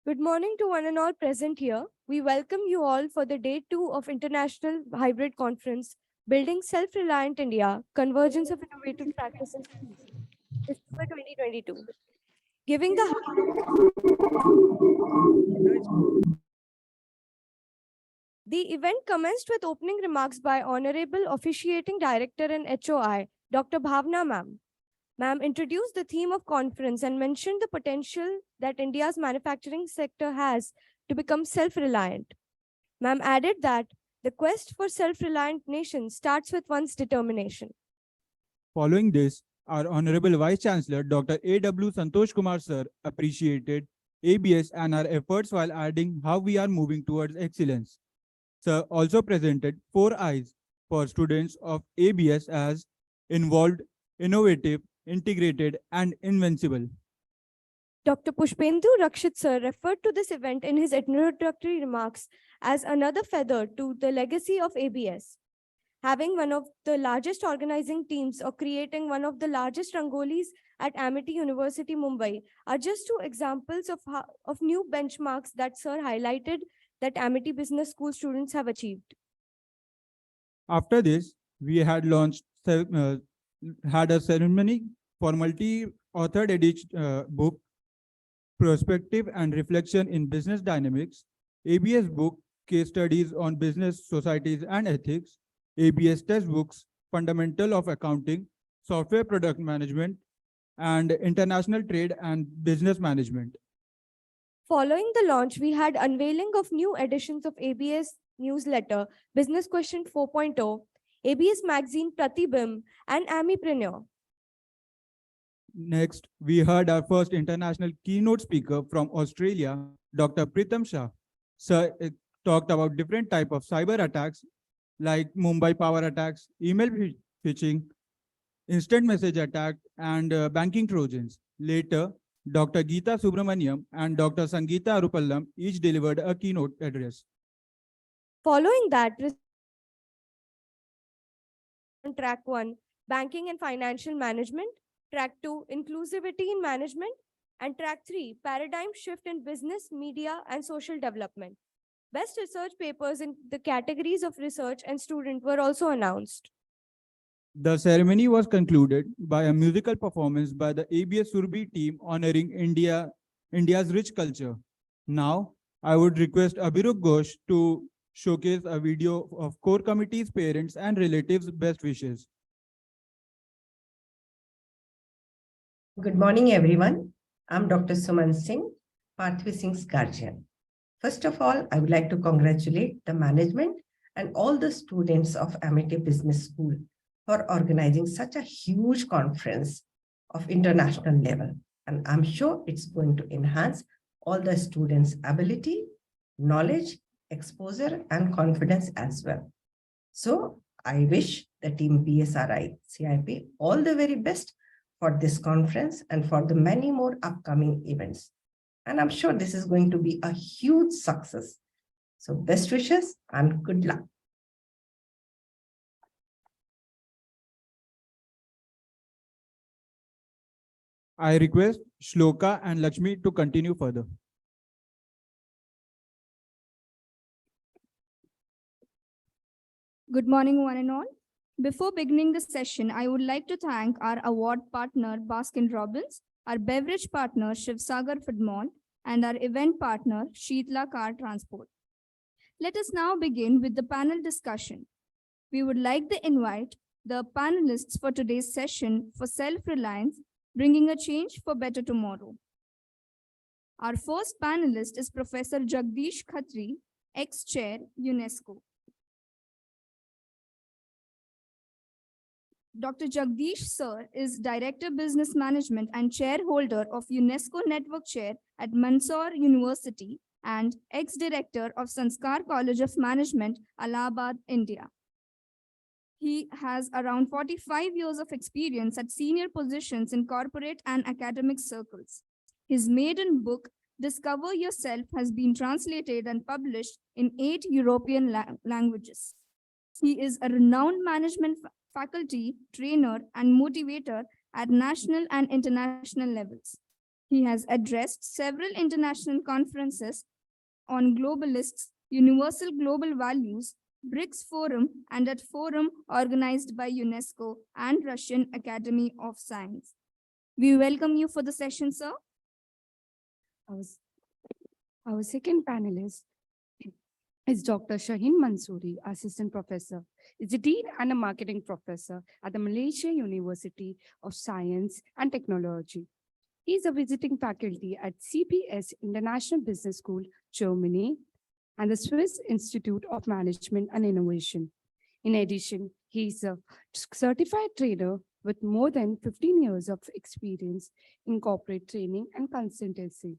Good morning to one and all present here. We welcome you all for the day 2 of International Hybrid Conference, Building Self-Reliant India, Convergence of Innovative Practices, December 2022. Giving the event commenced with opening remarks by Honorable Officiating Director and HOI, Dr. Bhavna Ma'am. Ma'am introduced the theme of conference and mentioned the potential that India's manufacturing sector has to become self-reliant. Ma'am added that the quest for self-reliant nation starts with one's determination. Following this, our Honorable Vice Chancellor Dr. A.W. Santosh Kumar Sir appreciated ABS and our efforts while adding how we are moving towards excellence. Sir also presented 4 I's for students of ABS as involved, innovative, integrated, and invincible. Dr. Pushpendu Rakshit Sir referred to this event in his introductory remarks as another feather to the legacy of ABS. Having one of the largest organizing teams or creating one of the largest rangolis at Amity University, Mumbai are just 2 examples of new benchmarks that Sir highlighted that Amity Business School students have achieved. After this, we had had a ceremony for multi-authored book, Perspective and Reflection in Business Dynamics, ABS book, Case Studies on Business, Societies and Ethics, ABS textbooks, Fundamental of Accounting, Software Product Management, and International Trade and Business Management. Following the launch, we had unveiling of new editions of ABS newsletter, Business Question 4.0, ABS magazine Pratibim, and Amipreneur. Next, we heard our first international keynote speaker from Australia, Dr. Pritam Shah. Sir talked about different types of cyber attacks like Mumbai power attacks, email phishing, instant message attack, and banking trojans. Later, Dr. Geeta Subramaniam and Dr. Sangeeta Arupallam each delivered a keynote address. Following that, on track 1, banking and financial management, track 2, inclusivity in management, and track 3, paradigm shift in business, media, and social development. Best research papers in the categories of research and student were also announced. The ceremony was concluded by a musical performance by the ABS Surbi team honoring India's rich culture. Now, I would request Abhiruk Ghosh to showcase a video of core committee's parents and relatives' best wishes. Good morning, everyone. I'm Dr. Suman Singh, Parthvi Singh's guardian. First of all, I would like to congratulate the management and all the students of Amity Business School for organizing such a huge conference of international level. And I'm sure it's going to enhance all the students' ability, knowledge, exposure, and confidence as well. So I wish the team BSRI-CIP all the very best for this conference and for the many more upcoming events. And I'm sure this is going to be a huge success. So best wishes and good luck. I request Shloka and Lakshmi to continue further. Good morning, one and all. Before beginning the session, I would like to thank our award partner, Baskin-Robbins, our beverage partner, Shivsagar Fidmont, and our event partner, Sheetla Car Transport. Let us now begin with the panel discussion. We would like to invite the panelists for today's session for self-reliance, bringing a change for better tomorrow. Our first panelist is Professor Jagdish Khatri, ex-chair, UNESCO. Dr. Jagdish Sir is Director Business Management and Chairholder of UNESCO Network Chair at Mansoor University and ex-Director of Sanskar College of Management, Allahabad, India. He has around 45 years of experience at senior positions in corporate and academic circles. His maiden book, Discover Yourself, has been translated and published in 8 European languages. He is a renowned management faculty, trainer, and motivator at national and international levels. He has addressed several international conferences on globalists, universal global values, BRICS Forum, and at Forum organized by UNESCO and Russian Academy of Science. We welcome you for the session, sir. Our, our second panelist is Dr. Shaheen Mansoori, Assistant Professor, is a Dean and a Marketing Professor at the Malaysia University of Science and Technology. He is a visiting faculty at CPS International Business School, Germany, and the Swiss Institute of Management and Innovation. In addition, he is a certified trainer with more than 15 years of experience in corporate training and consultancy.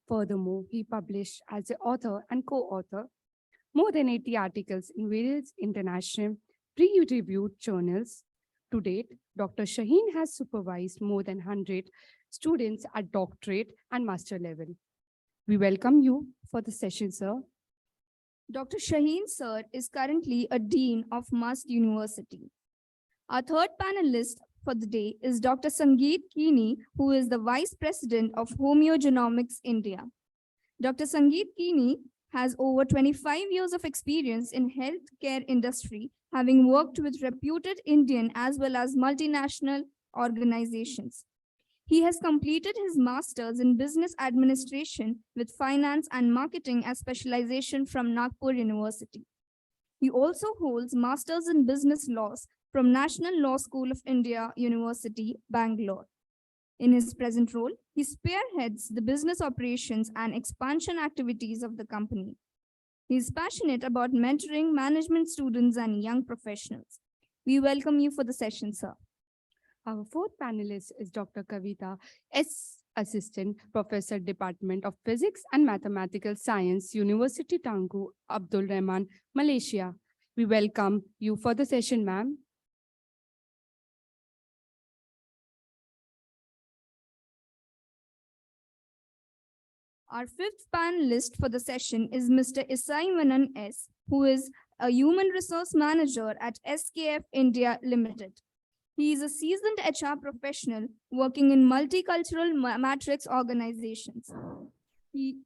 Furthermore, he published as an author and co-author more than 80 articles in various international peer-reviewed journals. To date, Dr. Shaheen has supervised more than 100 students at doctorate and master level. We welcome you for the session, sir. Dr. Shaheen, sir, is currently a Dean of Must University. Our third panelist for the day is Dr. Sangeet Kini, who is the Vice President of Homeogenomics India. Dr. Sangeet Kini has over 25 years of experience in healthcare industry, having worked with reputed Indian as well as multinational organizations. He has completed his master's in business administration with finance and marketing as specialization from Nagpur University. He also holds master's in business laws from National Law School of India, University, Bangalore. In his present role, he spearheads the business operations and expansion activities of the company. He is passionate about mentoring management students and young professionals. We welcome you for the session, sir. Our fourth panelist is Dr. Kavita S. Assistant Professor, Department of Physics and Mathematical Science, University Tangku Abdul Rahman, Malaysia. We welcome you for the session, ma'am. Our fifth panelist for the session is Mr. Isaivanan S., who is a human resource manager at SKF India Limited. He is a seasoned HR professional working in multicultural matrix organizations. He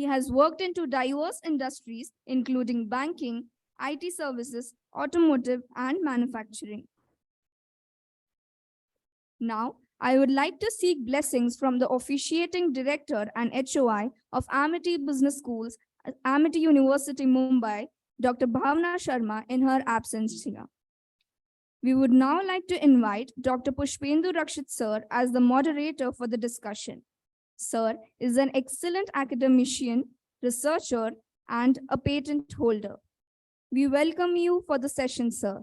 has worked into diverse industries, including banking, IT services, automotive, and manufacturing. Now, I would like to seek blessings from the officiating director and HOI of Amity Business Schools, Amity University, Mumbai, Dr. Bhavna Sharma, in her absence here. We would now like to invite Dr. Pushpendu Rakshit sir as the moderator for the discussion. Sir is an excellent academician, researcher, and a patent holder. We welcome you for the session, sir.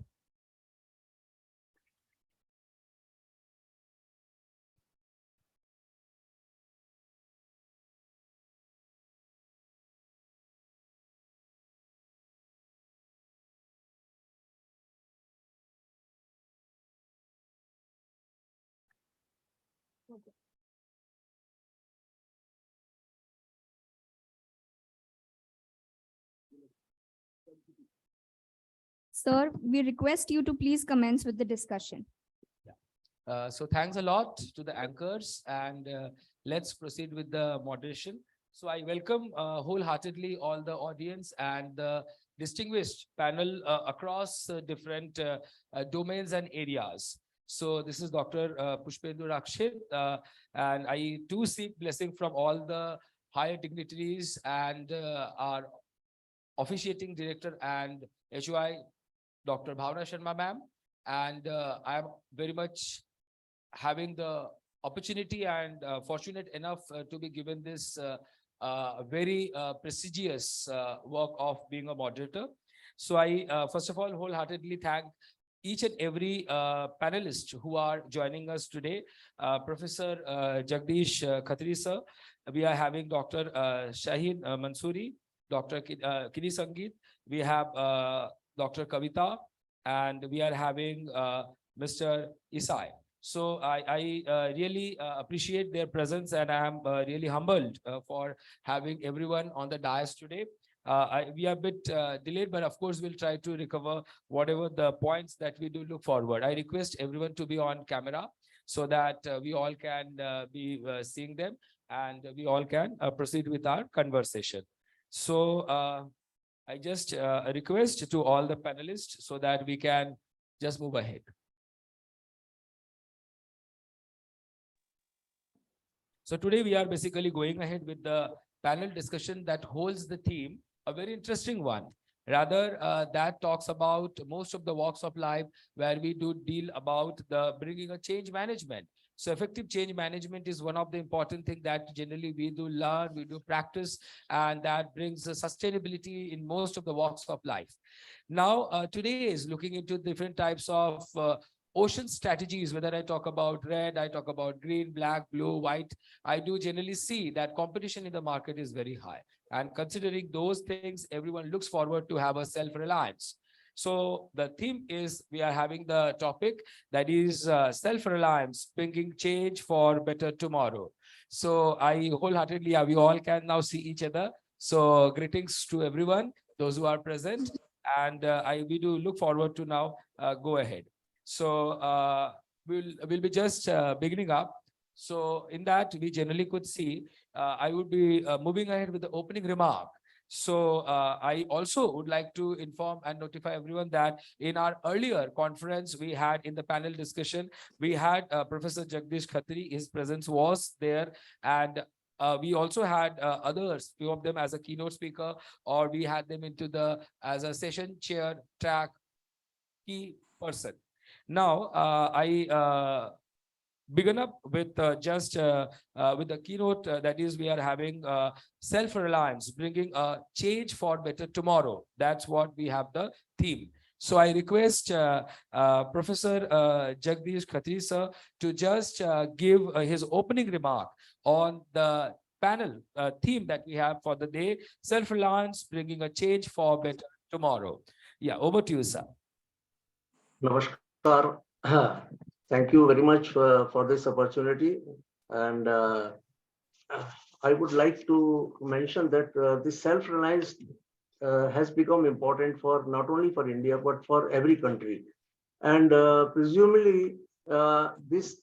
Sir, we request you to please commence with the discussion. So thanks a lot to the anchors, and let's proceed with the moderation. So I welcome wholeheartedly all the audience and the distinguished panel across different domains and areas. So this is Dr. Pushpendu Rakshit, and I too seek blessing from all the higher dignitaries and our officiating director and HOI, Dr. Bhavna Sharma ma'am. And I am very much having the opportunity and fortunate enough to be given this very prestigious work of being a moderator. So I first of all wholeheartedly thank each and every panelist who are joining us today. Professor Jagdish Khatri sir, we are having Dr. Shaheen Mansoori, Dr. Kini Sangeet, we have Dr. Kavita, and we are having Mr. Isai. So I really appreciate their presence, and I am really humbled for having everyone on the dais today. We are a bit delayed, but of course we'll try to recover whatever the points that we do look forward. I request everyone to be on camera so that we all can be seeing them and we all can proceed with our conversation. So I just request to all the panelists so that we can just move ahead. So today we are basically going ahead with the panel discussion that holds the theme, a very interesting one. Rather, that talks about most of the walks of life where we do deal about the bringing a change management. So effective change management is one of the important things that generally we do learn, we do practice, and that brings sustainability in most of the walks of life. Now, today is looking into different types of ocean strategies, whether I talk about red, I talk about green, black, blue, white. I do generally see that competition in the market is very high. And considering those things, everyone looks forward to have a self-reliance. So the theme is we are having the topic that is self-reliance, bringing change for better tomorrow. So I wholeheartedly, we all can now see each other. So greetings to everyone, those who are present. And we do look forward to now go ahead. So we'll be just beginning up. So in that, we generally could see, I would be moving ahead with the opening remark. So I also would like to inform and notify everyone that in our earlier conference we had in the panel discussion, we had Professor Jagdish Khatri. His presence was there, and we also had others, few of them as a keynote speaker, or we had them into the as a session chair track key person. Now I begin up with just with the keynote that is we are having self-reliance, bringing a change for better tomorrow. That's what we have the theme. So I request Professor Jagdish Khatri sir to just give his opening remark on the panel theme that we have for the day, self-reliance, bringing a change for better tomorrow. Yeah, over to you, sir. Namaskar. Thank you very much for this opportunity. And I would like to mention that this self-reliance has become important for not only for India, but for every country. And presumably, this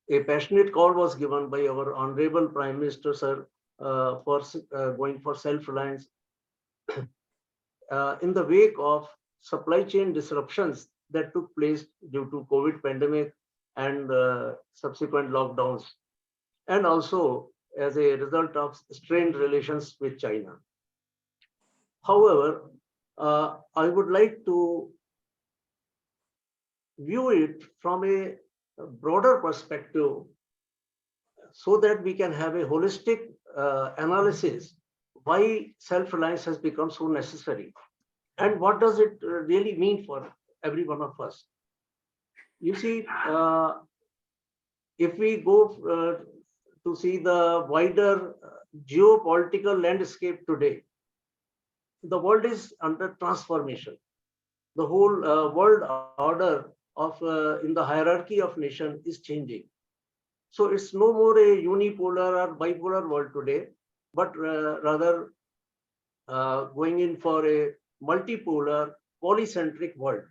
a passionate call was given by our Honorable Prime Minister, sir, for going for self-reliance in the wake of supply chain disruptions that took place due to COVID pandemic and subsequent lockdowns, and also as a result of strained relations with China. However, I would like to view it from a broader perspective so that we can have a holistic analysis why self-reliance has become so necessary and what does it really mean for every one of us. You see, if we go to see the wider geopolitical landscape today, the world is under transformation. The whole world order of in the hierarchy of nation is changing. So it's no more a unipolar or bipolar world today, but rather going in for a multipolar, polycentric world.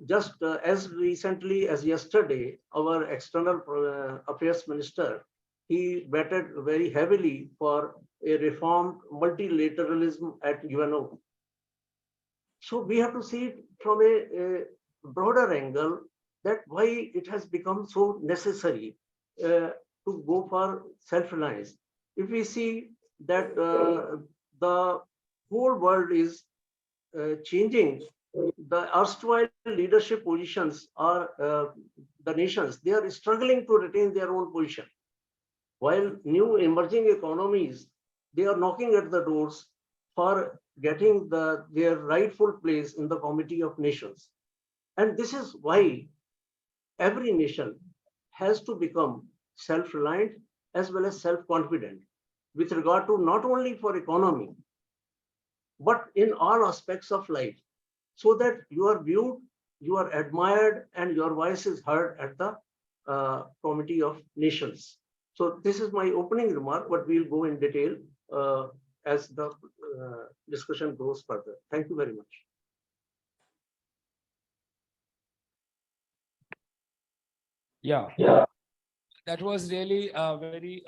Just as recently as yesterday, our external affairs minister, he batted very heavily for a reformed multilateralism at UNO. So we have to see it from a broader angle that why it has become so necessary to go for self-reliance. If we see that the whole world is changing, the erstwhile leadership positions are the nations, they are struggling to retain their own position. While new emerging economies, they are knocking at the doors for getting their rightful place in the Committee of Nations. And this is why every nation has to become self-reliant as well as self-confident with regard to not only for economy, but in all aspects of life, so that you are viewed, you are admired, and your voice is heard at the Committee of Nations. So this is my opening remark, but we'll go in detail as the discussion goes further. Thank you very much. Yeah. That was really very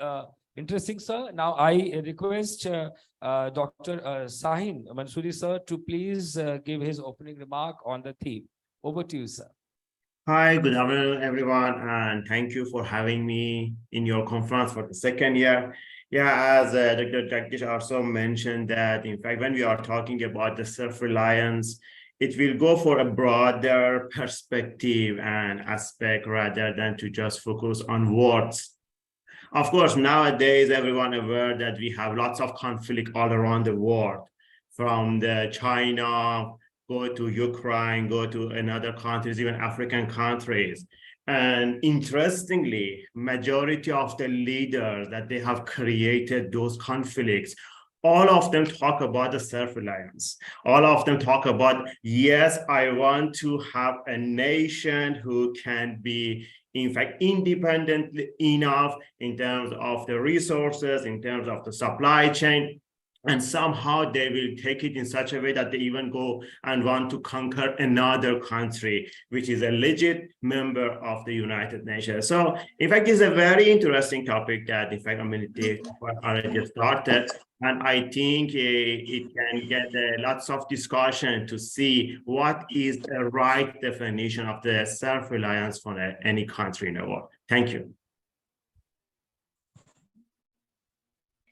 interesting, sir. Now I request Dr. Sahin Mansoori, sir, to please give his opening remark on the theme. Over to you, sir. Hi, good afternoon, everyone, and thank you for having me in your conference for the second year. Yeah, as Dr. Jagdish also mentioned that, in fact, when we are talking about the self-reliance, it will go for a broader perspective and aspect rather than to just focus on words. Of course, nowadays, everyone aware that we have lots of conflict all around the world, from the China, go to Ukraine, go to another countries, even African countries. And interestingly, majority of the leaders that they have created those conflicts, all of them talk about the self-reliance. All of them talk about, yes, I want to have a nation who can be, in fact, independent enough in terms of the resources, in terms of the supply chain, and somehow they will take it in such a way that they even go and want to conquer another country, which is a legit member of the United Nations. So, in fact, it's a very interesting topic that, in fact, I'm going to take already started. And I think it can get lots of discussion to see what is the right definition of the self-reliance for any country in the world. Thank you.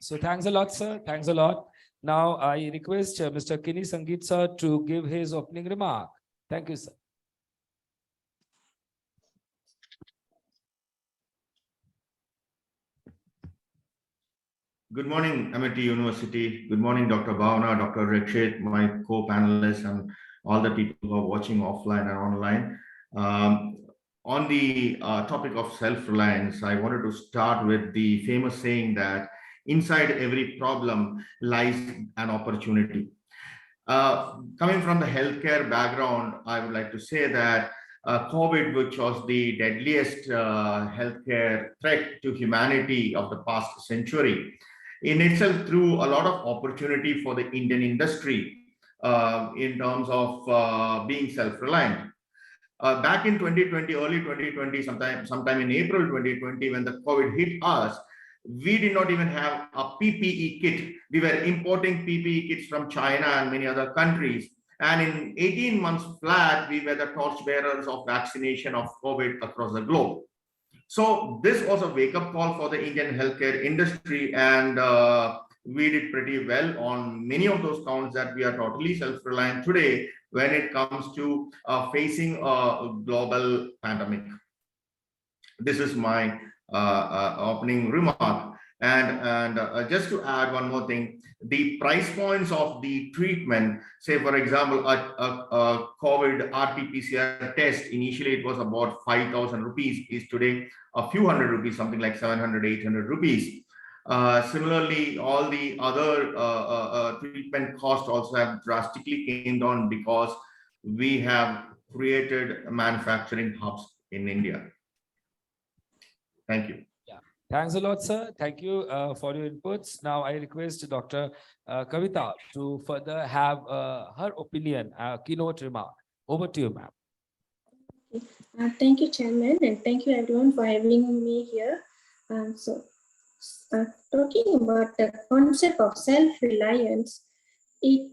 So thanks a lot, sir. Thanks a lot. Now I request Mr. Kini Sangeet, sir, to give his opening remark. Thank you, sir. Good morning, MIT University. Good morning, Dr. Bhavna, Dr. Rakshit, my co-panelists, and all the people who are watching offline and online. On the topic of self-reliance, I wanted to start with the famous saying that inside every problem lies an opportunity. Coming from the healthcare background, I would like to say that COVID, which was the deadliest healthcare threat to humanity of the past century, in itself threw a lot of opportunity for the Indian industry in terms of being self-reliant. Back in 2020, early 2020, sometime in April 2020, when the COVID hit us, we did not even have a PPE kit. We were importing PPE kits from China and many other countries. And in 18 months flat, we were the torchbearers of vaccination of COVID across the globe. So this was a wake-up call for the Indian healthcare industry, and we did pretty well on many of those counts that we are totally self-reliant today when it comes to facing a global pandemic. This is my opening remark. And just to add one more thing, the price points of the treatment, say for example, a COVID RT-PCR test, initially it was about 5,000 rupees, is today a few hundred rupees, something like 700, 800 rupees. Similarly, all the other treatment costs also have drastically came down because we have created manufacturing hubs in India. Thank you. Yeah, thanks a lot, sir. Thank you for your inputs. Now I request Dr. Kavita to further have her opinion, keynote remark. Over to you, ma'am. Thank you, Chairman, and thank you everyone for having me here. Talking about the concept of self-reliance, in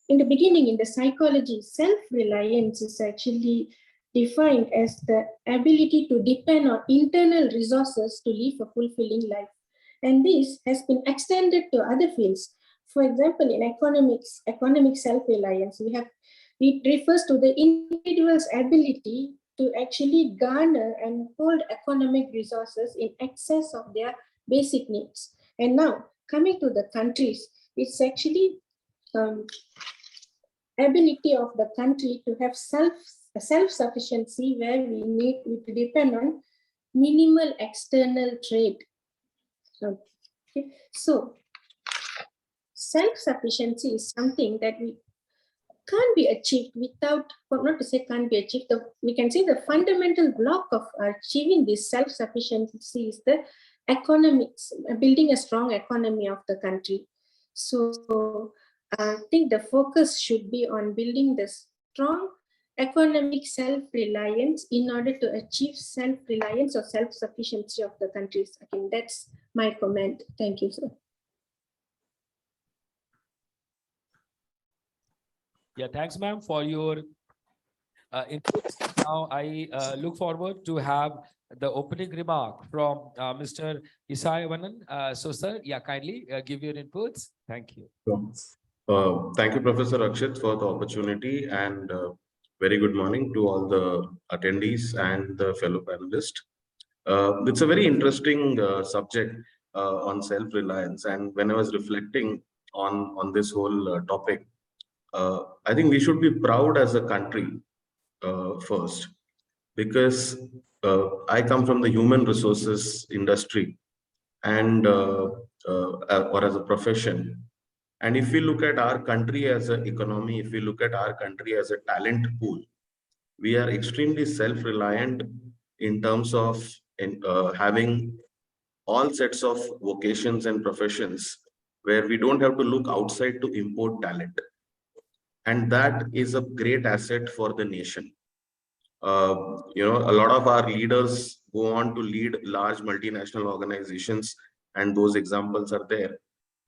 the beginning, in the psychology, self-reliance is actually defined as the ability to depend on internal resources to live a fulfilling life. And this has been extended to other fields. For example, in economics, economic self-reliance, it refers to the individual's ability to actually garner and hold economic resources in excess of their basic needs. And now, coming to the countries, it's actually ability of the country to have self-sufficiency where we need to depend on minimal external trade. So self-sufficiency is something that we can't be achieved without, not to say can't be achieved, we can say the fundamental block of achieving this self-sufficiency is the economics, building a strong economy of the country. So I think the focus should be on building the strong economic self-reliance in order to achieve self-reliance or self-sufficiency of the countries. Again, that's my comment. Thank you, sir. Yeah, thanks, ma'am, for your inputs. Now I look forward to have the opening remark from Mr. Isai Vanan. So, sir, yeah, kindly give your inputs. Thank you. Thank you, Professor Akshit, for the opportunity, and very good morning to all the attendees and the fellow panelists. It's a very interesting subject on self-reliance, and when I was reflecting on this whole topic, I think we should be proud as a country first, because I come from the human resources industry and or as a profession. And if we look at our country as an economy, if we look at our country as a talent pool, we are extremely self-reliant in terms of having all sets of vocations and professions where we don't have to look outside to import talent. And that is a great asset for the nation. A lot of our leaders go on to lead large multinational organizations, and those examples are there.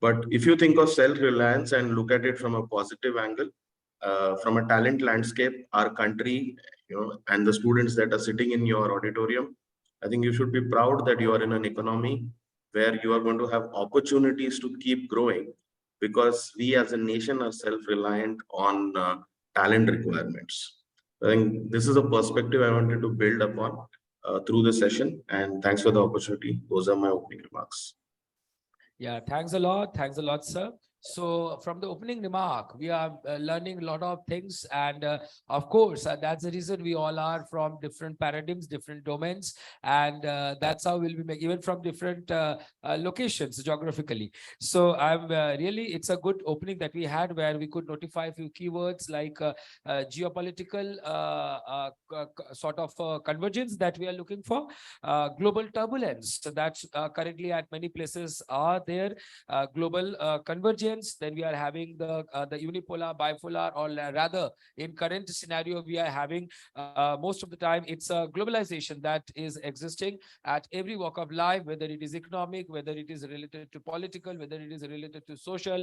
But if you think of self-reliance and look at it from a positive angle, from a talent landscape, our country, and the students that are sitting in your auditorium, I think you should be proud that you are in an economy where you are going to have opportunities to keep growing, because we as a nation are self-reliant on talent requirements. I think this is a perspective I wanted to build upon through the session, and thanks for the opportunity. Those are my opening remarks. Yeah, thanks a lot. Thanks a lot, sir. So from the opening remark, we are learning a lot of things. And of course, that's the reason we all are from different paradigms, different domains. And that's how we'll be making, even from different locations geographically. So I'm really, it's a good opening that we had where we could notify a few keywords like geopolitical sort of convergence that we are looking for, global turbulence. So that's currently at many places are there, global convergence. Then we are having the unipolar, bipolar, or rather in current scenario, we are having most of the time it's a globalization that is existing at every walk of life, whether it is economic, whether it is related to political, whether it is related to social.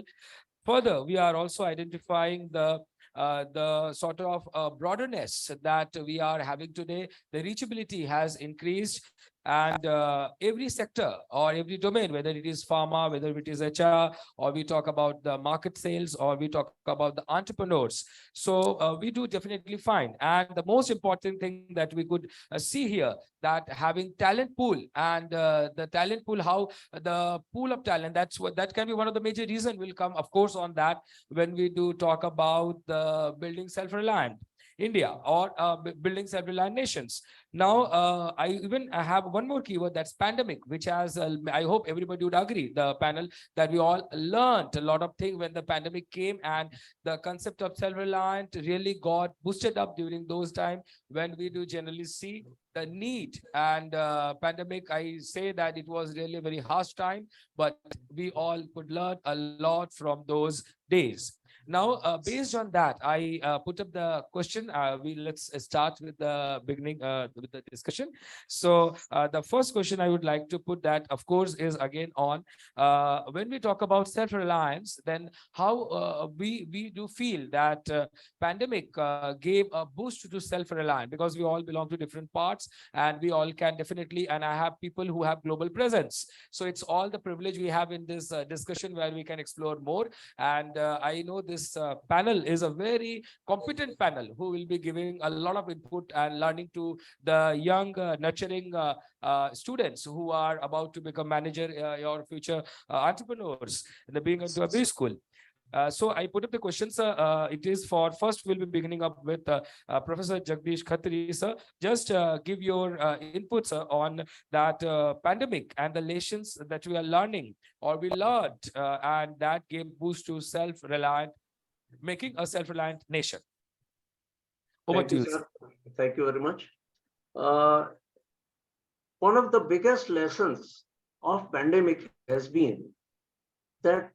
Further, we are also identifying the sort of broaderness that we are having today. The reachability has increased, and every sector or every domain, whether it is pharma, whether it is HR, or we talk about the market sales, or we talk about the entrepreneurs. So we do definitely find. And the most important thing that we could see here, that having talent pool and the talent pool, how the pool of talent, that can be one of the major reasons. Will come, of course, on that when we do talk about the building self-reliant India or building self-reliant nations. Now, I have one more keyword, that's pandemic, which has, I hope everybody would agree, the panel, that we all learned a lot of things when the pandemic came, and the concept of self-reliant really got boosted up during those times when we do generally see the need. And pandemic, I say that it was really a very harsh time, but we all could learn a lot from those days. Now, based on that, I put up the question. Let's start with the beginning with the discussion. So the first question I would like to put that, of course, is again on when we talk about self-reliance, then how we do feel that pandemic gave a boost to self-reliance, because we all belong to different parts, and we all can definitely, and I have people who have global presence. So it's all the privilege we have in this discussion where we can explore more. And I know this panel is a very competent panel who will be giving a lot of input and learning to the young nurturing students who are about to become manager or future entrepreneurs in the being into a B school. So I put up the questions. It is for first we'll be beginning up with Professor Jagdish Khatri, sir. Just give your inputs on that pandemic and the lessons that we are learning or we learned, and that gave boost to self-reliant, making a self-reliant nation. Over to you, sir. Thank you very much. One of the biggest lessons of pandemic has been that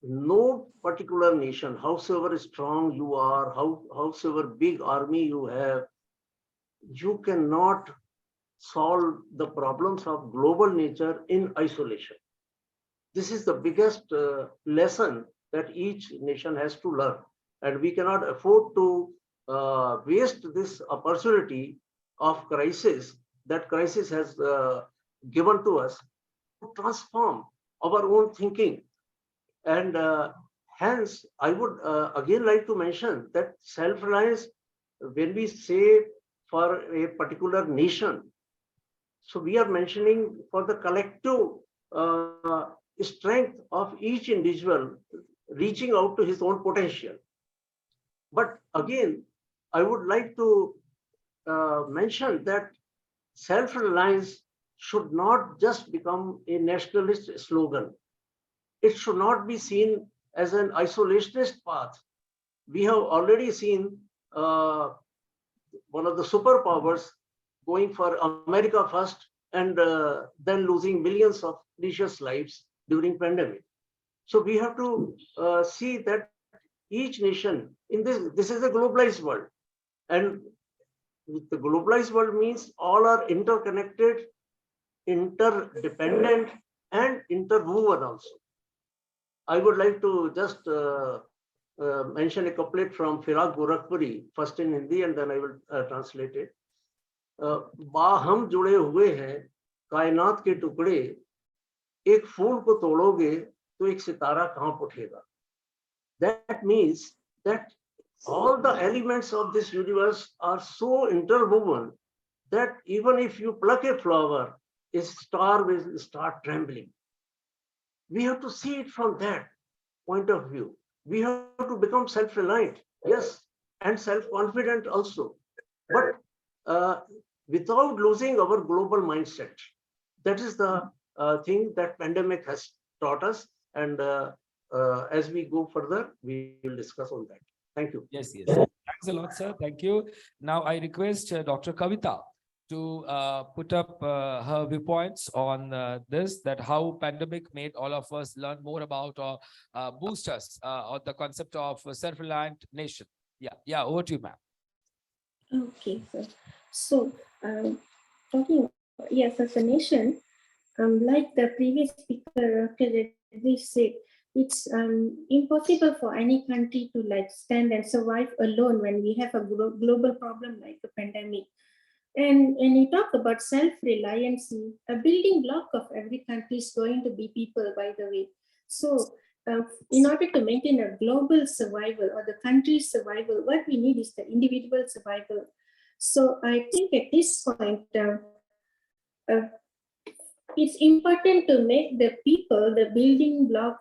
no particular nation, howsoever strong you are, howsoever big army you have, you cannot solve the problems of global nature in isolation. This is the biggest lesson that each nation has to learn. And we cannot afford to waste this opportunity of crisis that crisis has given to us to transform our own thinking. And hence, I would again like to mention that self-reliance, when we say for a particular nation, so we are mentioning for the collective strength of each individual reaching out to his own potential. But again, I would like to mention that self-reliance should not just become a nationalist slogan. It should not be seen as an isolationist path. We have already seen one of the superpowers going for America first and then losing millions of precious lives during pandemic. So we have to see that each nation in this is a globalized world, and the globalized world means all are interconnected, interdependent, and interwoven also. I would like to just mention a couplet from Firaq Gorakhpuri, first in Hindi and then I will translate it. बाहम जुड़े हुए हैं कायनात के टुकड़े, एक फूल को तोड़ोगे तो एक सितारा कहां उठेगा. That means that all the elements of this universe are so interwoven that even if you pluck a flower, a star will start trembling. We have to see it from that point of view. We have to become self-reliant, yes, and self-confident also, but without losing our global mindset. That is the thing that pandemic has taught us, and as we go further, we will discuss on that. Thank you. Yes, yes. Thanks a lot, sir. Thank you. Now I request Dr. Kavita to put up her viewpoints on this, that how pandemic made all of us learn more about or boost us on the concept of self-reliant nation. Yeah, over to you, ma'am. Okay, sir. So, talking, yes, as a nation, like the previous speaker, we said, it's impossible for any country to like stand and survive alone when we have a global problem like the pandemic. And when you talk about self-reliance, a building block of every country is going to be people, by the way. So in order to maintain a global survival or the country's survival, what we need is the individual survival. So I think at this point, it's important to make the people, the building block,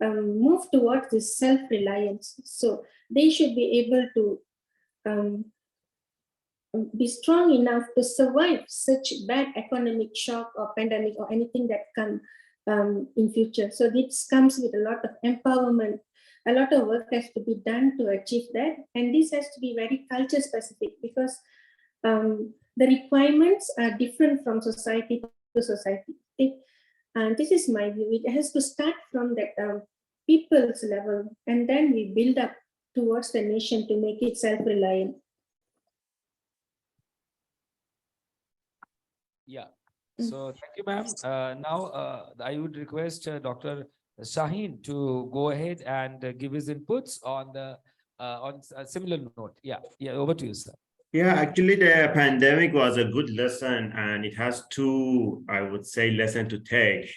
move towards this self-reliance. So they should be able to be strong enough to survive such bad economic shock or pandemic or anything that come in future. So this comes with a lot of empowerment. A lot of work has to be done to achieve that. And this has to be very culture specific because the requirements are different from society to society. And this is my view. It has to start from that people's level, and then we build up towards the nation to make it self-reliant. Yeah. So thank you, ma'am. Now I would request Dr. Shaheen to go ahead and give his inputs on the on a similar note. Yeah, over to you, sir. Yeah, actually, the pandemic was a good lesson, and it has two, I would say, lesson to take.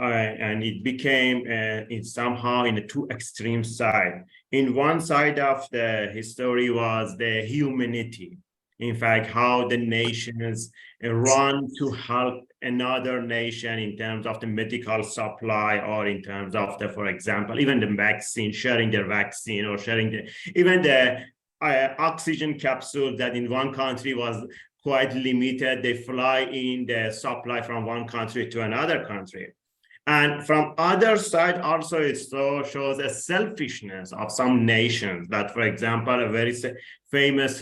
And it became somehow in a two extreme side. In one side of the history was the humanity. In fact, how the nations run to help another nation in terms of the medical supply or in terms of the, for example, even the vaccine, sharing their vaccine or sharing even the oxygen capsule that in one country was quite limited. They fly in the supply from one country to another country. And from other side, also it shows a selfishness of some nations that, for example, a very famous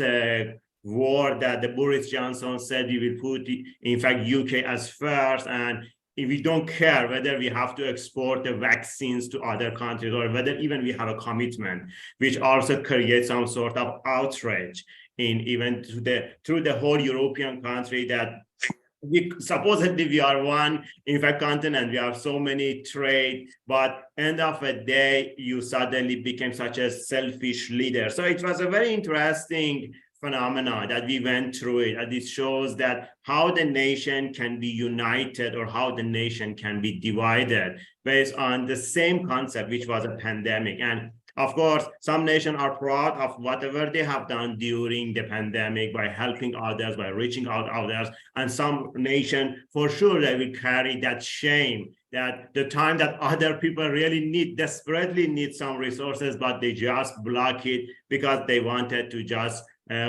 word that the Boris Johnson said he will put, in fact, UK as first, and we don't care whether we have to export the vaccines to other countries or whether even we have a commitment, which also creates some sort of outrage in even through the whole European country, that we supposedly we are one in fact continent, we have so many trade, but end of the day you suddenly became such a selfish leader. So it was a very interesting phenomena that we went through it, and it shows that how the nation can be united or how the nation can be divided based on the same concept, which was a pandemic. And of course, some nations are proud of whatever they have done during the pandemic by helping others, by reaching out others. And some nation, for sure, they will carry that shame that the time that other people really desperately need some resources, but they just block it because they wanted to just,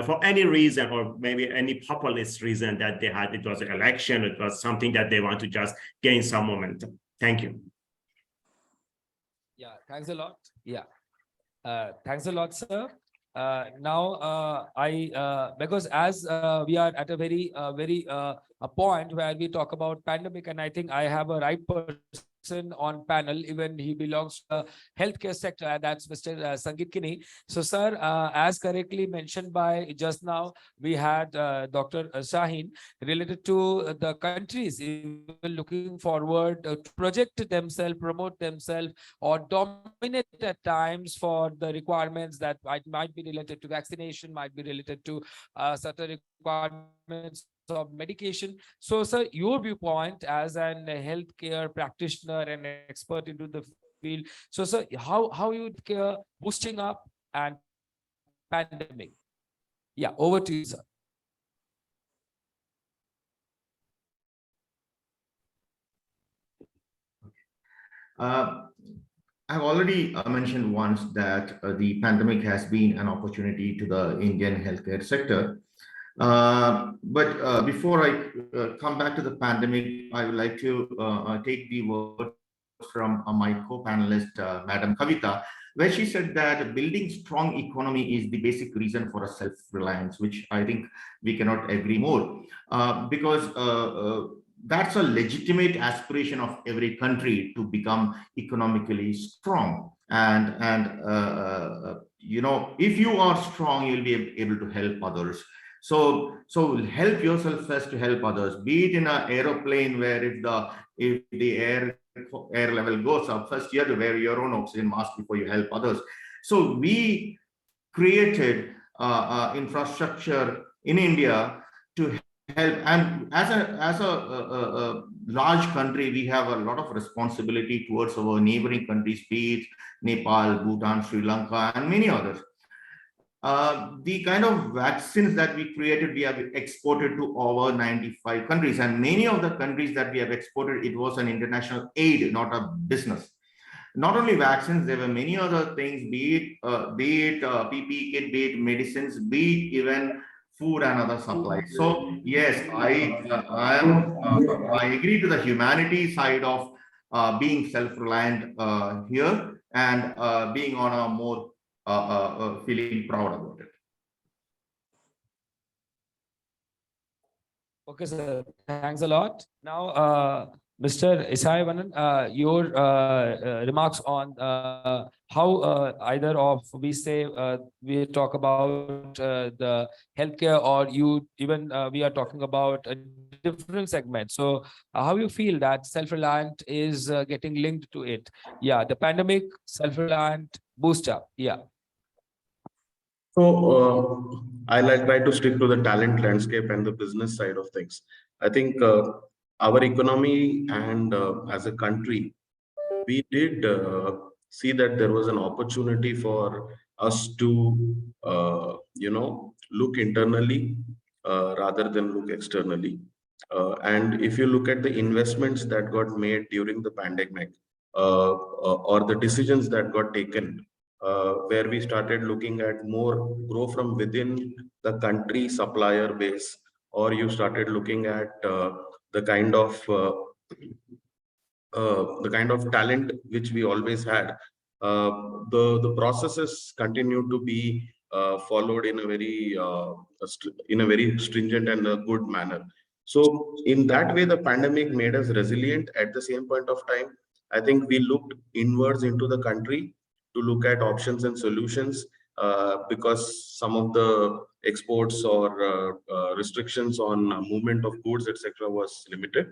for any reason, or maybe any populist reason that they had. It was an election, it was something that they want to just gain some momentum. Thank you. Yeah, thanks a lot. Yeah. Thanks a lot, sir. Now, because as we are at a very a point where we talk about pandemic, and I think I have a right person on panel, even he belongs to the healthcare sector, and that's Mr. Sangeet Kini. So, sir, as correctly mentioned by just now, we had Dr. Shaheen related to the countries looking forward to project themselves, promote themselves, or dominate at times for the requirements that might be related to vaccination, might be related to certain requirements of medication. So, sir, your viewpoint as an healthcare practitioner and expert into the field. So, sir, how you boosting up and pandemic? Yeah, over to you, sir. I've already mentioned once that the pandemic has been an opportunity to the Indian healthcare sector. But before I come back to the pandemic, I would like to take the word from my co-panelist, Madam Kavita, where she said that building strong economy is the basic reason for a self-reliance, which I think we cannot agree more, because that's a legitimate aspiration of every country to become economically strong. And you know, if you are strong, you'll be able to help others. So help yourself first to help others. Be it in an aeroplane where if the air level goes up, first you have to wear your own oxygen mask before you help others. So we created infrastructure in India to help, and as a large country, we have a lot of responsibility towards our neighboring countries, be it Nepal, Bhutan, Sri Lanka, and many others. The kind of vaccines that we created, we have exported to over 95 countries, and many of the countries that we have exported, it was an international aid, not a business. Not only vaccines, there were many other things, be it PPE kit, be it medicines, be it even food and other supplies. So yes, I agree to the humanity side of being self-reliant here, and being on a more feeling proud about it. Okay, sir. Thanks a lot. Now, Mr. Isai Vanan, your remarks on how either of we talk about the healthcare, or we are talking about a different segment. So how you feel that self-reliant is getting linked to it? Yeah, the pandemic, self-reliant, boost up. Yeah. So I'll try to stick to the talent landscape and the business side of things. I think our economy and as a country, we did see that there was an opportunity for us to, look internally rather than look externally. And if you look at the investments that got made during the pandemic, or the decisions that got taken, where we started looking at more grow from within the country supplier base, or you started looking at the kind of talent which we always had. The processes continue to be followed in a very stringent and a good manner. So in that way, the pandemic made us resilient. At the same point of time, I think we looked inwards into the country to look at options and solutions, because some of the exports or restrictions on movement of goods, etc., was limited.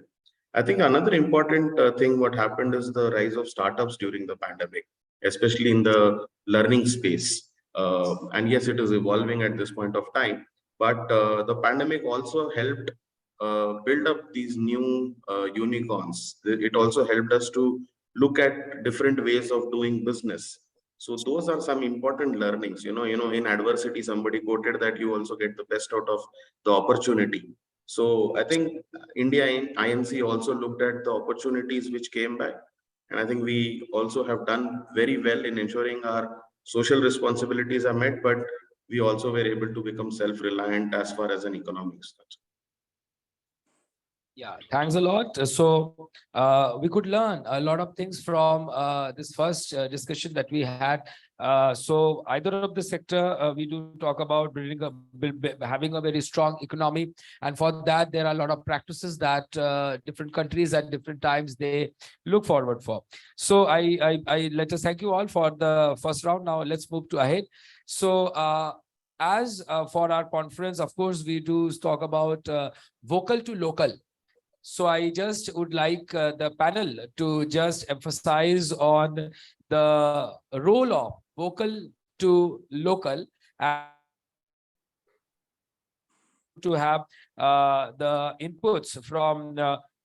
I think another important thing what happened is the rise of startups during the pandemic, especially in the learning space. And yes, it is evolving at this point of time, but the pandemic also helped build up these new unicorns. It also helped us to look at different ways of doing business. So those are some important learnings. In adversity, somebody quoted that you also get the best out of the opportunity. So I think India in INC also looked at the opportunities which came back. And I think we also have done very well in ensuring our social responsibilities are met, but we also were able to become self-reliant as far as an economics. Yeah, thanks a lot. So we could learn a lot of things from this first discussion that we had. So either of the sector, we do talk about having a very strong economy, and for that there are a lot of practices that different countries at different times they look forward for. So I let us thank you all for the first round. Now let's move to ahead. So as for our conference, of course, we do talk about vocal to local. So I just would like the panel to just emphasize on the role of vocal to local, and to have the inputs from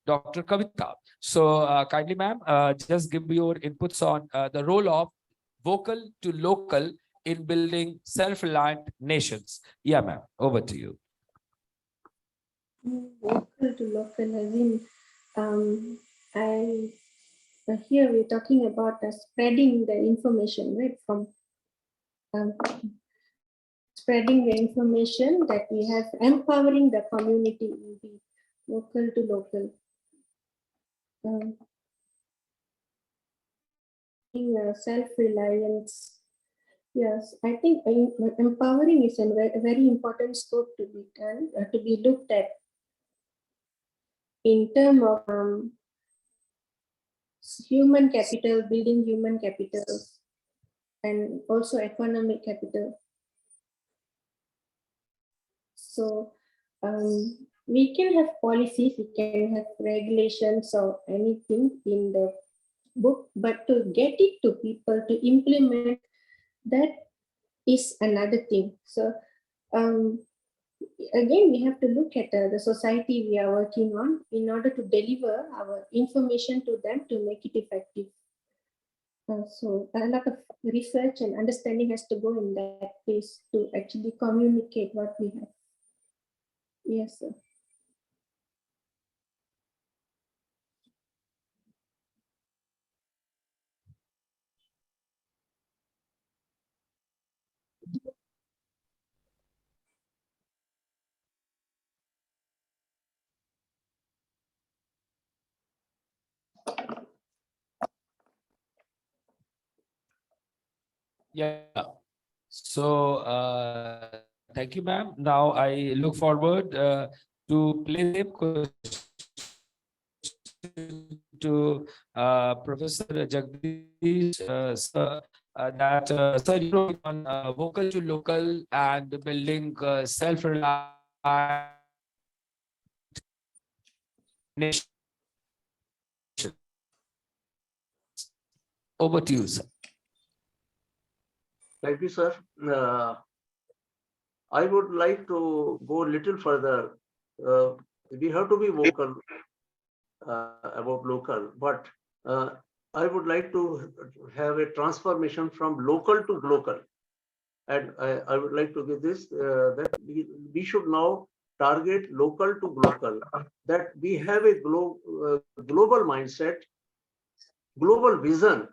Dr. Kavita. So kindly, ma'am, just give your inputs on the role of vocal to local in building self-reliant nations. Yeah, ma'am, over to you. Local to local, as in, here we're talking about spreading the information, right? From spreading the information that we have, empowering the community will be local to local. Self-reliance. Yes, I think empowering is a very important scope to be done, to be looked at in terms of human capital, building human capital, and also economic capital. So we can have policies, we can have regulations or anything in the book, but to get it to people, to implement, that is another thing. So again, we have to look at the society we are working on in order to deliver our information to them to make it effective. So a lot of research and understanding has to go in that place to actually communicate what we have. Yes, sir. Yeah. So thank you, ma'am. Now I look forward to play the question to Professor Jagdish, sir, that sir, on vocal to local and building self-reliant nation. Over to you, sir. Thank you, sir. I would like to go a little further. We have to be vocal about local, but I would like to have a transformation from local to global. And I would like to give this, that we should now target local to global, that we have a global mindset, global vision,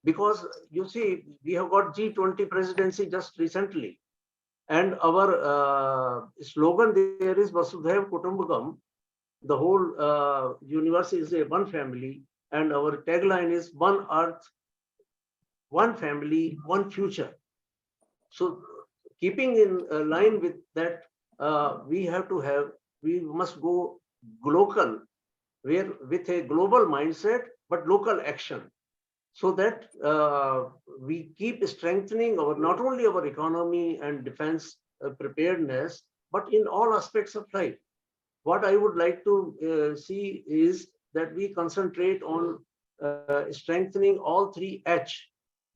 because you see, we have got G20 presidency just recently. And our slogan there is Vasudhaiva Kutumbakam. The whole universe is a one family, and our tagline is one earth, one family, one future. So keeping in line with that, we must go global, where with a global mindset, but local action, so that we keep strengthening our not only our economy and defense preparedness, but in all aspects of life. What I would like to see is that we concentrate on strengthening all three H.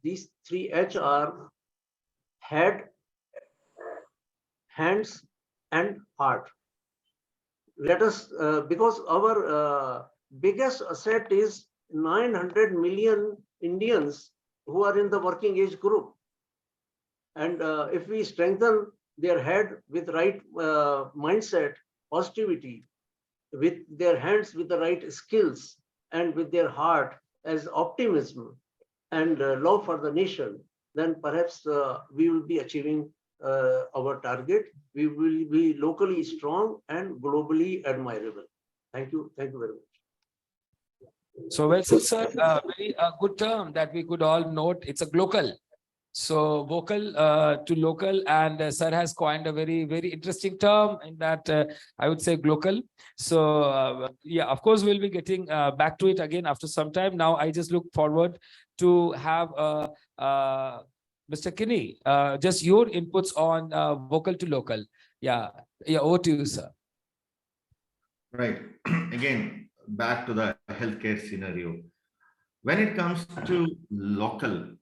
These three H are head, hands, and heart. Let us, because our biggest asset is 900 million Indians who are in the working age group. And if we strengthen their head with right mindset, positivity, with their hands with the right skills, and with their heart as optimism and love for the nation, then perhaps we will be achieving our target. We will be locally strong and globally admirable. Thank you. Thank you very much. So well said, sir. Very good term that we could all note. It's a glocal. So vocal to local, and sir has coined a very, very interesting term in that I would say glocal. So yeah, of course, we'll be getting back to it again after some time. Now, I just look forward to have Mr. Kinney, just your inputs on vocal to local. Yeah, over to you, sir. Right. Again, back to the healthcare scenario. When it comes to local,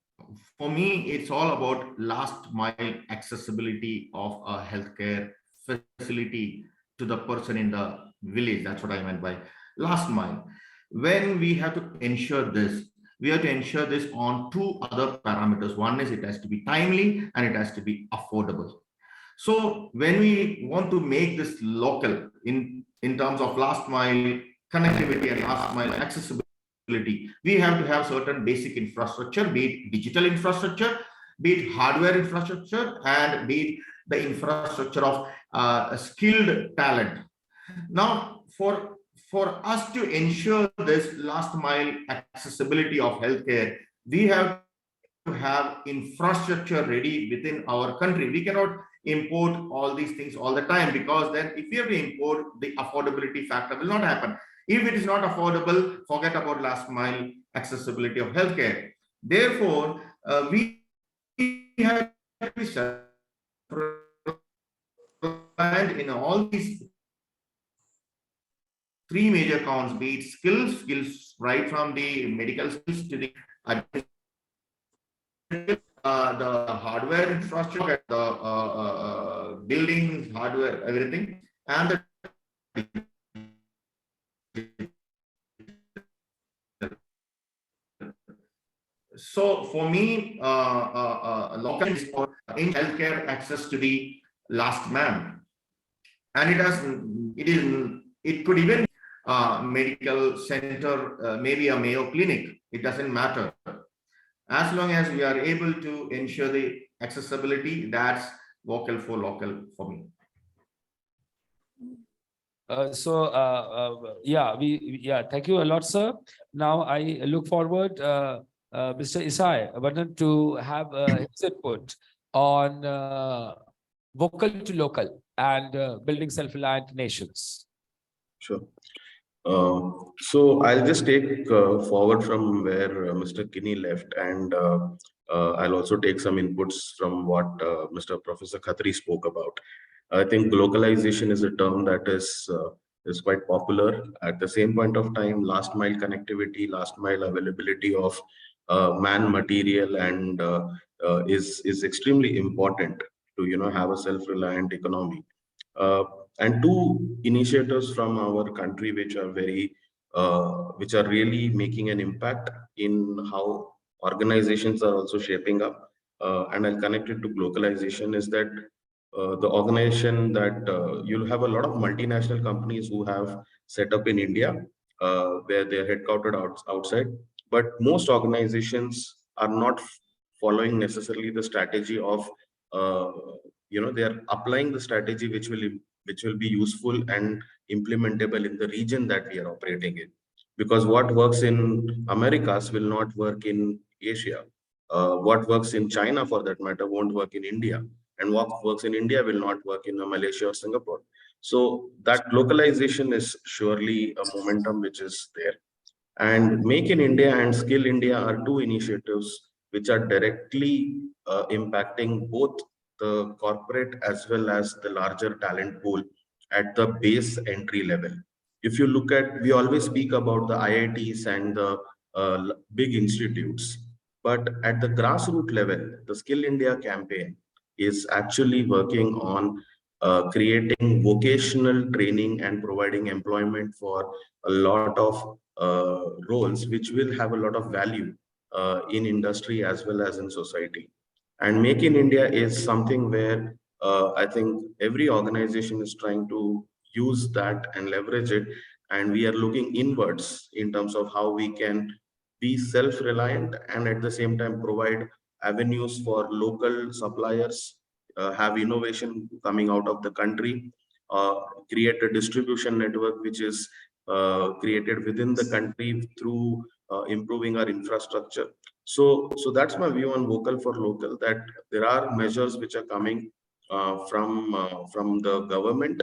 for me, it's all about last mile accessibility of a healthcare facility to the person in the village. That's what I meant by last mile. When we have to ensure this, we have to ensure this on two other parameters. One is it has to be timely and it has to be affordable. So when we want to make this local in terms of last mile connectivity and last mile accessibility, we have to have certain basic infrastructure, be it digital infrastructure, be it hardware infrastructure, and be it the infrastructure of skilled talent. Now, for us to ensure this last mile accessibility of healthcare, we have to have infrastructure ready within our country. We cannot import all these things all the time, because then if we have to import, the affordability factor will not happen. If it is not affordable, forget about last mile accessibility of healthcare. Therefore, we have to be self-reliant in all these three major counts, be it skills right from the medical skills to the the hardware infrastructure, the buildings, hardware, everything, and the so for me, local is for in healthcare access to the last man, and it could even medical center, maybe a Mayo Clinic. It doesn't matter. As long as we are able to ensure the accessibility, that's vocal for local for me. Yeah, thank you a lot, sir. Now I look forward, Mr. Isai Varnan, to have his input on vocal to local and building self-reliant nations. Sure. So I'll just take forward from where Mr. Kinney left, and I'll also take some inputs from what Mr. Professor Khatri spoke about. I think globalization is a term that is quite popular. At the same point of time, last mile connectivity, last mile availability of man, material, and is extremely important to have a self-reliant economy. And two initiatives from our country which are which are really making an impact in how organizations are also shaping up, and I'll connect it to globalization, is that the organization that you'll have a lot of multinational companies who have set up in India, where they're headquartered outside, but most organizations are not following necessarily the strategy of they are applying the strategy which will be useful and implementable in the region that we are operating in. Because what works in Americas will not work in Asia. What works in China, for that matter, won't work in India. And what works in India will not work in Malaysia or Singapore. So that localization is surely a momentum which is there. And Make in India and Skill India are two initiatives which are directly impacting both the corporate as well as the larger talent pool at the base entry level. If you look at, we always speak about the IITs and the big institutes, but at the grassroots level, the Skill India campaign is actually working on creating vocational training and providing employment for a lot of roles which will have a lot of value in industry as well as in society. And Make in India is something where I think every organization is trying to use that and leverage it. And we are looking inwards in terms of how we can be self-reliant and at the same time provide avenues for local suppliers, have innovation coming out of the country, uh, create a distribution network which is created within the country through improving our infrastructure. So that's my view on vocal for local, that there are measures which are coming from the government.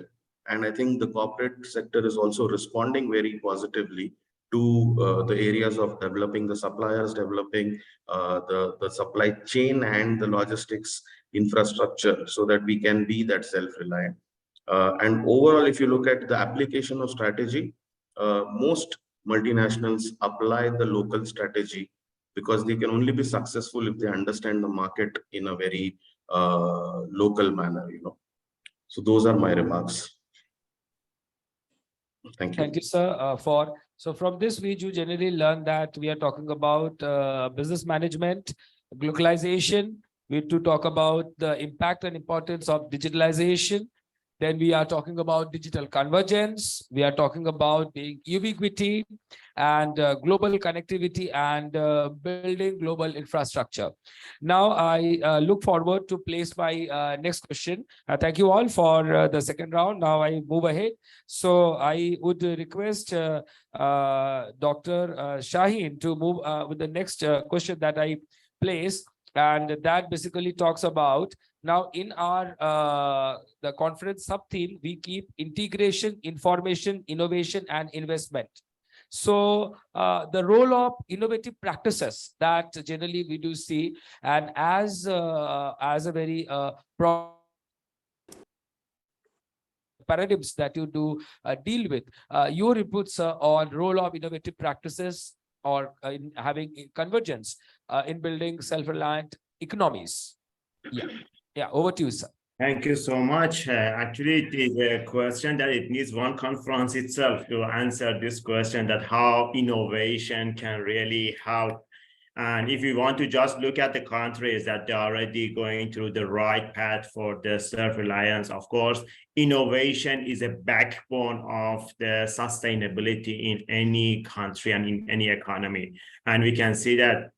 And I think the corporate sector is also responding very positively to the areas of developing the suppliers, developing the supply chain and the logistics infrastructure so that we can be that self-reliant. And overall, if you look at the application of strategy, most multinationals apply the local strategy because they can only be successful if they understand the market in a very local manner. So those are my remarks. Thank you. Thank you, sir, so from this we do generally learn that we are talking about business management, globalization. We to talk about the impact and importance of digitalization. Then we are talking about digital convergence. We are talking about being ubiquity and global connectivity and building global infrastructure. Now I look forward to place my next question. Thank you all for the second round. Now I move ahead. So I would request Dr. Shaheen to move with the next question that I place. And that basically talks about, now in our the conference sub-theme, we keep integration, information, innovation, and investment. So the role of innovative practices that generally we do see, and as a very paradigms that you do deal with, your inputs on role of innovative practices or in having convergence in building self-reliant economies. Yeah, over to you, sir. Thank you so much. Actually, it is a question that it needs one conference itself to answer this question, that how innovation can really help. And if you want to just look at the countries that they're already going through the right path for the self-reliance, of course, innovation is a backbone of the sustainability in any country and in any economy. And we can see that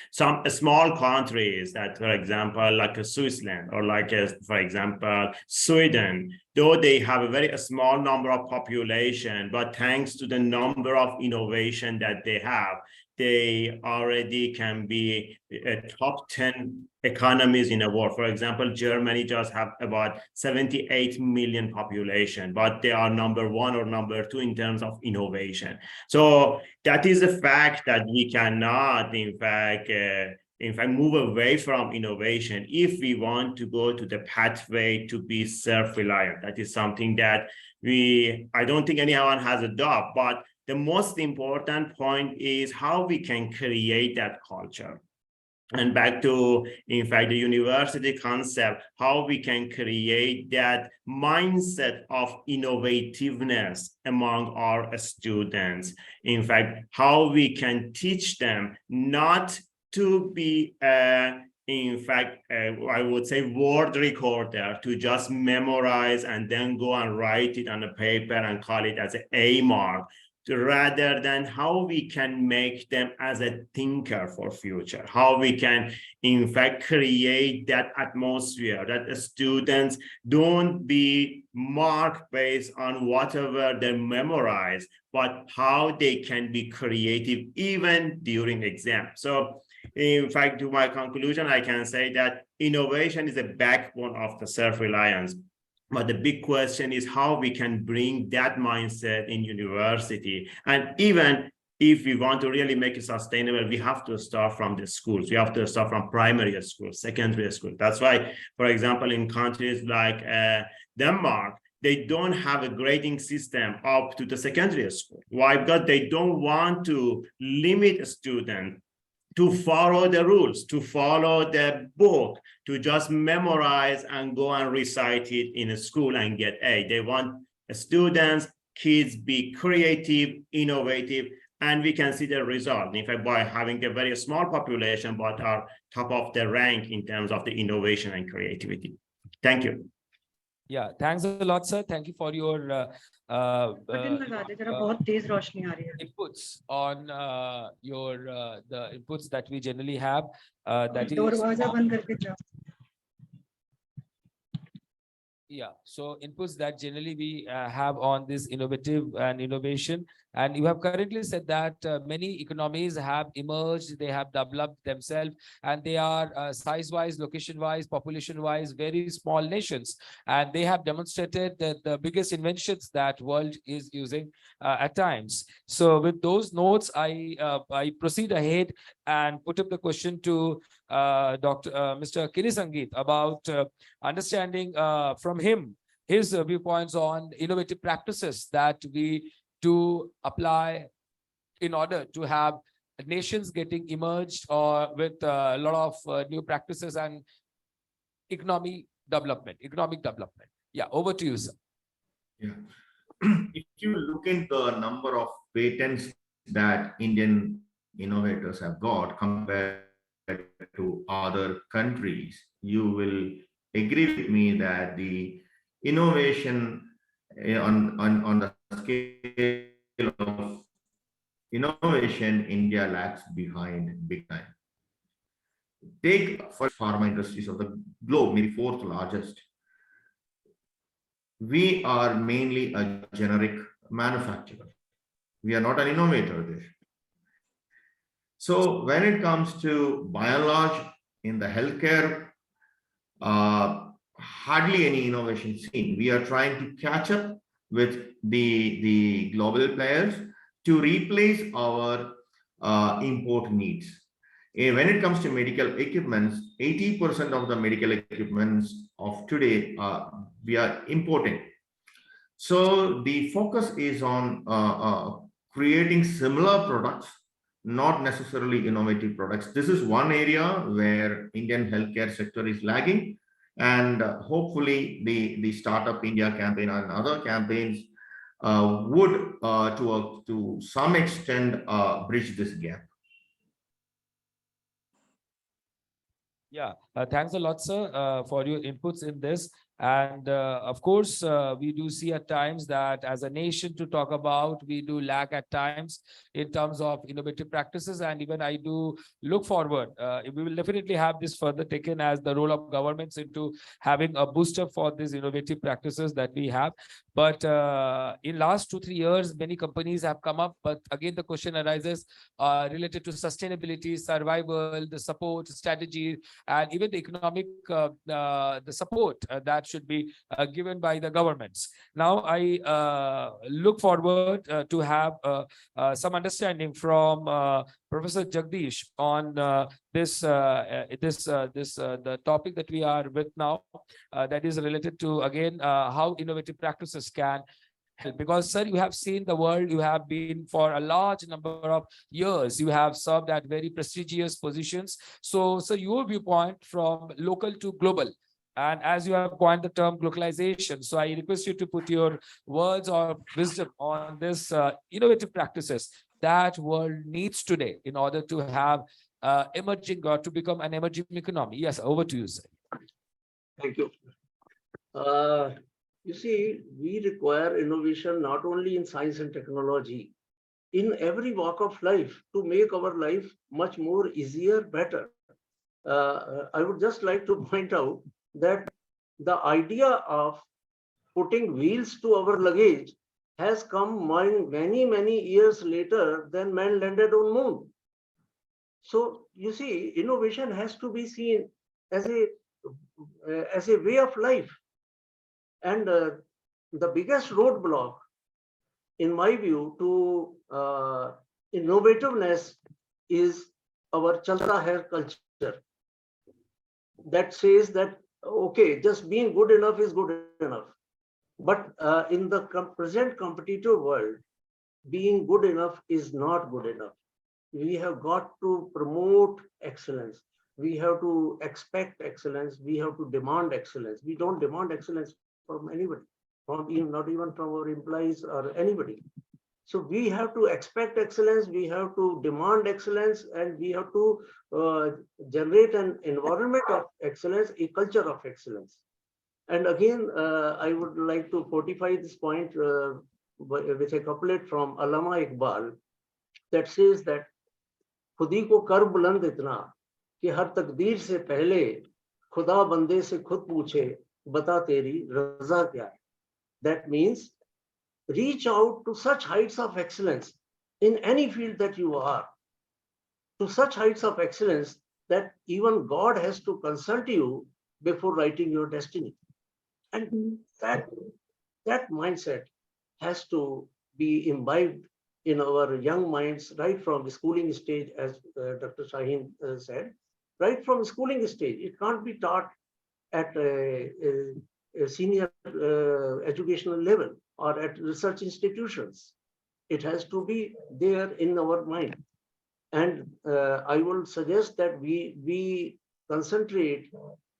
some small countries that, for example, like Switzerland or for example, Sweden, though they have a very small number of population, but thanks to the number of innovation that they have, they already can be a top 10 economies in the world. For example, Germany just have about 78 million population, but they are number 1 or number 2 in terms of innovation. So that is a fact that we cannot, in fact, move away from innovation if we want to go to the pathway to be self-reliant. That is something that I don't think anyone has a doubt, but the most important point is how we can create that culture. And back to, in fact, the university concept, how we can create that mindset of innovativeness among our students. In fact, how we can teach them not to be, in fact, I would say word recorder, to just memorize and then go and write it on a paper and call it as an A mark, rather than how we can make them as a thinker for future, how we can, in fact, create that atmosphere that the students don't be marked based on whatever they memorize, but how they can be creative even during exam. So in fact, to my conclusion, I can say that innovation is a backbone of the self-reliance. But the big question is how we can bring that mindset in university. And even if we want to really make it sustainable, we have to start from the schools. We have to start from primary school, secondary school. That's why, for example, in countries like Denmark, they don't have a grading system up to the secondary school. Why? Because they don't want to limit a student to follow the rules, to follow the book, to just memorize and go and recite it in a school and get A. They want students, kids be creative, innovative, and we can see the result. In fact, by having a very small population, but are top of the rank in terms of the innovation and creativity. Thank you. Yeah, thanks a lot, sir. Thank you for your inputs on the inputs that we generally have. That is, yeah, so inputs that generally we have on this innovative and innovation. And you have currently said that many economies have emerged, they have developed themselves, and they are size-wise, location-wise, population-wise, very small nations. And they have demonstrated that the biggest inventions that world is using at times. So with those notes, I proceed ahead and put up the question to Mr. Kini Sangeet about understanding from him his viewpoints on innovative practices that we do apply in order to have nations getting emerged or with a lot of new practices and economic development. Yeah, over to you, sir. Yeah. If you look into the number of patents that Indian innovators have got compared to other countries, you will agree with me that the innovation on the scale of innovation, India lags behind big time. Take first pharma industries of the globe, maybe fourth largest. We are mainly a generic manufacturer. We are not an innovator there. So when it comes to by and large in the healthcare, hardly any innovation seen. We are trying to catch up with the global players to replace our import needs. When it comes to medical equipments, 80% of the medical equipments of today we are importing. So the focus is on creating similar products, not necessarily innovative products. This is one area where Indian healthcare sector is lagging, and hopefully the Startup India campaign and other campaigns would to some extent bridge this gap. Yeah, thanks a lot, sir, for your inputs in this. And of course, we do see at times that as a nation to talk about, we do lack at times in terms of innovative practices. And even I do look forward, we will definitely have this further taken as the role of governments into having a booster for these innovative practices that we have. But in last 2-3 years, many companies have come up. But again, the question arises related to sustainability, survival, the support strategy, and even the economic the support that should be given by the governments. Now, I look forward to have some understanding from Professor Jagdish on the topic that we are with now, that is related to again how innovative practices can help. Because, sir, you have seen the world, you have been for a large number of years, you have served at very prestigious positions. So, your viewpoint from local to global, and as you have coined the term globalization, so I request you to put your words or wisdom on this innovative practices that world needs today in order to have emerging or to become an emerging economy. Yes, over to you, sir. Thank you. You see, we require innovation not only in science and technology, in every walk of life to make our life much more easier, better. I would just like to point out that the idea of putting wheels to our luggage has come many, many years later than man landed on moon. So you see, innovation has to be seen as a way of life. And the biggest roadblock, in my view, to innovativeness is our chalta hai culture that says that, okay, just being good enough is good enough. But in the present competitive world, being good enough is not good enough. We have got to promote excellence. We have to expect excellence. We have to demand excellence. We don't demand excellence from anybody, not even from our employees or anybody. So we have to expect excellence, we have to demand excellence, and we have to generate an environment of excellence, a culture of excellence. And again, I would like to fortify this point with a couplet from Allama Iqbal that says that खुदी को कर बुलंद इतना कि हर तकदीर से पहले खुदा बंदे से खुद पूछे बता तेरी रजा क्या है. That means reach out to such heights of excellence in any field that you are, to such heights of excellence that even God has to consult you before writing your destiny. And that mindset has to be imbibed in our young minds right from the schooling stage, as Dr. Shaheen said, right from schooling stage. It can't be taught at a senior educational level or at research institutions. It has to be there in our mind. And I will suggest that we concentrate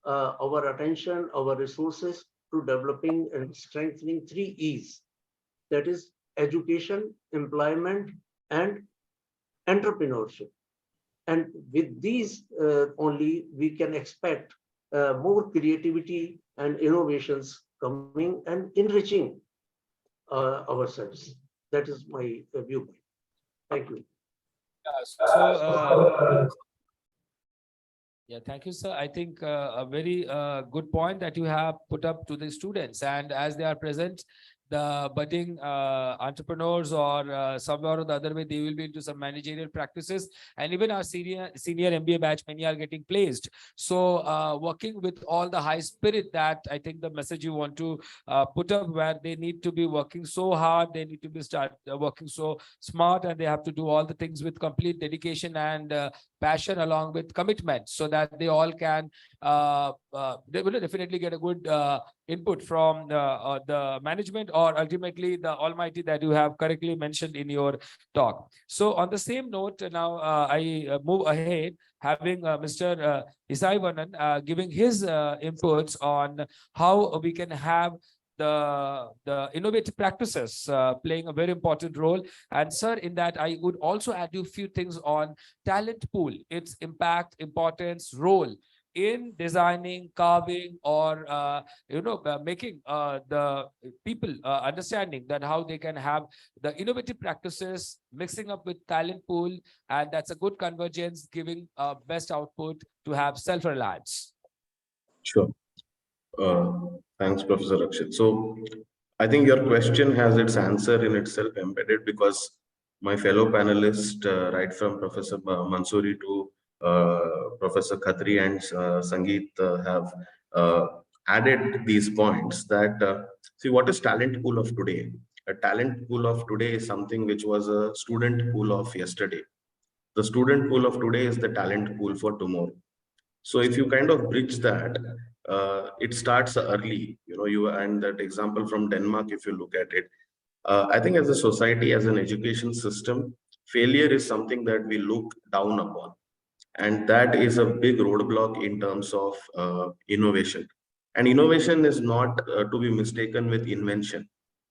our attention, our resources to developing and strengthening 3 E's. That is education, employment, and entrepreneurship. And with these only we can expect more creativity and innovations coming and enriching ourselves. That is my viewpoint. Thank you. Yeah, thank you, sir. I think a very good point that you have put up to the students, and as they are present, the budding entrepreneurs or somewhere or the other way, they will be into some managerial practices, and even our senior MBA batch, many are getting placed. So working with all the high spirit, that I think the message you want to put up, where they need to be working so hard, they need to be working so smart, and they have to do all the things with complete dedication and passion along with commitment, so that they all can they will definitely get a good input from the management, or ultimately the almighty that you have correctly mentioned in your talk. So on the same note, now I move ahead, having Mr. Isaivanan giving his inputs on how we can have the innovative practices playing a very important role. And sir, in that I would also add you a few things on talent pool, its impact, importance, role in designing, carving, or making the people understanding that how they can have the innovative practices mixing up with talent pool, and that's a good convergence, giving best output to have self-reliance. Sure. Thanks, Professor Rakshit. So I think your question has its answer in itself embedded, because my fellow panelists, right from Professor Mansoori to Professor Khatri and Sangeet have added these points that, see, what is talent pool of today? A talent pool of today is something which was a student pool of yesterday. The student pool of today is the talent pool for tomorrow. So if you kind of bridge that, it starts early, and that example from Denmark, if you look at it, I think as a society, as an education system, failure is something that we look down upon. And that is a big roadblock in terms of innovation. And innovation is not to be mistaken with invention.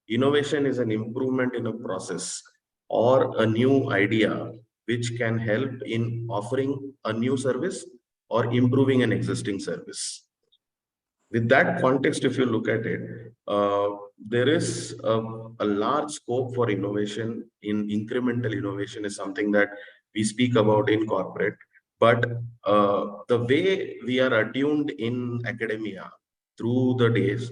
Innovation is an improvement in a process or a new idea which can help in offering a new service or improving an existing service. With that context, if you look at it, there is a large scope for innovation. In incremental innovation is something that we speak about in corporate, but the way we are attuned in academia through the days,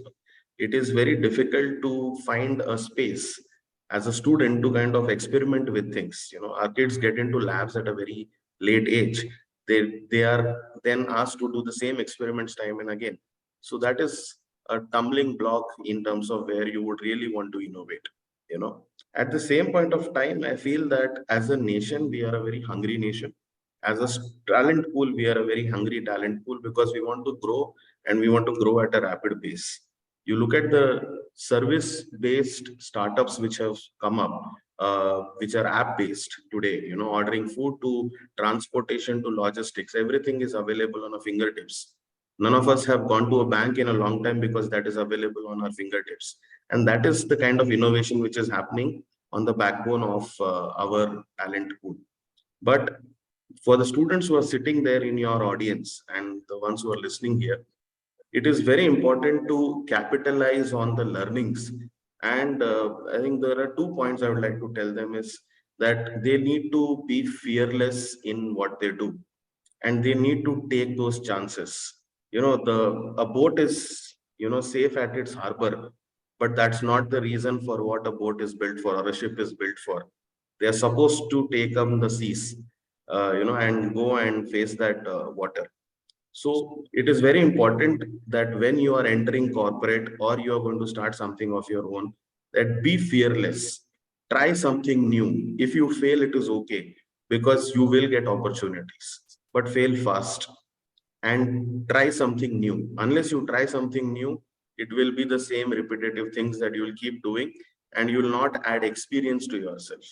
it is very difficult to find a space as a student to kind of experiment with things. Our kids get into labs at a very late age. They are then asked to do the same experiments time and again. So that is a tumbling block in terms of where you would really want to innovate. You know, at the same point of time, I feel that as a nation, we are a very hungry nation. As a talent pool, we are a very hungry talent pool because we want to grow and we want to grow at a rapid pace. You look at the service-based startups which have come up, which are app-based today, you know, ordering food to transportation to logistics, everything is available on our fingertips. None of us have gone to a bank in a long time because that is available on our fingertips. And that is the kind of innovation which is happening on the backbone of our talent pool. But for the students who are sitting there in your audience and the ones who are listening here, it is very important to capitalize on the learnings. And I think there are 2 points I would like to tell them is that they need to be fearless in what they do and they need to take those chances. You know, a boat is, you know, safe at its harbor, but that's not the reason for what a boat is built for or a ship is built for. They are supposed to take up the seas, you know, and go and face that water. So it is very important that when you are entering corporate or you are going to start something of your own, that be fearless. Try something new. If you fail, it is okay because you will get opportunities, but fail fast and try something new. Unless you try something new, it will be the same repetitive things that you will keep doing and you will not add experience to yourself.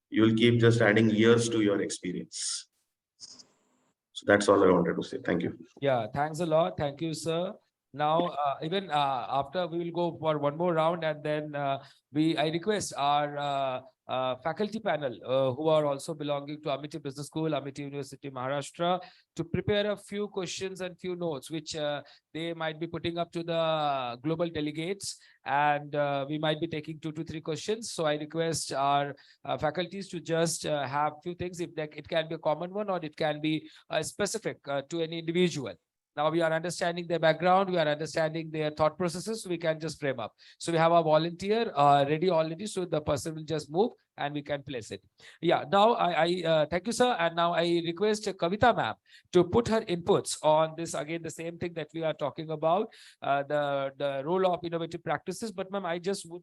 You will keep just adding years to your experience. So that's all I wanted to say. Thank you. Yeah, thanks a lot. Thank you, sir. Now, even after we will go for one more round, and then I request our faculty panel who are also belonging to Amity Business School, Amity University, Maharashtra, to prepare a few questions and few notes, which they might be putting up to the global delegates, and we might be taking 2 to 3 questions. So I request our faculties to just have few things. If it can be a common one or it can be specific to any individual. Now we are understanding their background, we are understanding their thought processes, so we can just frame up. So we have a volunteer ready already, so the person will just move and we can place it. Yeah, now I thank you, sir. And now I request Kavita ma'am to put her inputs on this, again, the same thing that we are talking about, the role of innovative practices. But ma'am, I just would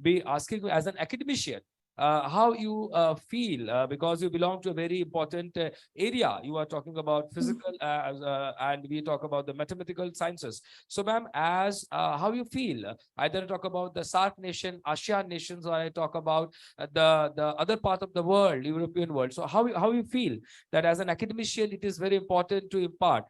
be asking you as an academician, how you feel, because you belong to a very important area. You are talking about physical and we talk about the mathematical sciences. So ma'am, as how you feel, either talk about the SAARC nation, ASEAN nations, or I talk about the other part of the world, European world. So how you feel that as an academician, it is very important to impart,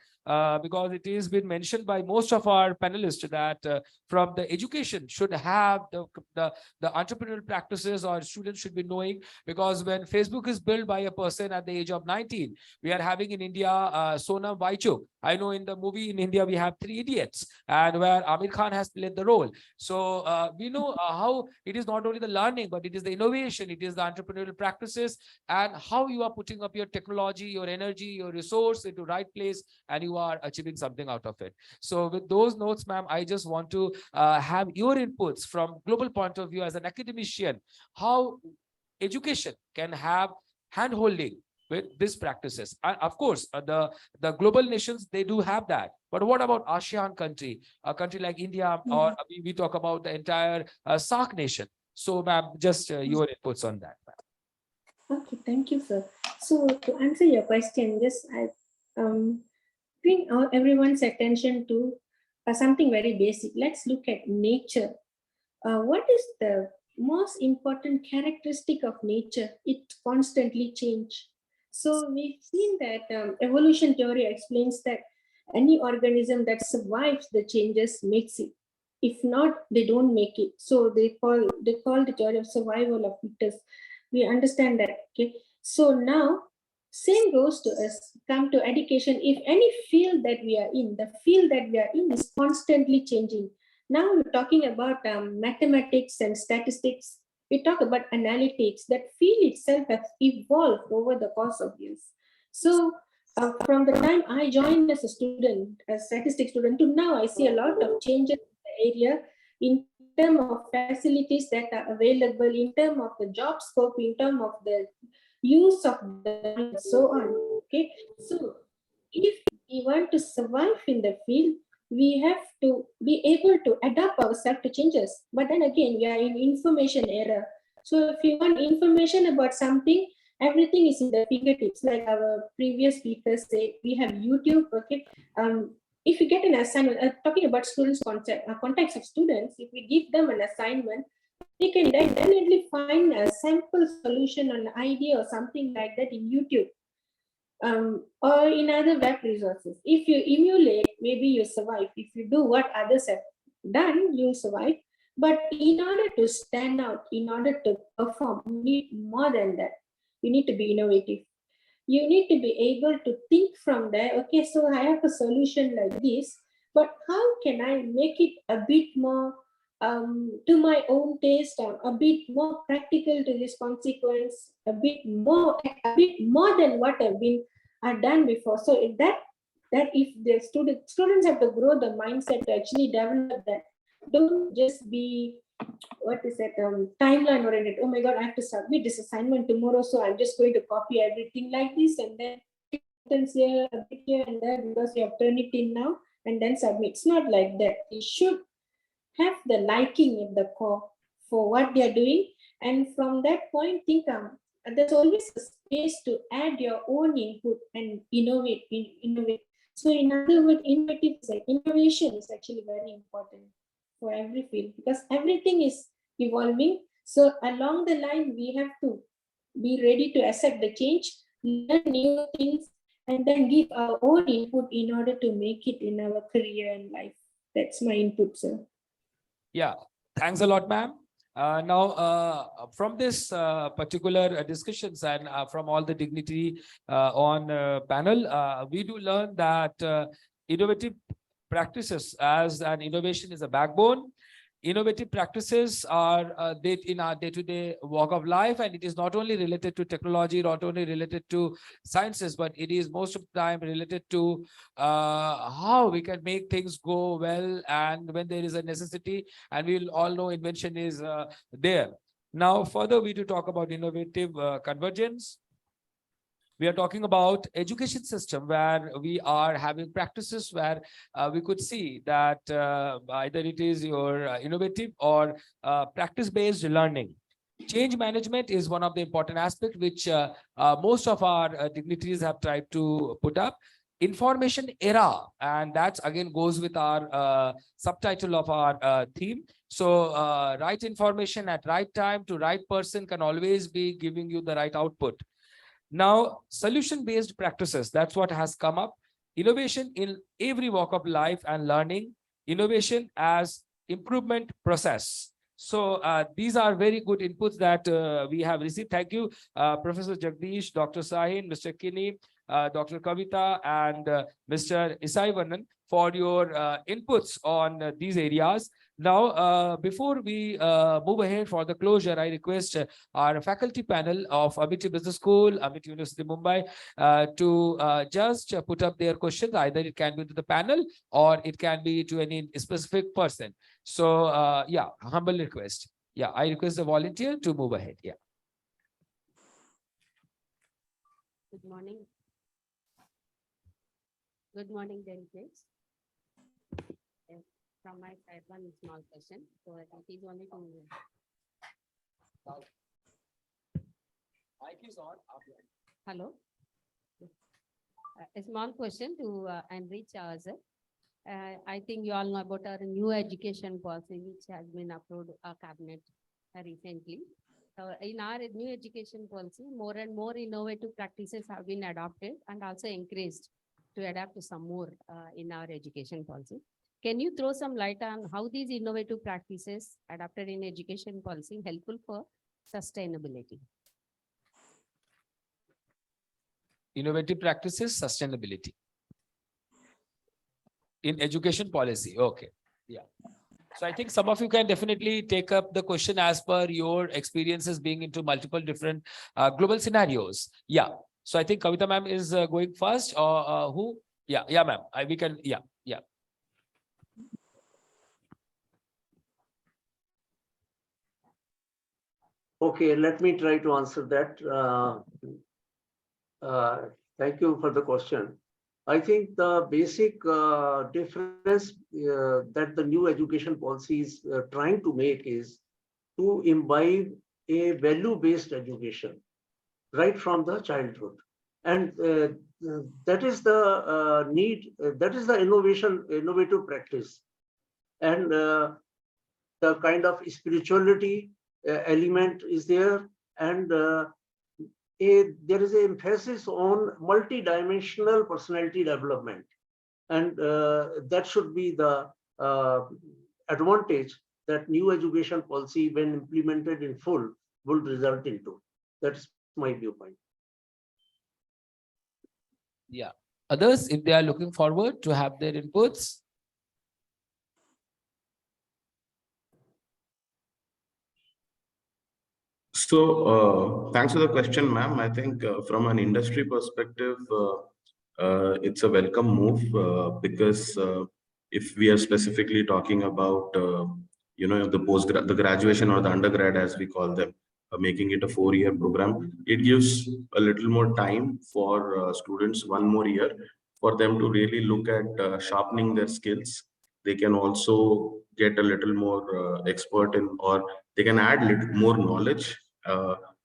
because it has been mentioned by most of our panelists that from the education should have the entrepreneurial practices, or students should be knowing, because when Facebook is built by a person at the age of 19, we are having in India Sonam Waichuk. I know in the movie in India we have 3 Idiots, and where Amir Khan has played the role. So we know how it is not only the learning, but it is the innovation, it is the entrepreneurial practices, and how you are putting up your technology, your energy, your resource into right place, and you are achieving something out of it. So with those notes, ma'am, I just want to have your inputs from global point of view as an academician, how education can have hand-holding with these practices. And of course, the global nations, they do have that. But what about ASEAN country, a country like India, or we talk about the entire SAARC nation? So ma'am, just your inputs on that. Okay, thank you, sir. So to answer your question, just I bring everyone's attention to something very basic. Let's look at nature. What is the most important characteristic of nature? It constantly changes. So we've seen that evolution theory explains that any organism that survives the changes makes it. If not, they don't make it. So they call the theory of survival of fittest. We understand that. Okay. So now same goes to us. Come to education. If any field that we are in, the field that we are in is constantly changing. Now we're talking about mathematics and statistics. We talk about analytics. That field itself has evolved over the course of years. So from the time I joined as a student, a statistics student, to now I see a lot of changes in the area in terms of facilities that are available, in terms of the job scope, in terms of the use of the and so on. Okay, so if we want to survive in the field, we have to be able to adapt ourselves to changes. But then again, we are in information era. So if you want information about something, everything is in the fingertips. Like our previous speakers said, we have YouTube. Okay, if you get an assignment, talking about students' context of students, if we give them an assignment, they can definitely find a sample solution or an idea or something like that in YouTube. Or in other web resources. If you emulate, maybe you survive. If you do what others have done, you survive. But in order to stand out, in order to perform, you need more than that. You need to be innovative. You need to be able to think from there. Okay, so I have a solution like this, but how can I make it a bit more to my own taste, or a bit more practical to this consequence, a bit more than what I've been done before. So that if the students have to grow the mindset to actually develop that. Don't just be, what is that, timeline oriented. Oh my god, I have to submit this assignment tomorrow, so I'm just going to copy everything like this, and then here, a bit here and there, because you have turned it in now, and then submit. It's not like that. You should have the liking at the core for what they are doing, and from that point, think there's always a space to add your own input and innovate. So in other words, innovation is actually very important for every field, because everything is evolving. So along the line, we have to be ready to accept the change, learn new things, and then give our own input in order to make it in our career and life. That's my input, sir. Yeah, thanks a lot, ma'am. Now, from this particular discussions and from all the dignity on panel, we do learn that innovative practices as an innovation is a backbone. Innovative practices are in our day-to-day walk of life, and it is not only related to technology, not only related to sciences, but it is most of the time related to how we can make things go well, and when there is a necessity, and we'll all know invention is there. Now, further, we do talk about innovative convergence. We are talking about education system where we are having practices where we could see that either it is your innovative or practice-based learning. Change management is one of the important aspects which most of our dignitaries have tried to put up. Information era, and that again goes with our subtitle of our theme. So right information at right time to right person can always be giving you the right output. Now, solution-based practices, that's what has come up. Innovation in every walk of life and learning. Innovation as improvement process. So these are very good inputs that we have received. Thank you, Professor Jagdish, Dr. Sahin, Mr. Kinney, Dr. Kavita, and Mr. Isaivanan for your inputs on these areas. Now, before we move ahead for the closure, I request our faculty panel of Amity Business School, Amity University, Mumbai, to just put up their questions. Either it can be to the panel or it can be to any specific person. So, yeah, humble request. Yeah, I request the volunteer to move ahead. Yeah. Good morning. Good morning, delegates. From my side, one small question. So it is only to Mic is on. hello. A small question to enrich us. I think you all know about our new education policy, which has been approved cabinet recently. So in our new education policy, more and more innovative practices have been adopted and also encouraged to adapt to some more in our education policy. Can you throw some light on how these innovative practices adopted in education policy helpful for sustainability? Innovative practices, sustainability. In education policy, okay. Yeah. So I think some of you can definitely take up the question as per your experiences being into multiple different global scenarios. Yeah. So I think Kavita ma'am is going first, or who? Yeah, yeah, ma'am. We can, yeah, yeah. Okay, let me try to answer that. Thank you for the question. I think the basic difference that the new education policy is trying to make is to imbibe a value-based education right from the childhood. And that is the that is the innovative practice. And the kind of spirituality element is there. And there is an emphasis on multidimensional personality development. And that should be the advantage that new education policy, when implemented in full, will result into. That's my viewpoint. Yeah. Others, if they are looking forward to have their inputs. So, thanks for the question, ma'am. I think from an industry perspective, it's a welcome move because if we are specifically talking about, the graduation or the undergrad, as we call them, making it a 4-year program, it gives a little more time for students, 1 more year, for them to really look at sharpening their skills. They can also get a little more expert in, or they can add little more knowledge.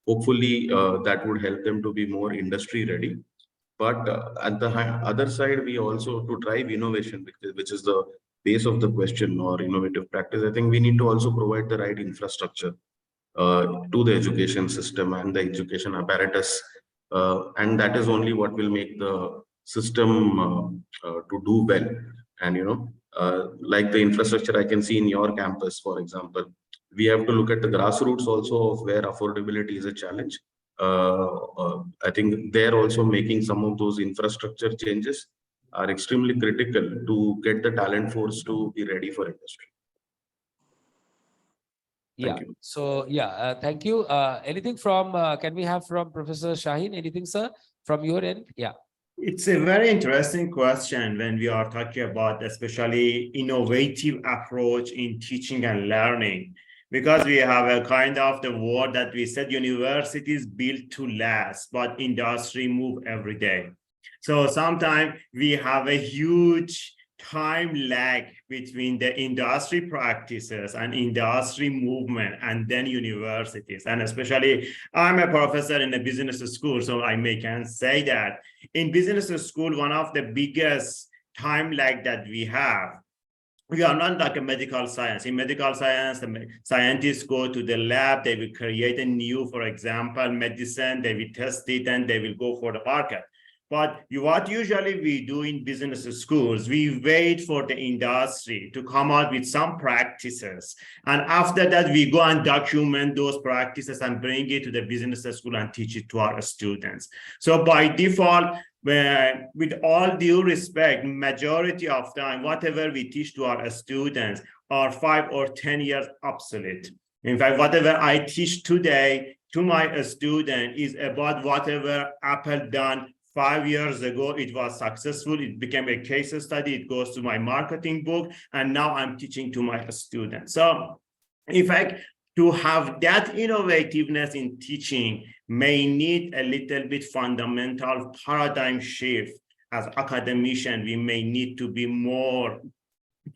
Hopefully, that would help them to be more industry ready. But at the other side, we also, to drive innovation, which is the base of the question, or innovative practice, I think we need to also provide the right infrastructure to the education system and the education apparatus. And that is only what will make the system to do well. And, like the infrastructure I can see in your campus, for example, we have to look at the grassroots also of where affordability is a challenge. I think they're also making some of those infrastructure changes are extremely critical to get the talent force to be ready for industry. Yeah. You. So yeah, thank you. Anything from, can we have from Professor Shaheen? Anything, sir, from your end? Yeah. It's a very interesting question when we are talking about especially innovative approach in teaching and learning, because we have a kind of the word that we said universities built to last, but industry move every day. So sometimes we have a huge time lag between the industry practices and industry movement and then universities. And especially I'm a professor in a business school, so I can say that in business school, one of the biggest time lag that we have, we are not like a medical science. In medical science, the scientists go to the lab, they will create a new, for example, medicine, they will test it and they will go for the market. But what usually we do in business schools, we wait for the industry to come out with some practices. And after that, we go and document those practices and bring it to the business school and teach it to our students. So by default, with all due respect, majority of time, whatever we teach to our students are 5 or 10 years obsolete. In fact, whatever I teach today to my student is about whatever Apple done 5 years ago. It was successful. It became a case study. It goes to my marketing book. And now I'm teaching to my students. So in fact, to have that innovativeness in teaching may need a little bit fundamental paradigm shift. As academicians, we may need to be more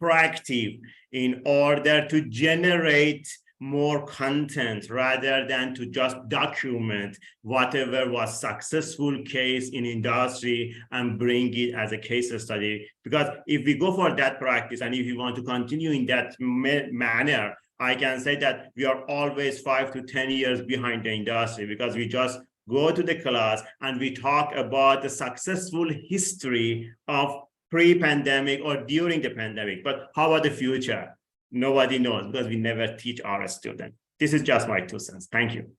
proactive in order to generate more content rather than to just document whatever was successful case in industry and bring it as a case study. Because if we go for that practice and if we want to continue in that manner, I can say that we are always 5 to 10 years behind the industry, because we just go to the class and we talk about the successful history of pre-pandemic or during the pandemic. But how about the future? Nobody knows, because we never teach our students. This is just my 2 cents. Thank you.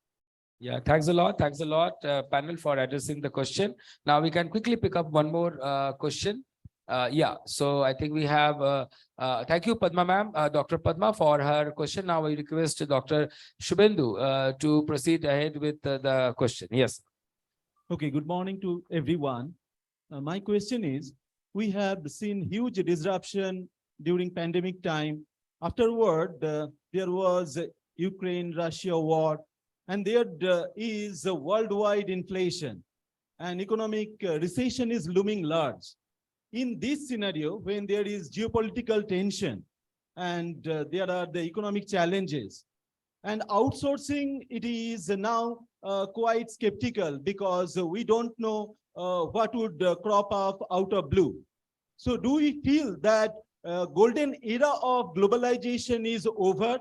Yeah, thanks a lot. Thanks a lot, panel, for addressing the question. Now we can quickly pick up one more question. Yeah, so I think we have, thank you, Padma ma'am, Dr. Padma, for her question. Now we request Dr. Shubhendu to proceed ahead with the question. Yes. Okay, good morning to everyone. My question is, we have seen huge disruption during pandemic time. Afterward, there was Ukraine-Russia war, and there is a worldwide inflation, and economic recession is looming large. in this scenario, when there is geopolitical tension and there are the economic challenges, and outsourcing, it is now quite skeptical because we don't know what would crop up out of blue. So do we feel that golden era of globalization is over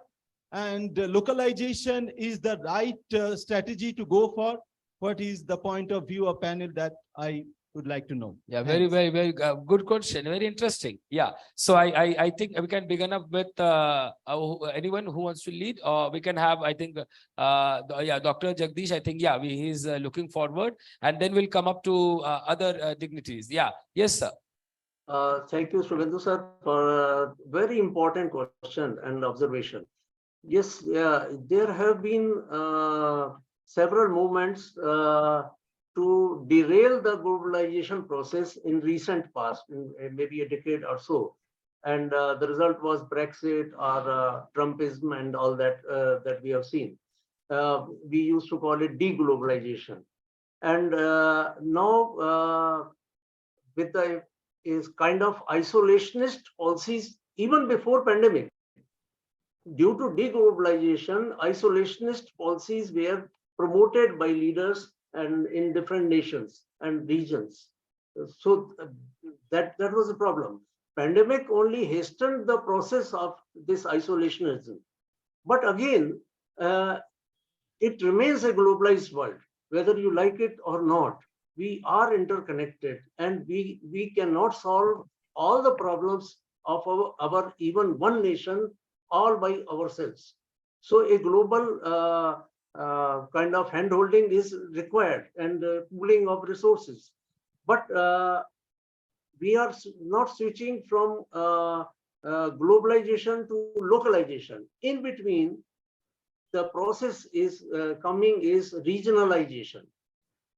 and localization is the right strategy to go for? What is the point of view of panel that I would like to know? Yeah, Thanks. very good question. Very interesting. Yeah. So I think we can begin up with anyone who wants to lead, or we can have, I think, yeah, Dr. Jagdish. I think, yeah, he's looking forward, and then we'll come up to other dignitaries. Yeah. Yes, sir. Thank you, Shubhendu sir, for a very important question and observation. Yes, there have been several movements to derail the globalization process in recent past, in maybe a decade or so. And the result was Brexit or Trumpism and all that that we have seen. We used to call it deglobalization. And now with the is kind of isolationist policies even before pandemic. Due to deglobalization, isolationist policies were promoted by leaders and in different nations and regions. So that was a problem. Pandemic only hastened the process of this isolationism. But again, it remains a globalized world, whether you like it or not. We are interconnected, and we cannot solve all the problems of our even one nation all by ourselves. So a global kind of handholding is required, and pooling of resources. But we are not switching from globalization to localization. In between, the process is coming is regionalization.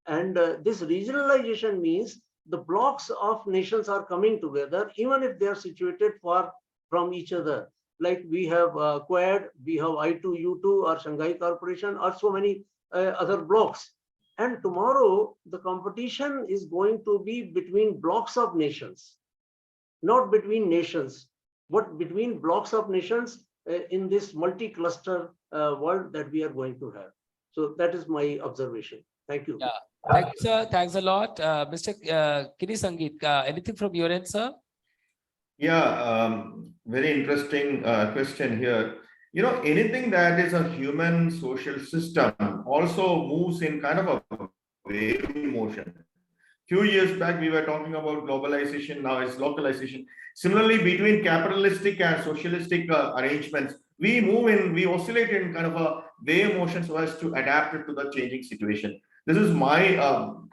And this regionalization means the blocks of nations are coming together, even if they are situated far from each other. Like we have Quad, we have I2U2 or Shanghai Corporation, or so many other blocks. And tomorrow, the competition is going to be between blocks of nations, not between nations, but between blocks of nations in this multi-cluster world that we are going to have. So that is my observation. Thank you. Yeah. Thanks, sir. Thanks a lot. Mr. Kini Sangeet, anything from your end, sir? Yeah, very interesting question here. You know, anything that is a human social system also moves in kind of a wave motion. Few years back, we were talking about globalization, now it's localization. Similarly, between capitalistic and socialistic arrangements, we oscillate in kind of a wave motion so as to adapt it to the changing situation. This is my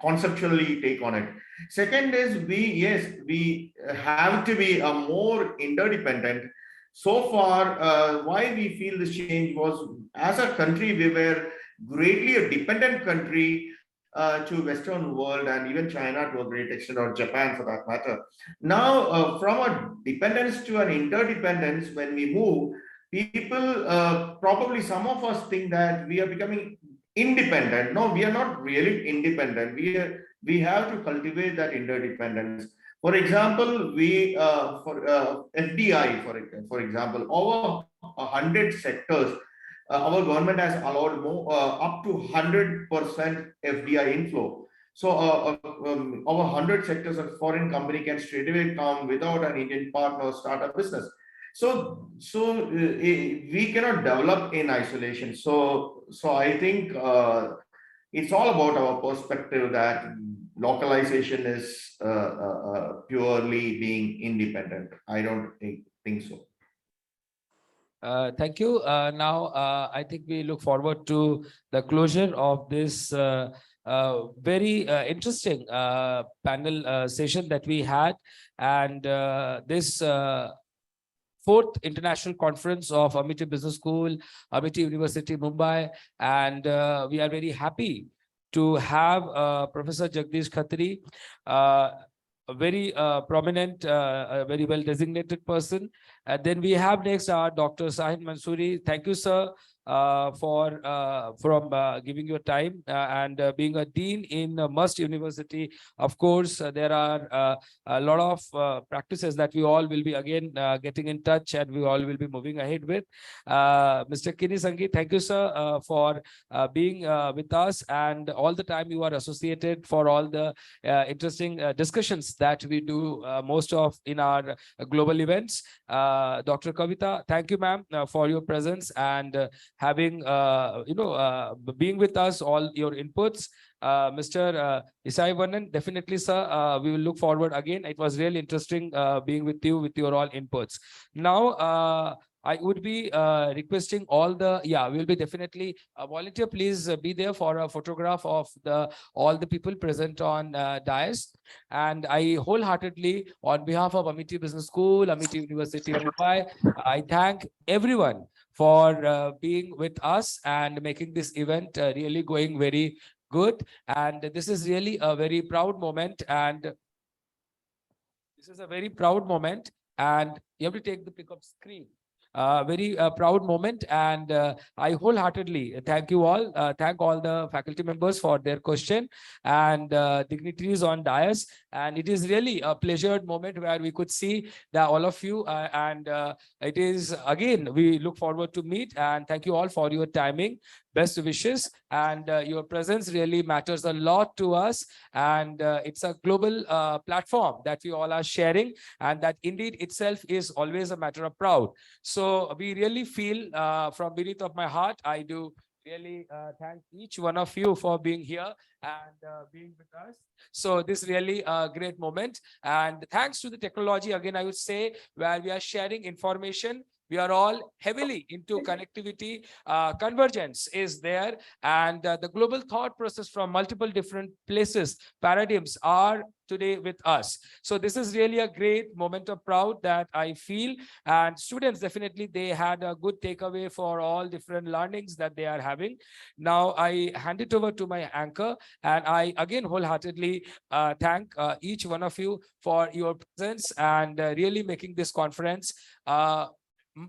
conceptually take on it. Second is we have to be more interdependent. So far, why we feel this change was, as a country, we were greatly a dependent country to Western world and even China to a great extent, or Japan for that matter. Now, from a dependence to an interdependence, when we move, people, probably some of us think that we are becoming independent. No, we are not really independent. We have to cultivate that interdependence. For example, for FDI, for example, over 100 sectors, our government has allowed up to 100% FDI inflow. So over 100 sectors, a foreign company can straight away come without an Indian partner, start a business. So we cannot develop in isolation. So I think it's all about our perspective that localization is purely being independent. I don't think so. Thank you. Now, I think we look forward to the closure of this very interesting panel session that we had, and this fourth international conference of Amity Business School, Amity University, Mumbai, and we are very happy to have Professor Jagdish Khatri, a very prominent, very well designated person. And then we have next Dr. Shahin Mansoori. Thank you, sir, for giving your time and being a dean in Must University. Of course, there are a lot of practices that we all will be again getting in touch and we all will be moving ahead with. Mr. Kini Sangeet, thank you, sir, for being with us and all the time you are associated for all the interesting discussions that we do most of in our global events. Dr. Kavita, thank you, ma'am, for your presence and having, being with us, all your inputs. Mr. Isai Vanan, definitely, sir, we will look forward again. It was really interesting being with you with your all inputs. Now, I would be requesting all the, we will be definitely volunteer. Please be there for a photograph of all the people present on dais. And I wholeheartedly, on behalf of Amity Business School, Amity University of Mumbai, I thank everyone for being with us and making this event really going very good. And this is really a very proud moment. And this is a very proud moment. And you have to take the pick up screen. Very proud moment, and I wholeheartedly thank you all. Thank all the faculty members for their question and dignitaries on dais. And it is really a pleasured moment where we could see that all of you, and it is again, we look forward to meet, and thank you all for your timing. Best wishes, and your presence really matters a lot to us, and it's a global platform that we all are sharing, and that indeed itself is always a matter of proud. So we really feel from beneath of my heart, I do really thank each one of you for being here and being with us. So this really a great moment, and thanks to the technology, again, I would say, where we are sharing information. We are all heavily into connectivity. Convergence is there, and the global thought process from multiple different places, paradigms are today with us. So this is really a great moment of pride that I feel, and students definitely, they had a good takeaway for all different learnings that they are having. Now I hand it over to my anchor, and I again wholeheartedly thank each one of you for your presence and really making this conference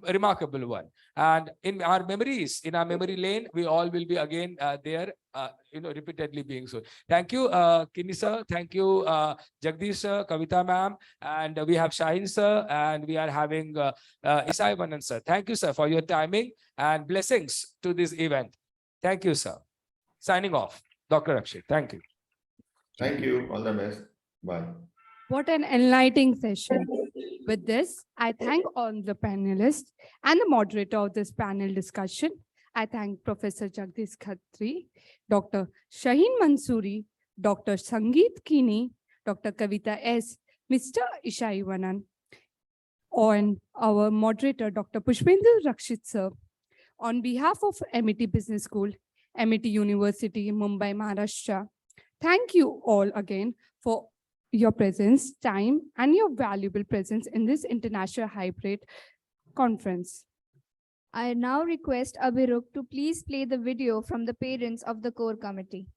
remarkable one. And in our memories, in our memory lane, we all will be again there, repeatedly being so. Thank you, Kini sir. Thank you, Jagdish sir, Kavita ma'am, and we have Shahin sir, and we are having Isai Vanan sir. Thank you, sir, for your timing and blessings to this event. Thank you, sir. Signing off, Dr. Akshay. Thank you. Thank you. All the best. Bye. What an enlightening session. With this, I thank all the panelists and the moderator of this panel discussion. I thank Professor Jagdish Khatri, Dr. Shaheen Mansoori, Dr. Sangeet Kini, Dr. Kavita S., Mr. Isai Vanan, and our moderator, Dr. Pushpendra Rakshit sir. On behalf of Amity Business School, Amity University, Mumbai, Maharashtra, thank you all again for your presence, time, and your valuable presence in this international hybrid conference. I now request Abhiruk to please play the video from the parents of the core committee.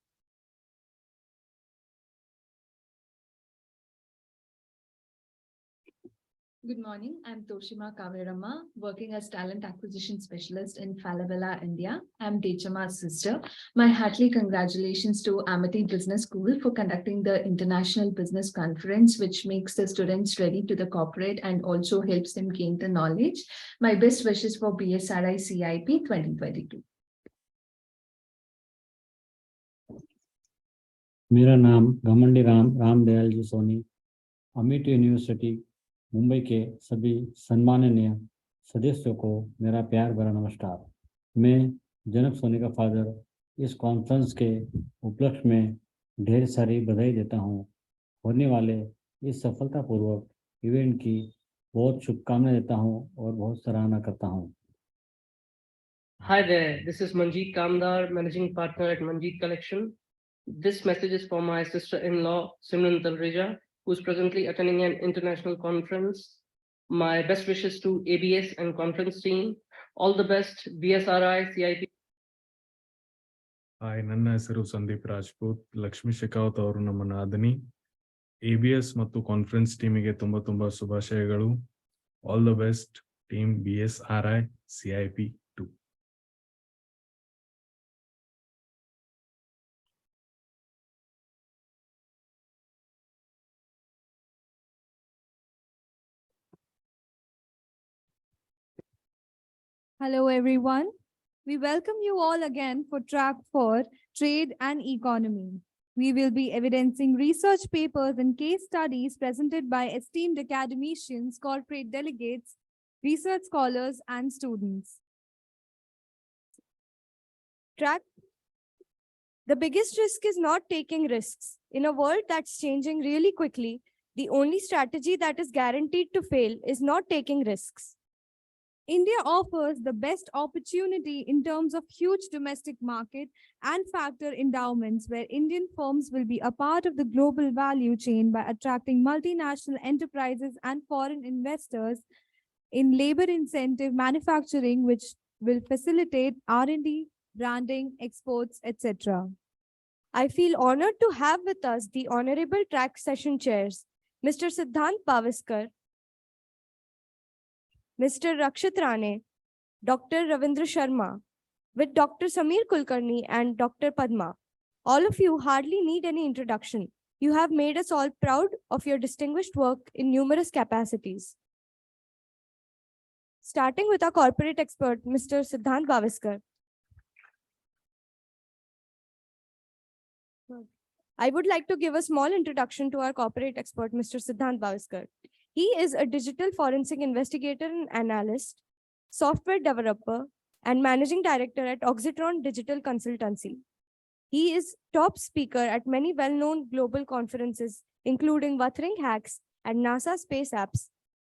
Good morning. I'm Toshima Kavirama, working as Talent Acquisition Specialist in Falabella, India. I'm Dechama's sister. My heartily congratulations to Amity Business School for conducting the International Business Conference, which makes the students ready to the corporate and also helps them gain the knowledge. My best wishes for BSRI-CIP 2022. मेरा नाम घमंडी रामदयाल जी Soni, Amity university Mumbai के सभी सम्माननीय सदस्यों को मेरा प्यार भरा नमस्कार। मैं जनक सोनी का फादर इस कॉन्फ्रेंस के उपलक्ष्य में ढेर सारी बधाई देता हूं। होने वाले इस सफलतापूर्वक इवेंट की बहुत शुभकामनाएं देता हूं और बहुत सराहना करता हूं। Hi there, this is Manjeet Kamdar, Managing Partner at Manjeet Collection. This message is for my sister-in-law, Simran Talreja, who is presently attending an international conference. My best wishes to ABS and conference team. All the best, BSRI-CIP. Hi, ನನ್ನ ಹೆಸರು ಸಂದೀಪ್ ರಾಜ್ಪೂತ್. ಲಕ್ಷ್ಮೀ ಶೆಕಾವತ್ ಅವರು ನಮ್ಮ ನಾದಿನಿ. ABS ಮತ್ತು conference ಟೀಮಿಗೆ ತುಂಬಾ ಶುಭಾಶಯಗಳು. All the best team BSRI-CIP-II. Hello, everyone. We welcome you all again for track 4, Trade and Economy. We will be evidencing research papers and case studies presented by esteemed academicians, corporate delegates, research scholars, and students. Track. The biggest risk is not taking risks. In a world that's changing really quickly, the only strategy that is guaranteed to fail is not taking risks. India offers the best opportunity in terms of huge domestic market and factor endowments where Indian firms will be a part of the global value chain by attracting multinational enterprises and foreign investors in labor incentive manufacturing, which will facilitate R&D, branding, exports, etc. I feel honored to have with us the Honorable Track Session Chairs, Mr. Siddhant Paviskar, Mr. Rakshit Rane, Dr. Ravindra Sharma, with Dr. Samir Kulkarni and Dr. Padma. All of you hardly need any introduction. You have made us all proud of your distinguished work in numerous capacities. Starting with our corporate expert, Mr. Siddhant Paviskar. I would like to give a small introduction to our corporate expert, Mr. Siddhant Paviskar. He is a digital forensic investigator and analyst, software developer, and managing director at Oxitron Digital Consultancy. He is top speaker at many well-known global conferences, including Wuthering Hacks and NASA Space Apps.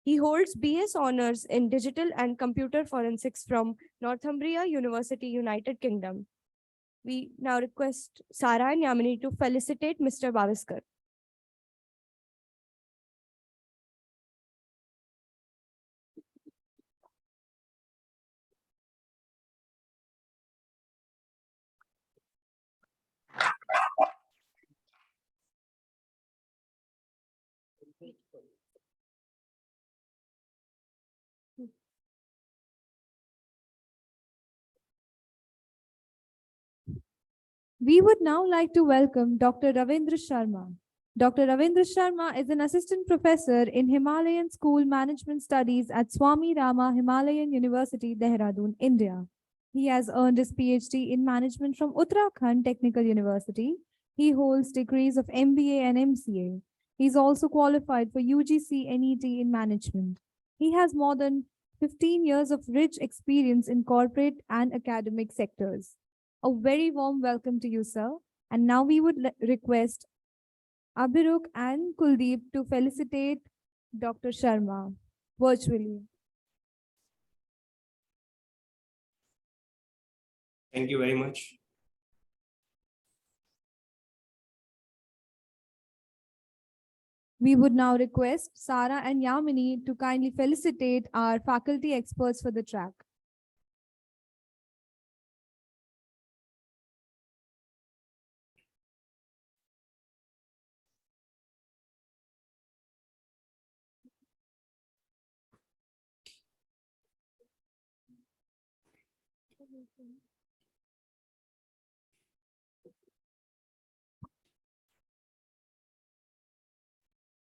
He holds BS honors in digital and computer forensics from Northumbria University, United Kingdom. We now request Sarah and Yamini to felicitate Mr. Paviskar. We would now like to welcome Dr. Ravindra Sharma. Dr. Ravindra Sharma is an assistant professor in Himalayan School Management Studies at Swami Rama Himalayan University, Dehradun, India. He has earned his PhD in management from Uttarakhand Technical University. He holds degrees of MBA and MCA. He is also qualified for UGC NET in management. He has more than 15 years of rich experience in corporate and academic sectors. A very warm welcome to you, sir. And now we would request Abhiruk and Kuldeep to felicitate Dr. Sharma virtually. Thank you very much. We would now request Sarah and Yamini to kindly felicitate our faculty experts for the track.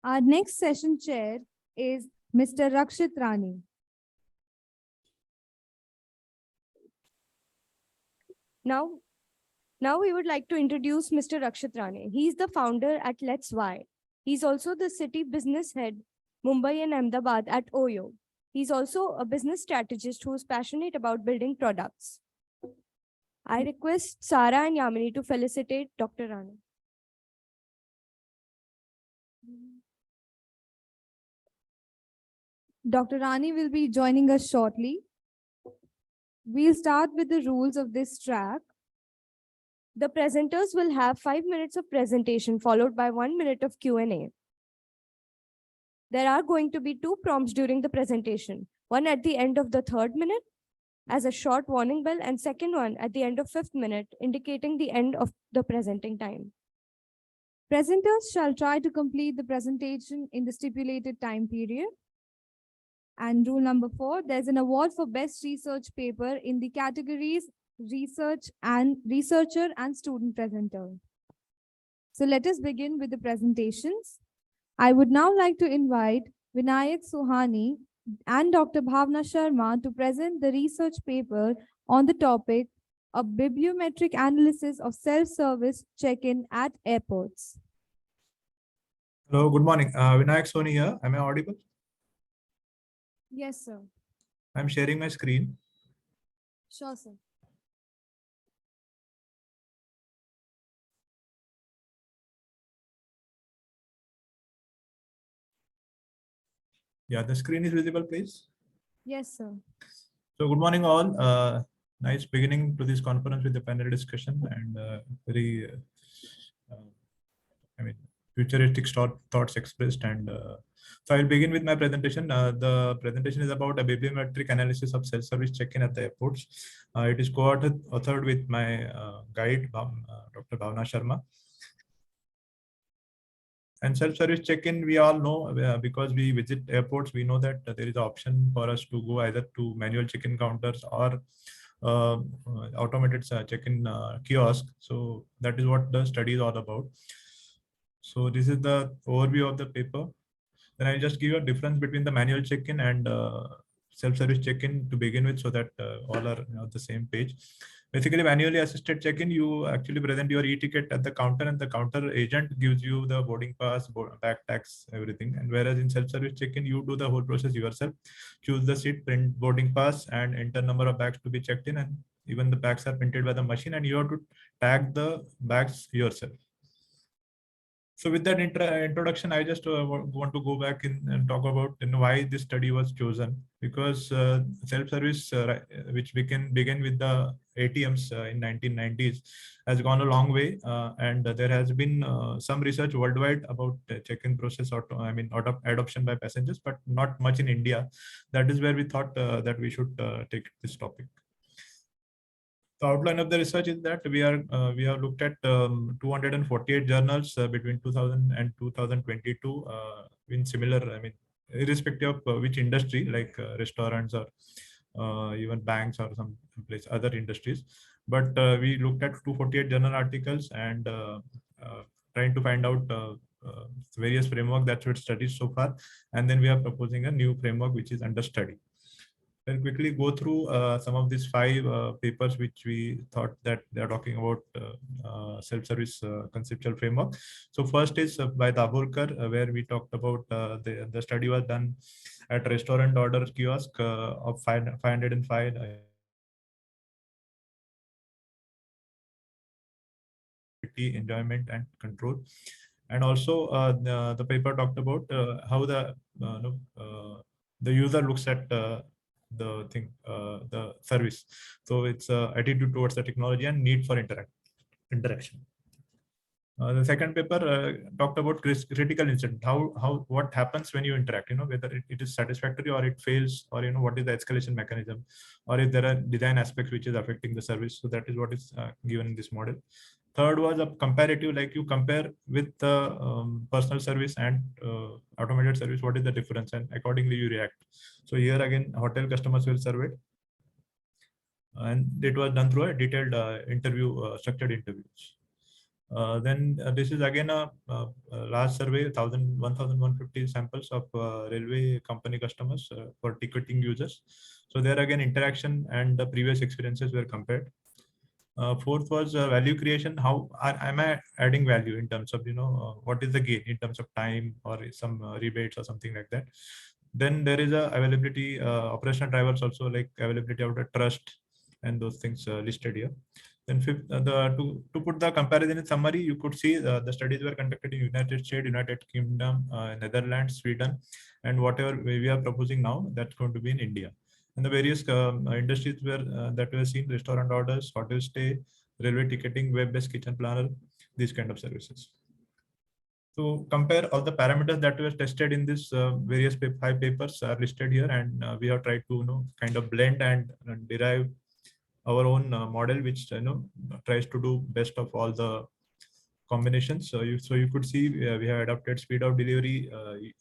Our next session chair is Mr. Rakshit Rane. Now we would like to introduce Mr. Rakshit Rane. He is the founder at Let's Why. He's also the city business head, Mumbai and Ahmedabad at OYO. He's also a business strategist who is passionate about building products. I request Sarah and Yamini to felicitate Dr. Rane. Dr. Rani will be joining us shortly. We'll start with the rules of this track. The presenters will have 5 minutes of presentation followed by 1 minute of Q&A. There are going to be 2 prompts during the presentation, one at the end of the 3rd minute as a short warning bell and second one at the end of 5th minute indicating the end of the presenting time. Presenters shall try to complete the presentation in the stipulated time period. And rule number 4, there's an award for best research paper in the categories researcher and student presenter. So let us begin with the presentations. I would now like to invite Vinayak Sohani, and Dr. Bhavna Sharma to present the research paper on the topic a bibliometric analysis of self-service check-in at airports. Hello, good morning. Vinayak Soni here. Am I audible? Yes, sir. I'm sharing my screen. Sure, sir. Yeah, the screen is visible, please. Yes, sir. So good morning all. Nice beginning to this conference with the panel discussion and very, I mean, futuristic thoughts expressed. And so I'll begin with my presentation. The presentation is about a bibliometric analysis of self-service check-in at the airports. It is co-authored with my guide, Dr. Bhavna Sharma. And self-service check-in, we all know because we visit airports, we know that there is an option for us to go either to manual check-in counters or automated check-in kiosk. So that is what the study is all about. So this is the overview of the paper. Then I'll just give you a difference between the manual check-in and self-service check-in to begin with, so that all are on the same page. Basically, manually assisted check-in, you actually present your e-ticket at the counter, and the counter agent gives you the boarding pass, bag tax, everything. And whereas in self-service check-in, you do the whole process yourself, choose the seat, print boarding pass, and enter number of bags to be checked in. And even the bags are printed by the machine, and you have to tag the bags yourself. So with that introduction, I just want to go back and talk about why this study was chosen. Because self-service, which began with the ATMs in 1990s, has gone a long way, and there has been some research worldwide about check-in process adoption by passengers, but not much in India. That is where we thought that we should take this topic. The outline of the research is that we have looked at 248 journals between 2000 and 2022 in similar, irrespective of which industry, like restaurants or even banks or some place, other industries. But we looked at 248 journal articles and trying to find out various framework that should studied so far. And then we are proposing a new framework which is under study. I'll quickly go through some of these 5 papers which we thought that they are talking about self-service conceptual framework. So first is by Dabholkar, where we talked about the study was done at restaurant order kiosk of 505 enjoyment and control. And also the paper talked about how the user looks at the service. So it's attitude towards the technology and need for interaction. The second paper talked about critical incident, what happens when you interact, whether it is satisfactory or it fails, or what is the escalation mechanism, or if there are design aspects which is affecting the service. So that is what is given in this model. Third was a comparative, like you compare with the personal service and automated service, what is the difference, and accordingly you react. So here again, hotel customers were surveyed, and it was done through a detailed structured interviews. Then this is again a large survey, 1,150 samples of railway company customers for ticketing users. So there again, interaction and the previous experiences were compared. Fourth was value creation. How am I adding value in terms of, what is the gain in terms of time or some rebates or something like that. Then there is a availability, operational drivers also, like availability of the trust and those things listed here. Then fifth, to put the comparison in summary, you could see the studies were conducted in United States, United Kingdom, Netherlands, Sweden, and whatever we are proposing now, that's going to be in India. And the various industries that were seen: restaurant orders, hotel stay, railway ticketing, web-based kitchen planner, these kind of services. So compare all the parameters that were tested in this various 5 papers are listed here, and we have tried to kind of blend and derive our own model, which tries to do best of all the combinations. So you could see we have adapted speed of delivery,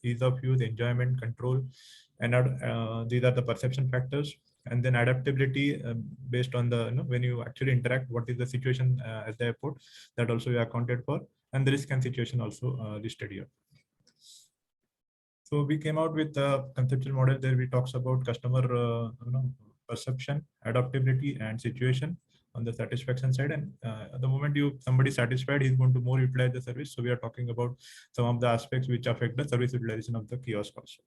ease of use, enjoyment, control, and these are the perception factors. And then adaptability based on the when you actually interact, what is the situation at the airport, that also we accounted for, and the risk and situation also listed here. So we came out with a conceptual model there. We talks about customer perception, adaptability, and situation on the satisfaction side. And at the moment somebody satisfied, he's going to more utilize the service. So we are talking about some of the aspects which affect the service utilization of the kiosk also.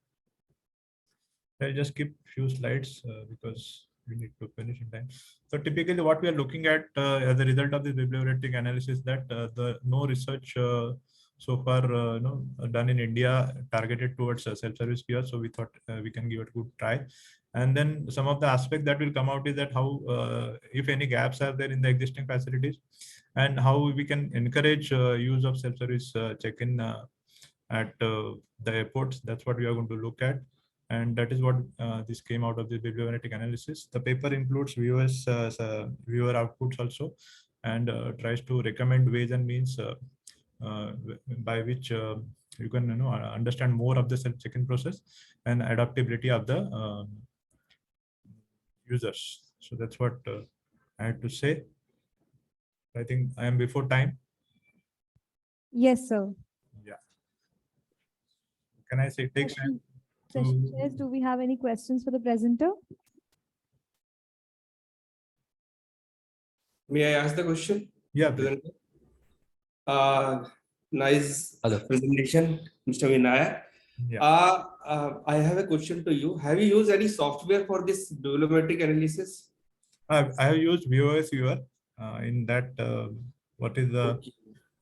I'll just skip few slides because we need to finish in time. So typically what we are looking at as a result of this bibliometric analysis, that no research so far done in India targeted towards self-service kiosk. So we thought we can give it a good try. And then some of the aspects that will come out is that how, if any gaps are there in the existing facilities, and how we can encourage use of self-service check-in at the airports. That's what we are going to look at. And that is what this came out of the bibliometric analysis. The paper includes viewer outputs also, and tries to recommend ways and means by which you can understand more of the self check-in process and adaptability of the users. So that's what I had to say. I think I am before time. Yes, sir. Yeah. Can I say take time? Session chairs, do we have any questions for the presenter? May I ask the question? Yeah. Nice presentation, Mr. Vinayak. Yeah. I have a question to you. Have you used any software for this bibliometric analysis? I have used VOS viewer in that. What is the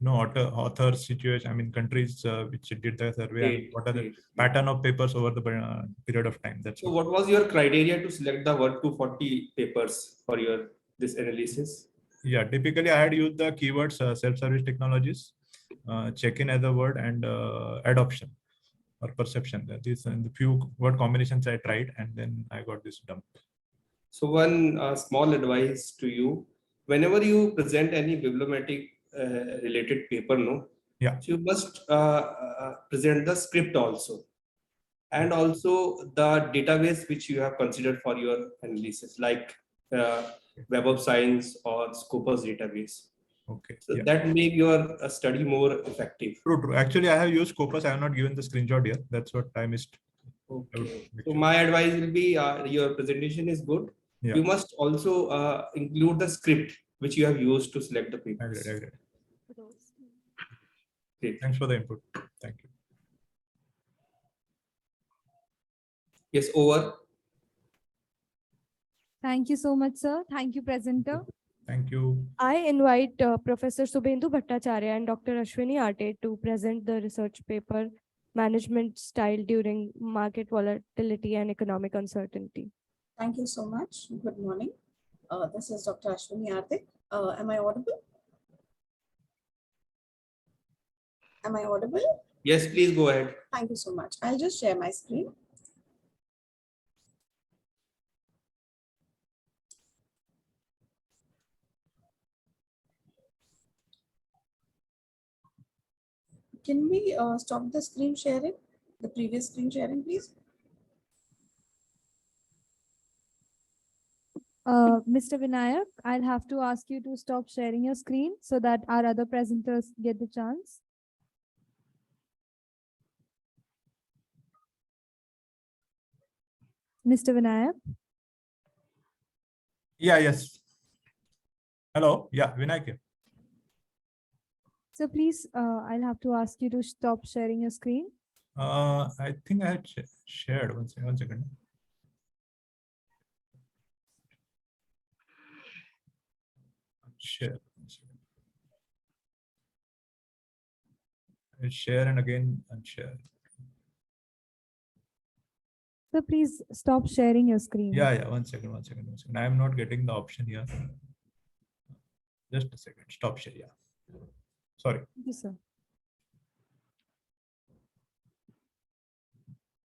author situation? I mean, countries which did the survey. And what are the pattern of papers over the period of time? That's so. What was your criteria to select the 1 to 40 papers for this analysis? Yeah, typically I had used the keywords self-service technologies, check-in as a word, and adoption or perception. These and the few word combinations I tried, and then I got this dump. So one small advice to you: whenever you present any bibliometric related paper, yeah, so you must present the script also, and also the database which you have considered for your analysis, like Web of Science or Scopus database. Okay. So that make your study more effective. True. Actually, I have used Scopus. I have not given the screenshot here. That's what I missed. Okay. So my advice will be your presentation is good. Yeah. You must also include the script which you have used to select the papers. Agreed. Great. Thanks for the input. Thank you. Yes, over. Thank you so much, sir. Thank you, presenter. Thank you. I invite Professor Subhendu Bhattacharya and Dr. Ashwini Arte to present the research paper Management Style During Market Volatility and Economic Uncertainty. Thank you so much. Good morning. This is Dr. Ashwini Arte. Am I audible? Am I audible? Yes, please go ahead. Thank you so much. I'll just share my screen. Can we stop the screen sharing, the previous screen sharing, please? Mr. Vinayak, I'll have to ask you to stop sharing your screen so that our other presenters get the chance. Mr. Vinayak? Yeah, yes. Hello. Yeah, Vinayak here. So please, I'll have to ask you to stop sharing your screen. I think I had shared. One second. Share. I'll share and again unshare. So please stop sharing your screen. Yeah. One second. I am not getting the option here. Just a second. Stop share. Yeah. Sorry. Thank you, sir.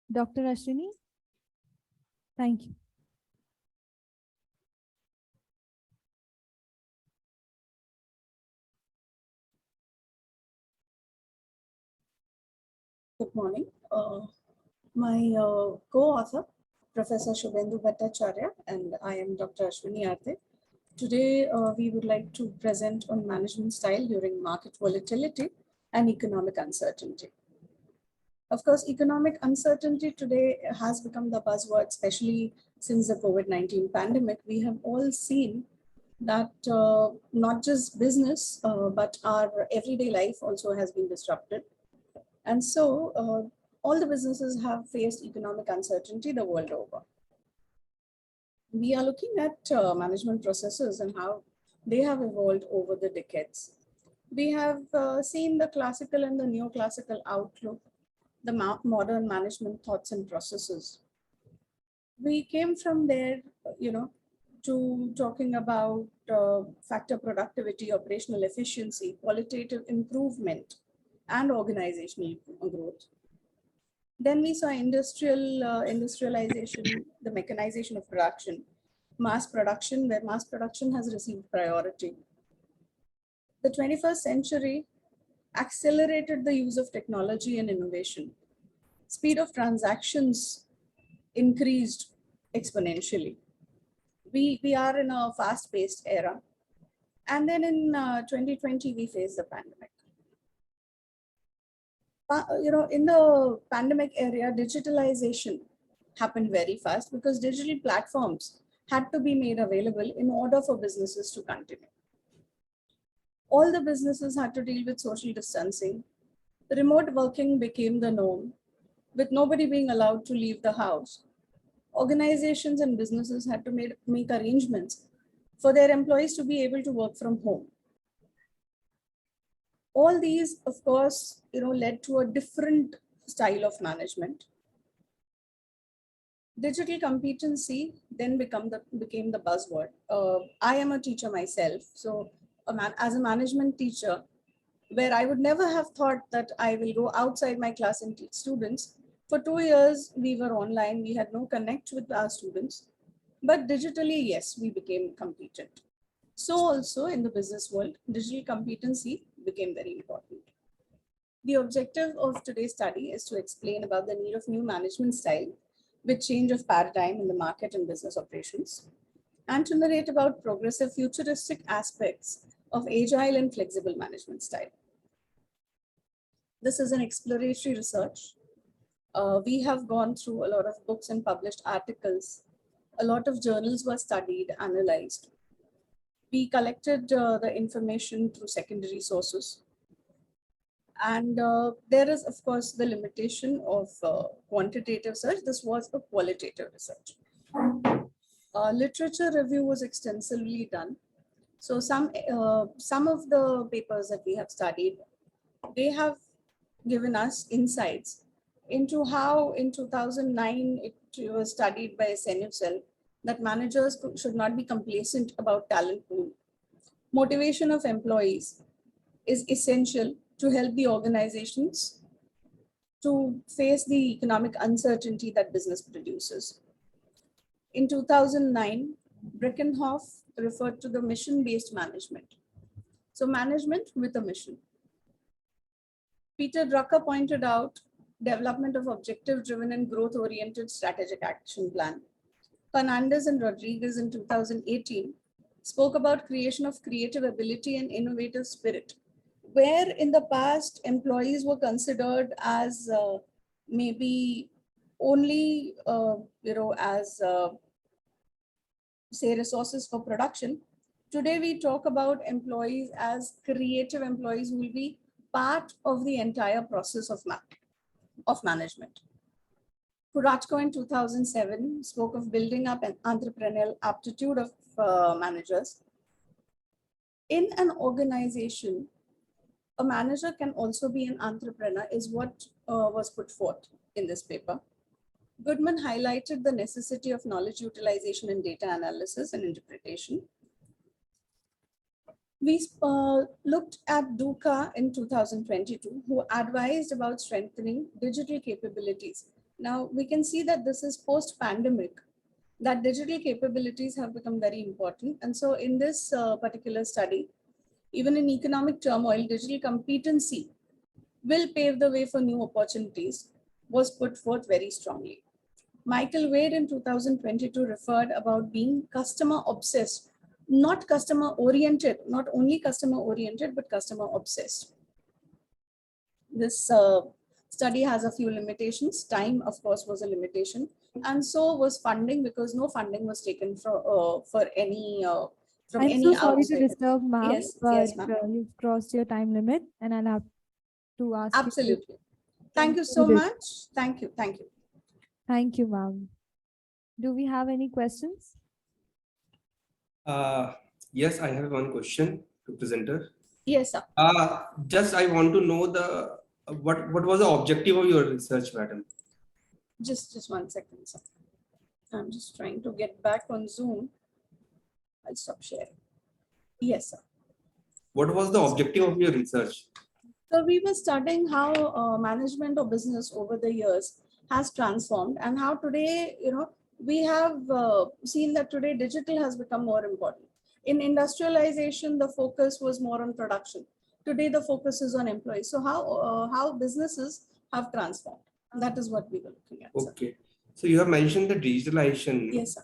Dr. Ashwini? Thank you. Good morning. My co-author, Professor Subhendu Bhattacharya, and I am Dr. Ashwini Arte. Today, we would like to present on management style during market volatility and economic uncertainty. Of course, economic uncertainty today has become the buzzword, especially since the COVID-19 pandemic. We have all seen that not just business, but our everyday life also has been disrupted. And so all the businesses have faced economic uncertainty the world over. We are looking at management processes and how they have evolved over the decades. We have seen the classical and the neoclassical outlook, the modern management thoughts and processes. We came from there, to talking about factor productivity, operational efficiency, qualitative improvement, and organizational growth. Then we saw industrialization, the mechanization of production, mass production, where mass production has received priority. The 21st century accelerated the use of technology and innovation. Speed of transactions increased exponentially. We are in a fast-paced era. And then in 2020, we faced the pandemic. In the pandemic area, digitalization happened very fast because digital platforms had to be made available in order for businesses to continue. All the businesses had to deal with social distancing. Remote working became the norm, with nobody being allowed to leave the house. Organizations and businesses had to make arrangements for their employees to be able to work from home. All these, of course, led to a different style of management. Digital competency then became the buzzword. I am a teacher myself, so as a management teacher, where I would never have thought that I will go outside my class and teach students. For 2 years, we were online. We had no connect with our students, but digitally, yes, we became competent. So also in the business world, digital competency became very important. The objective of today's study is to explain about the need of new management style with change of paradigm in the market and business operations, and to narrate about progressive futuristic aspects of agile and flexible management style. This is an exploratory research. We have gone through a lot of books and published articles. A lot of journals were studied, analyzed. We collected the information through secondary sources. And there is, of course, the limitation of quantitative research. This was a qualitative research. Literature review was extensively done. So some of the papers that we have studied, they have given us insights into how in 2009 it was studied by Senucel that managers should not be complacent about talent pool. Motivation of employees is essential to help the organizations to face the economic uncertainty that business produces. In 2009, Breckenhoff referred to the mission-based management. So management with a mission. Peter Drucker pointed out development of objective-driven and growth-oriented strategic action plan. Fernandez and Rodriguez in 2018 spoke about creation of creative ability and innovative spirit, where in the past employees were considered as maybe only, as say resources for production. Today we talk about employees as creative employees who will be part of the entire process of management. Kuratko in 2007 spoke of building up an entrepreneurial aptitude of managers. In an organization, a manager can also be an entrepreneur is what was put forth in this paper. Goodman highlighted the necessity of knowledge utilization in data analysis and interpretation. We looked at Duca in 2022, who advised about strengthening digital capabilities. Now we can see that this is post-pandemic, that digital capabilities have become very important. And so in this particular study, even in economic turmoil, digital competency will pave the way for new opportunities was put forth very strongly. Michael Wade in 2022 referred about being customer obsessed, not customer oriented, not only customer oriented, but customer obsessed. This Study has a few limitations. Time, of course, was a limitation, and so was funding, because no funding was taken for any from I'm any so sorry to outside. disturb, ma'am, Yes, but yes, ma'am. you've crossed your time limit, and I'll have to ask you. Absolutely. Thank you to so this. much. Thank you. Thank you. Thank you, ma'am. Do we have any questions? Yes, I have one question to presenter. Yes, sir. Just I want to know the what was the objective of your research, madam? Just 1 second, sir. I'm just trying to get back on Zoom. I'll stop sharing. Yes, sir. What was the objective of your research? So we were studying how management of business over the years has transformed, and how today, we have seen that today digital has become more important. In industrialization, the focus was more on production. Today, the focus is on employees. So how businesses have transformed. That is what we were looking at. Sir. Okay. So you have mentioned the digitalization. Yes, sir.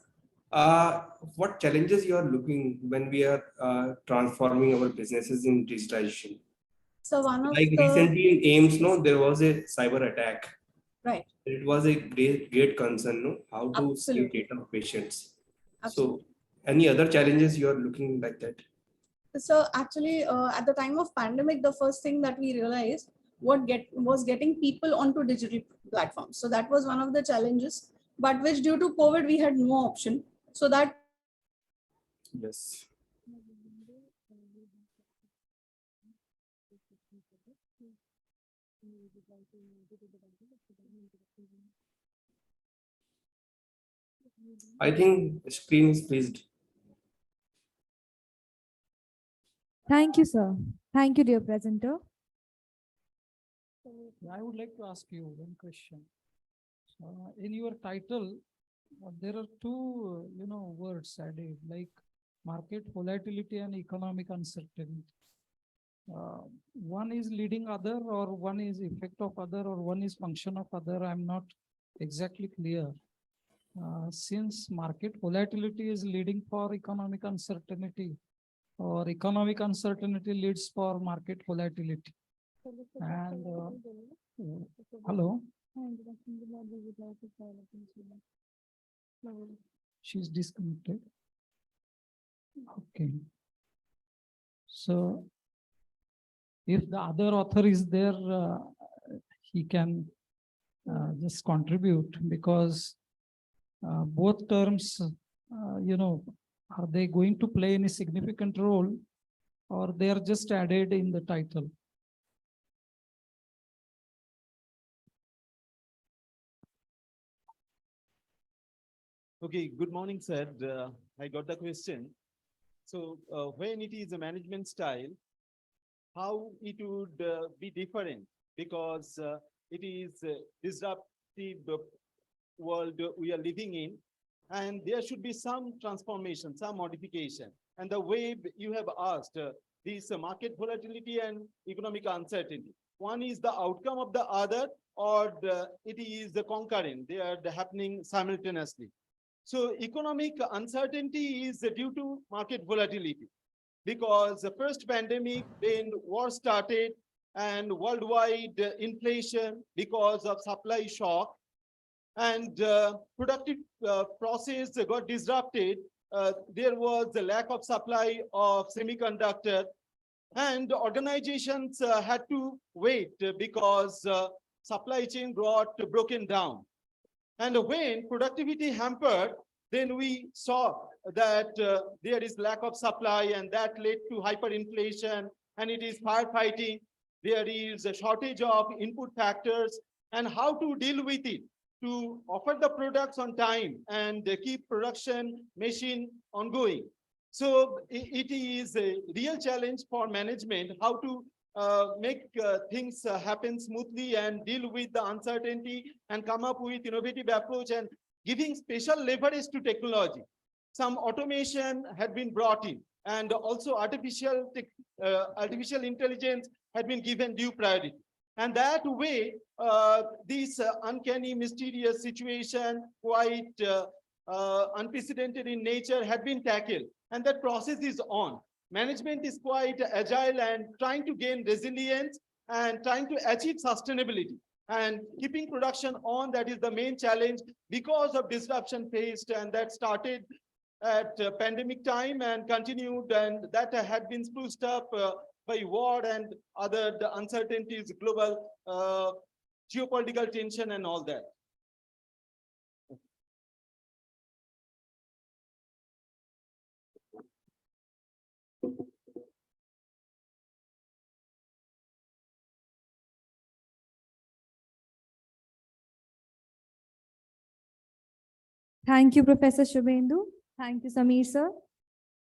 What challenges you are looking when we are transforming our businesses in digitalization? So one of Like the recently in AIMS, no, there was a cyber attack. Right. It was a great concern, no, how to Absolutely. save data of patients. Absolutely. So, any other challenges you are looking like that? So actually, at the time of pandemic, the first thing that we realized was getting people onto digital platforms. So that was one of the challenges, but which due to COVID we had no option. So that Yes. I think the screen is freezed. Thank you, sir. Thank you, dear presenter. I would like to ask you one question. In your title, there are two, words added, like market volatility and economic uncertainty. One is leading other, or one is effect of other, or one is function of other. I'm not exactly clear. Since market volatility is leading for economic uncertainty, or economic uncertainty leads for market volatility. And hello, she's disconnected. Okay. So if the other author is there, he can just contribute, because both terms, are they going to play any significant role, or they are just added in the title? Okay, good morning, sir. I got the question. So when it is a management style, how it would be different, because it is a disruptive world we are living in, and there should be some transformation, some modification. And the way you have asked, this market volatility and economic uncertainty, one is the outcome of the other, or it is the concurrent, they are happening simultaneously. So economic uncertainty is due to market volatility, because the first pandemic, then war started, and worldwide inflation because of supply shock, and productive process got disrupted. There was a lack of supply of semiconductor, and organizations had to wait because supply chain got broken down. And when productivity hampered, then we saw that there is lack of supply, and that led to hyperinflation, and it is firefighting. There is a shortage of input factors, and how to deal with it, to offer the products on time and keep production machine ongoing. So it is a real challenge for management, how to make things happen smoothly and deal with the uncertainty and come up with innovative approach and giving special leverage to technology. Some automation had been brought in, and also artificial intelligence had been given due priority. And that way, this uncanny, mysterious situation, quite unprecedented in nature, had been tackled. And that process is on. Management is quite agile and trying to gain resilience and trying to achieve sustainability. and keeping production on, that is the main challenge because of disruption faced, and that started at pandemic time and continued, and that had been spruced up by war and other the uncertainties, global geopolitical tension and all that. Thank you, Professor Shubhendu. Thank you, Sameer sir.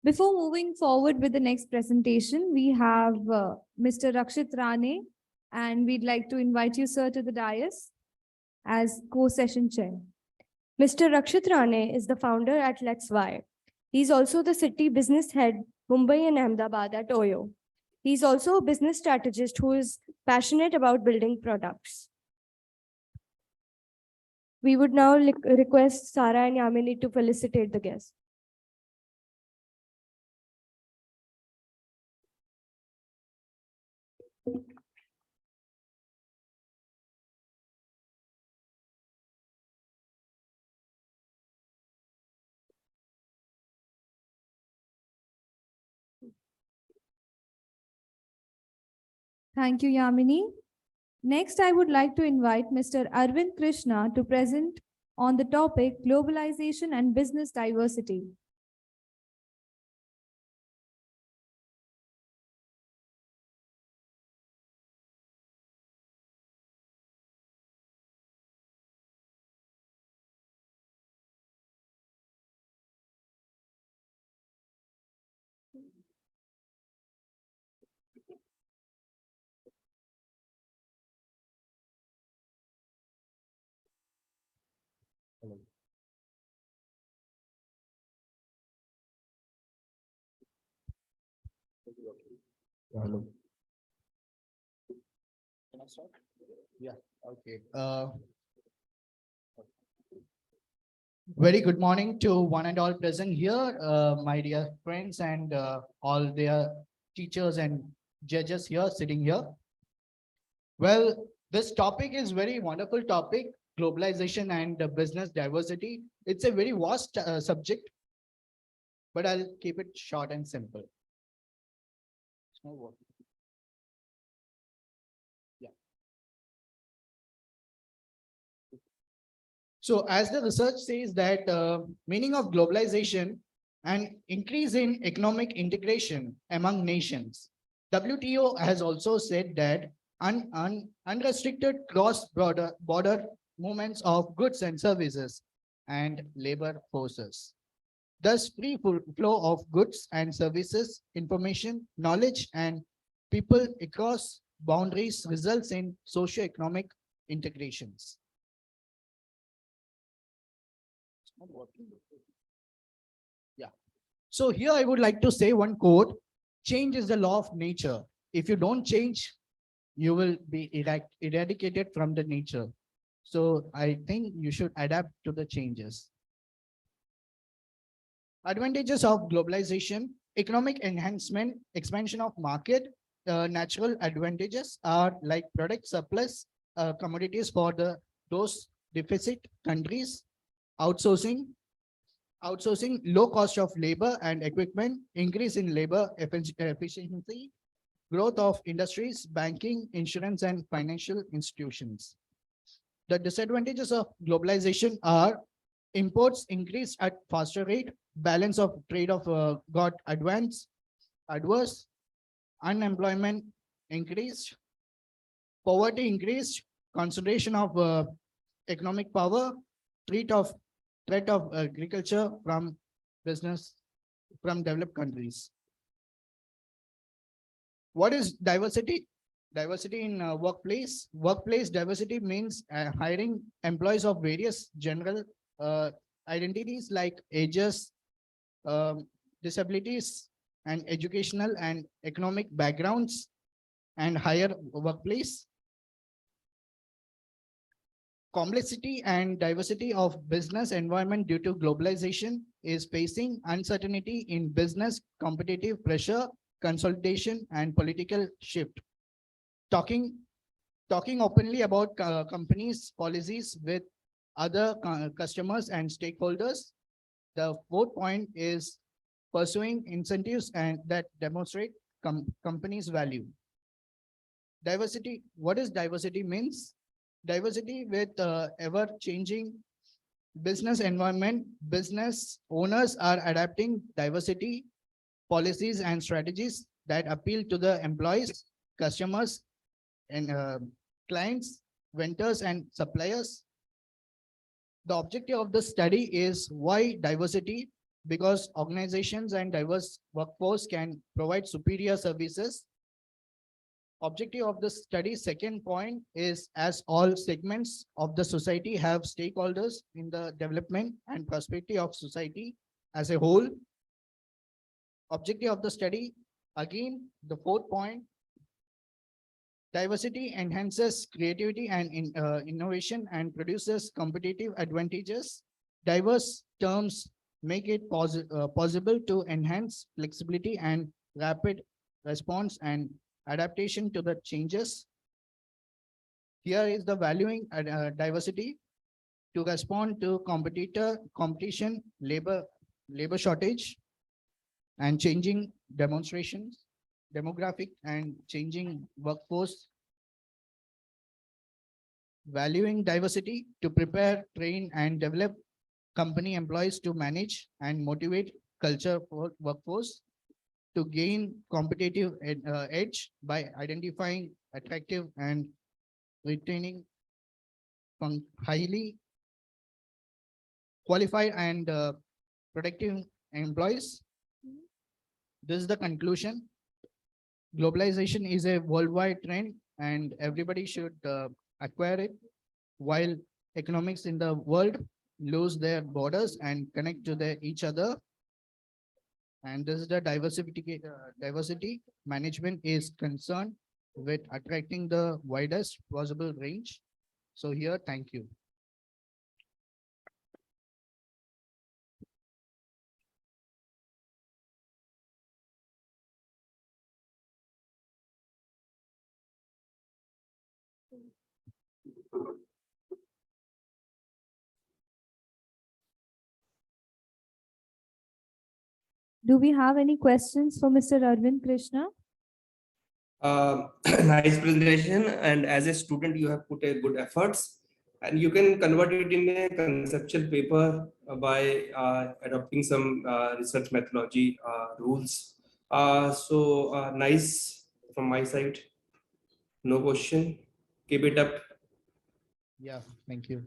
Before moving forward with the next presentation, we have Mr. Rakshit Rane, and we'd like to invite you, sir, to the dais as co-session chair. Mr. Rakshit Rane is the founder at LexY. He's also the city business head, Mumbai and Ahmedabad at OYO. He's also a business strategist who is passionate about building products. We would now request Sarah and Yamini to felicitate the guests. Thank you, Yamini. Next, I would like to invite Mr. Arvind Krishna to present on the topic globalization and business diversity. Hello. Can I start? Yeah, okay. Very good morning to one and all present here, my dear friends and all their teachers and judges here sitting here. Well, this topic is very wonderful topic, globalization and business diversity. It's a very vast subject, but I'll keep it short and simple. Yeah. So as the research says that meaning of globalization and increase in economic integration among nations. WTO has also said that unrestricted cross-border movements of goods and services and labor forces. Thus, free flow of goods and services, information, knowledge, and people across boundaries results in socio-economic integrations. Yeah. So here I would like to say one quote: change is the law of nature. If you don't change, you will be eradicated from the nature. So I think you should adapt to the changes. Advantages of globalization: economic enhancement, expansion of market, natural advantages are like product surplus, commodities for those deficit countries, outsourcing, low cost of labor and equipment, increase in labor efficiency, growth of industries, banking, insurance, and financial institutions. The disadvantages of globalization are imports increased at faster rate, balance of trade of got adverse, unemployment increased, poverty increased, concentration of economic power, threat of agriculture from developed countries. What is diversity? Diversity in workplace. Workplace diversity means hiring employees of various general identities like ages, disabilities, and educational and economic backgrounds, and higher workplace. Complexity and diversity of business environment due to globalization is facing uncertainty in business, competitive pressure, consolidation, and political shift. Talking talking openly about companies' policies with other customers and stakeholders. The fourth point is pursuing incentives and that demonstrate companies' value. Diversity, what is diversity means? Diversity with ever-changing business environment, business owners are adapting diversity policies and strategies that appeal to the employees, customers, and clients, vendors, and suppliers. The objective of the study is why diversity, because organizations and diverse workforce can provide superior services. Objective of the study, second point, is as all segments of the society have stakeholders in the development and prosperity of society as a whole. Objective of the study, again, the fourth point, diversity enhances creativity and innovation and produces competitive advantages. Diverse terms make it possible to enhance flexibility and rapid response and adaptation to the changes. Here is the valuing diversity to respond to competition, labor shortage, and changing demonstrations, demographic and changing workforce. Valuing diversity to prepare, train, and develop company employees to manage and motivate culture for workforce to gain competitive edge by identifying attractive and retaining highly qualified and productive employees. This is the conclusion. Globalization is a worldwide trend and everybody should acquire it, while economics in the world lose their borders and connect to each other. And this is the diversity management is concerned with attracting the widest possible range. So here, thank you. Do we have any questions for Mr. Arvind Krishna? Nice presentation, and as a student you have put a good efforts, and you can convert it in a conceptual paper by adopting some research methodology rules. So nice from my side. No question. Keep it up. Yeah, thank you.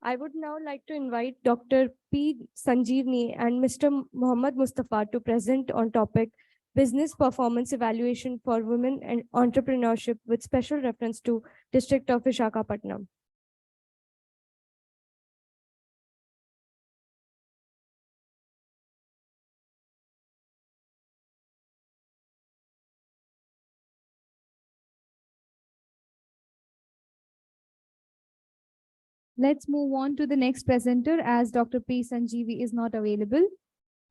I would now like to invite Dr. P. Sanjeevni and Mr. Muhammad Mustafa to present on topic Business Performance Evaluation for Women and Entrepreneurship with special reference to District of Visakhapatnam. Let's move on to the next presenter as Dr. P. Sanjeevi is not available.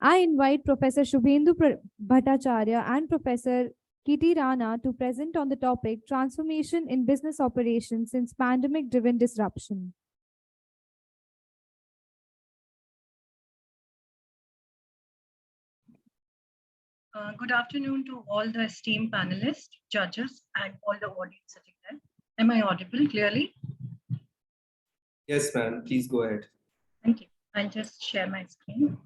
I invite Professor Shubhendu Bhattacharya and Professor Kiti Rana to present on the topic Transformation in Business Operations since Pandemic-Driven Disruption. Good afternoon to all the esteemed panelists, judges, and all the audience sitting there. Am I audible clearly? Yes, ma'am. Please go ahead. Thank you. I'll just share my screen.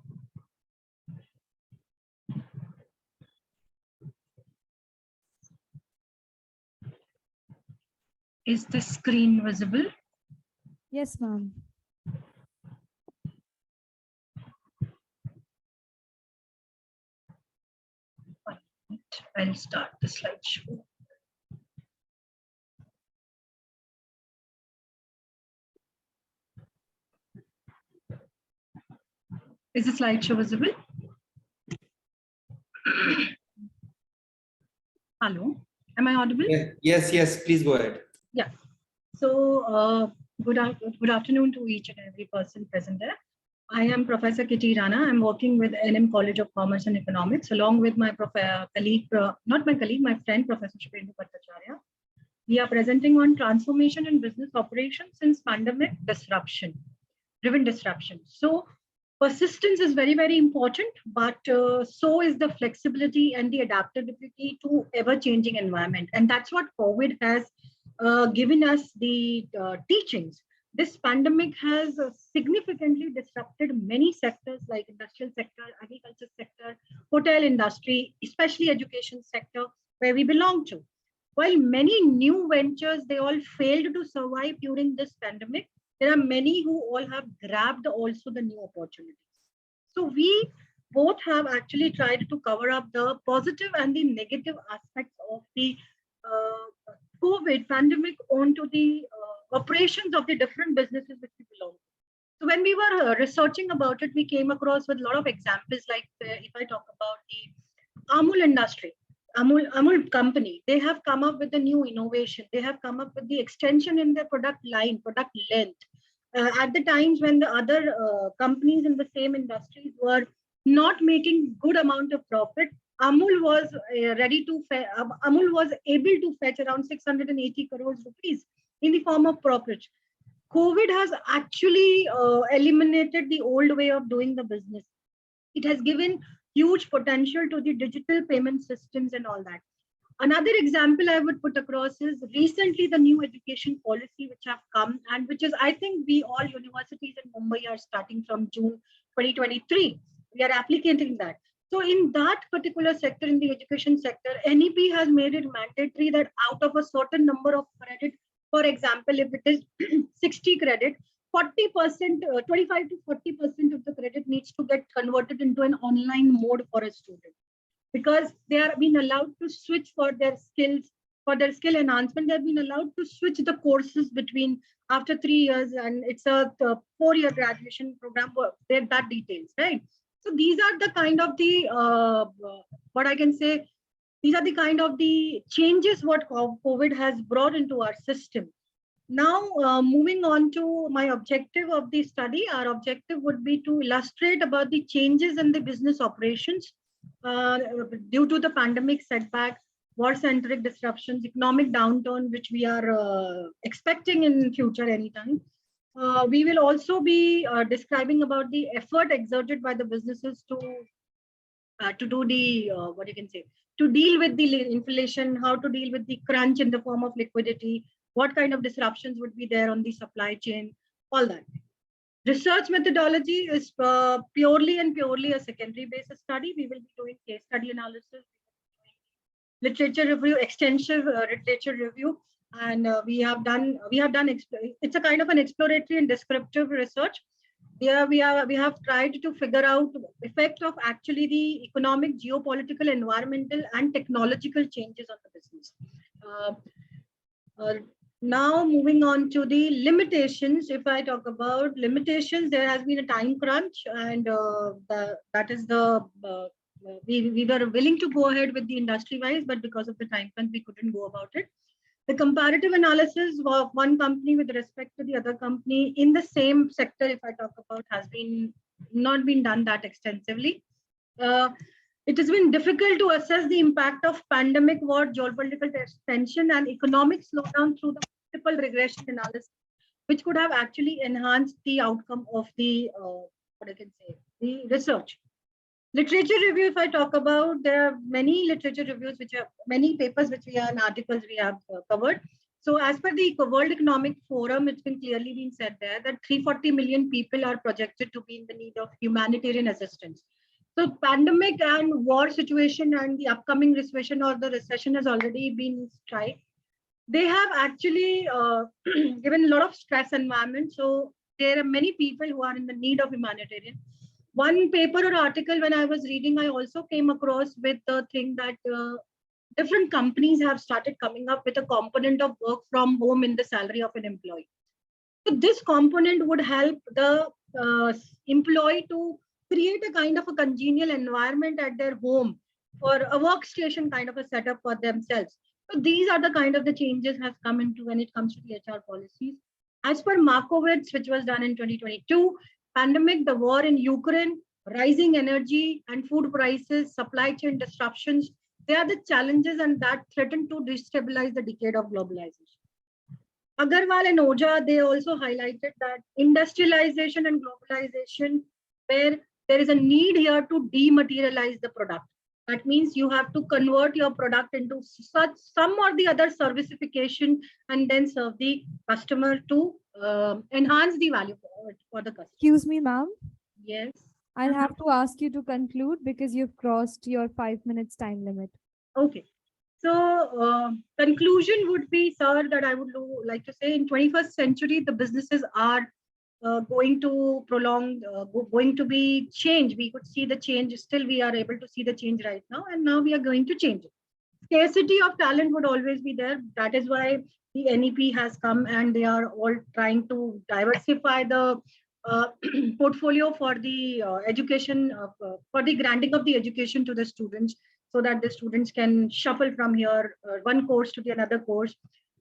Is the screen visible? Yes, ma'am. I'll start the slideshow. Is the slideshow visible? Hello, am I audible? Yes, yes, please go ahead. Yeah. So good afternoon to each and every person present there. I am Professor Kitty Rana. I'm working with NM College of Commerce and Economics, along with my colleague, not my colleague, my friend, Professor Shubhendu Bhattacharya. We are presenting on transformation in business operations since pandemic driven disruption. So persistence is very, very important, but so is the flexibility and the adaptability to ever-changing environment. And that's what COVID has given us the teachings. This pandemic has significantly disrupted many sectors like industrial sector, agriculture sector, hotel industry, especially education sector, where we belong to. While many new ventures, they all failed to survive during this pandemic, there are many who all have grabbed also the new opportunities. So we both have actually tried to cover up the positive and the negative aspects of the COVID pandemic onto the operations of the different businesses which we belong to. So when we were researching about it, we came across with a lot of examples, like if I talk about the Amul industry, Amul company, they have come up with a new innovation. They have come up with the extension in their product line, product length. At the times when the other companies in the same industries were not making good amount of profit, Amul was Amul was able to fetch around 680 crores rupees in the form of profit. COVID has actually eliminated the old way of doing the business. It has given huge potential to the digital payment systems and all that. Another example I would put across is recently the new education policy which have come, and which is, I think we all universities in Mumbai are starting from June 2023. We are applying that. So in that particular sector, in the education sector, NEP has made it mandatory that out of a certain number of credit, for example, if it is 60 credit, 40%, 25 to 40% of the credit needs to get converted into an online mode for a student, because they are being allowed to switch for their skills, for their skill enhancement. They've been allowed to switch the courses between after 3 years, and it's a 4-year graduation program. That details, right? So these are the kind of the what I can say. These are the kind of the changes what COVID has brought into our system. Now, moving on to my objective of the study, our objective would be to illustrate about the changes in the business operations due to the pandemic setback, war-centric disruptions, economic downturn, which we are expecting in future anytime. We will also be describing about the effort exerted by the businesses to do the, what you can say, to deal with the inflation, how to deal with the crunch in the form of liquidity, what kind of disruptions would be there on the supply chain, all that. Research methodology is purely a secondary basis study. We will be doing case study analysis, literature review, extensive literature review, and we have done it's a kind of an exploratory and descriptive research. Here we have tried to figure out the effect of actually the economic, geopolitical, environmental, and technological changes on the business. Now moving on to the limitations. If I talk about limitations, there has been a time crunch, and that is the we were willing to go ahead with the industry wise, but because of the time crunch, we couldn't go about it. The comparative analysis of one company with respect to the other company in the same sector, if I talk about, has not been done that extensively. It has been difficult to assess the impact of pandemic, war, geopolitical tension, and economic slowdown through the multiple regression analysis, which could have actually enhanced the outcome of the what I can say, the research. Literature review, if I talk about, there are many literature reviews, which are many papers which we are and articles we have covered. So as per the World Economic Forum, it's been clearly been said there that 340 million people are projected to be in the need of humanitarian assistance. So pandemic and war situation and the upcoming recession or the recession has already been tried. They have actually given a lot of stress environment. So there are many people who are in the need of humanitarian. One paper or article when I was reading, I also came across with the thing that different companies have started coming up with a component of work from home in the salary of an employee. So this component would help the employee to create a kind of a congenial environment at their home for a workstation kind of a setup for themselves. So these are the kind of the changes have come into when it comes to the HR policies. As per Markowitz, which was done in 2022, pandemic, the war in Ukraine, rising energy and food prices, supply chain disruptions, they are the challenges and that threaten to destabilize the decade of globalization. Agarwal and Oja, they also highlighted that industrialization and globalization, where there is a need here to dematerialize the product. That means you have to convert your product into such some or the other servicification and then serve the customer to enhance the value for the customer. Excuse me, ma'am. Yes. I'll have to ask you to conclude because you've crossed your 5 minutes time limit. Okay. So conclusion would be, sir, that I would like to say in 21st century, the businesses are going to prolong, going to be change. We could see the change. Still, we are able to see the change right now, and now we are going to change it. Scarcity of talent would always be there. That is why the NEP has come, and they are all trying to diversify the portfolio for the education, for the granting of the education to the students, so that the students can shuffle from here one course to the another course.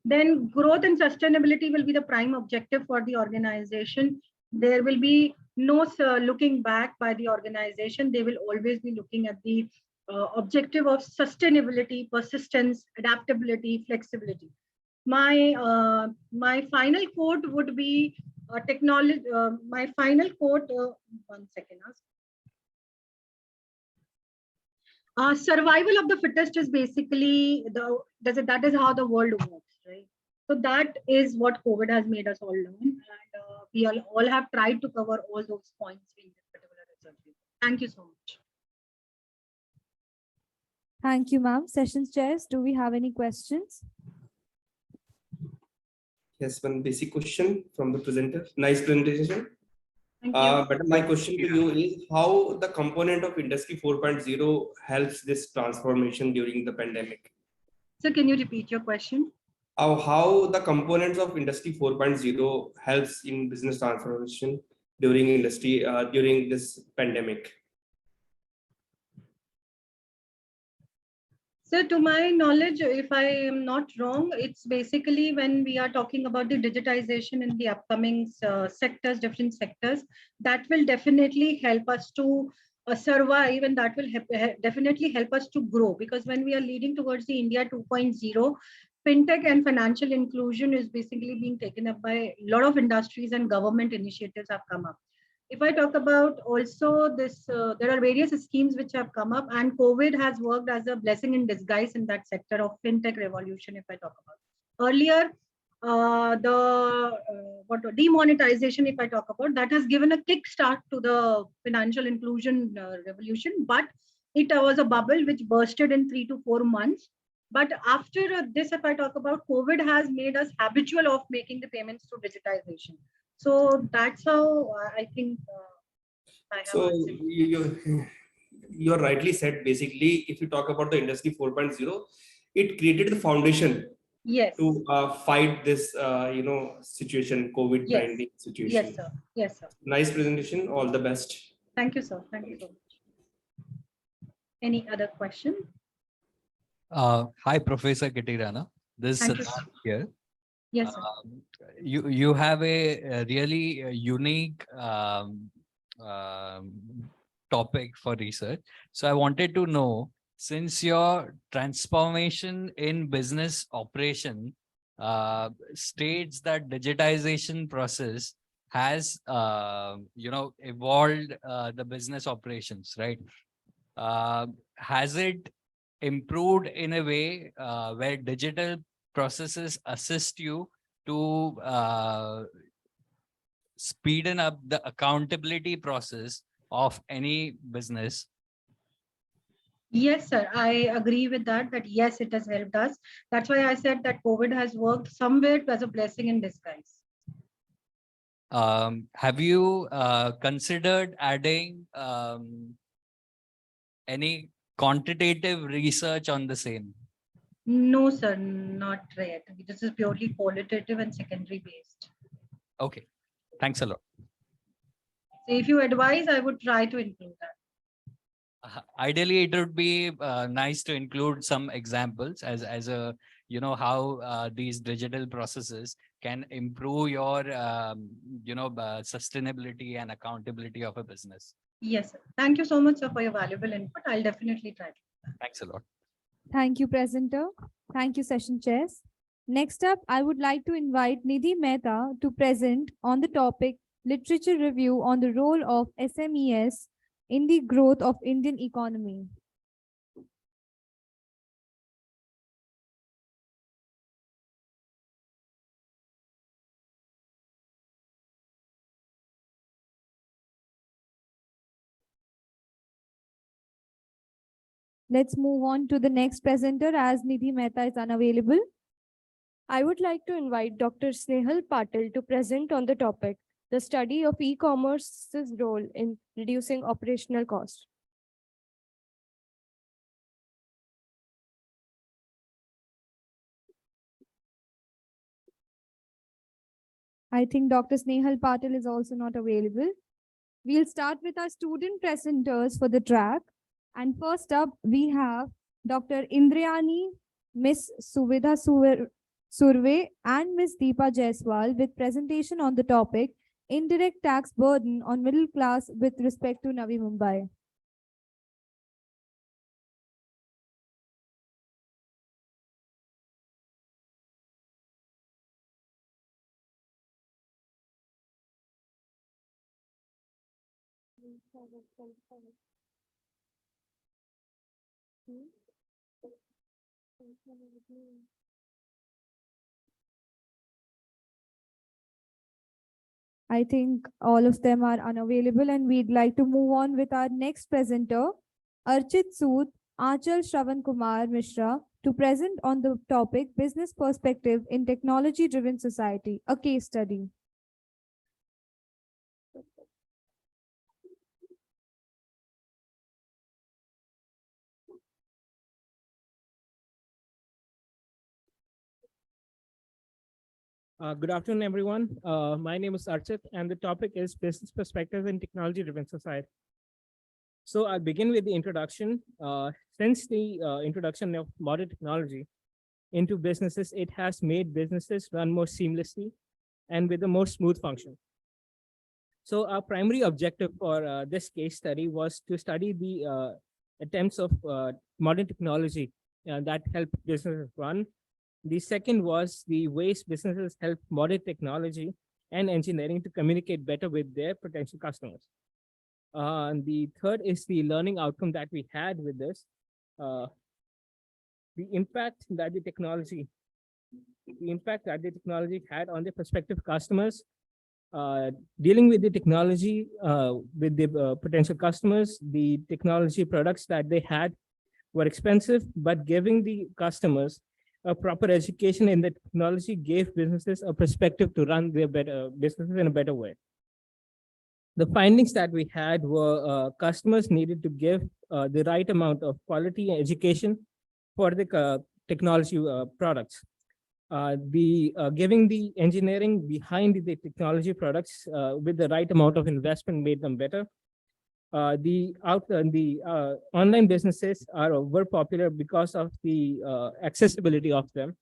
Then growth and sustainability will be the prime objective for the organization. There will be no looking back by the organization. They will always be looking at the objective of sustainability, persistence, adaptability, flexibility. My final quote would be technology. My final quote. One second. Survival of the fittest is basically that is how the world works, right? So that is what COVID has made us all learn, and we all have tried to cover all those points in this particular research paper. Thank you so much. Thank you, ma'am. Sessions chairs, do we have any questions? Yes, one basic question from the presenter. Nice presentation. But my question to you is how the component of Industry 4.0 helps this transformation during the pandemic? So can you repeat your question? How the components of Industry 4.0 helps in business transformation during during this pandemic? So to my knowledge, if I am not wrong, it's basically when we are talking about the digitization in the upcoming sectors, different sectors, that will definitely help us to survive, and that will definitely help us to grow, because when we are leading towards the India 2.0, fintech and financial inclusion is basically being taken up by a lot of industries, and government initiatives have come up. If I talk about also this, there are various schemes which have come up, and COVID has worked as a blessing in disguise in that sector of fintech revolution. If I talk about earlier, the demonetization, if I talk about, that has given a kickstart to the financial inclusion revolution, but it was a bubble which bursted in 3 to 4 months. But after this, if I talk about, COVID has made us habitual of making the payments through digitization. So that's how I think I have answered. You are rightly said, basically, if you talk about the Industry 4.0, it created the foundation to fight this, situation, COVID-19 situation. Yes, sir. Yes, sir. Nice presentation. All the best. Thank you, sir. Thank you so much. Any other question? Hi, Professor Kitirana. This is Siddharth here. Yes, sir. You have a really unique topic for research. So I wanted to know, since your transformation in business operation states that digitization process has evolved the business operations, right? Has it improved in a way where digital processes assist you to speeden up the accountability process of any business? Yes, sir. I agree with that, yes, it has helped us. That's why I said that COVID has worked somewhere as a blessing in disguise. Have you considered adding any quantitative research on the same? No, sir, not yet. This is purely qualitative and secondary based. Okay, thanks a lot. So if you advise, I would try to include that. Ideally, it would be nice to include some examples as a how these digital processes can improve your, sustainability and accountability of a business. Yes, sir. Thank you so much, sir, for your valuable input. I'll definitely try. Thanks a lot. Thank you, presenter. Thank you, session chairs. Next up, I would like to invite Nidhi Mehta to present on the topic Literature Review on the Role of SMEs in the Growth of Indian Economy. Let's move on to the next presenter as Nidhi Mehta is unavailable. I would like to invite Dr. Snehal Patil to present on the topic, the study of e-commerce's role in reducing operational costs. I think Dr. Snehal Patil is also not available. We'll start with our student presenters for the track. And first up, we have Dr. Indriani, Miss Suvidha Surve, and Miss Deepa Jaiswal with presentation on the topic, Indirect Tax Burden on Middle Class with respect to Navi Mumbai. I think all of them are unavailable, and we'd like to move on with our next presenter, Archit Sood, Achal Shravan Kumar Mishra, to present on the topic Business Perspective in Technology-Driven Society, a case study. Good afternoon, everyone. My name is Archit, and the topic is Business Perspectives in Technology-Driven Society. So I'll begin with the introduction. Since the introduction of modern technology into businesses, it has made businesses run more seamlessly and with a more smooth function. So our primary objective for this case study was to study the attempts of modern technology that help businesses run. The second was the ways businesses help modern technology and engineering to communicate better with their potential customers. And the third is the learning outcome that we had with this. The impact that the technology had on the prospective customers, dealing with the technology with the potential customers, the technology products that they had were expensive, but giving the customers a proper education in the technology gave businesses a perspective to run their businesses in a better way. The findings that we had were customers needed to give the right amount of quality education for the technology products. Giving the engineering behind the technology products with the right amount of investment made them better. The online businesses were popular because of the accessibility of them,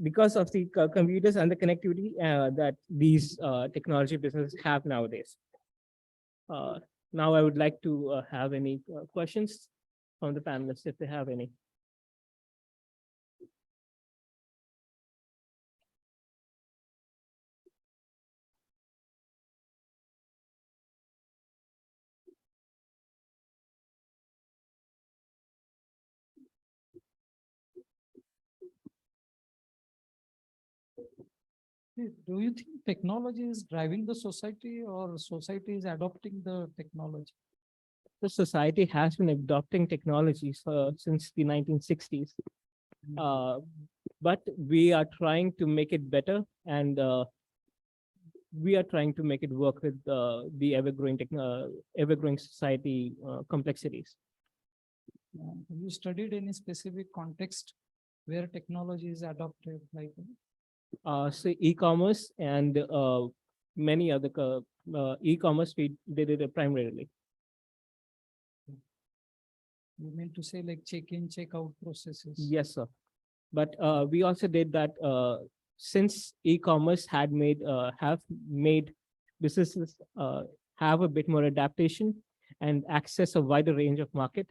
because of the computers and the connectivity that these technology businesses have nowadays. Now I would like to have any questions from the panelists if they have any. Do you think technology is driving the society or society is adopting the technology? The society has been adopting technologies since the 1960s. But we are trying to make it better, and we are trying to make it work with the ever-growing society complexities. Have you studied any specific context where technology is adopted, like? So e-commerce and many other e-commerce we did it primarily. You mean to say like check-in, check-out processes? Yes, sir. But we also did that since e-commerce have made businesses have a bit more adaptation and access a wider range of market,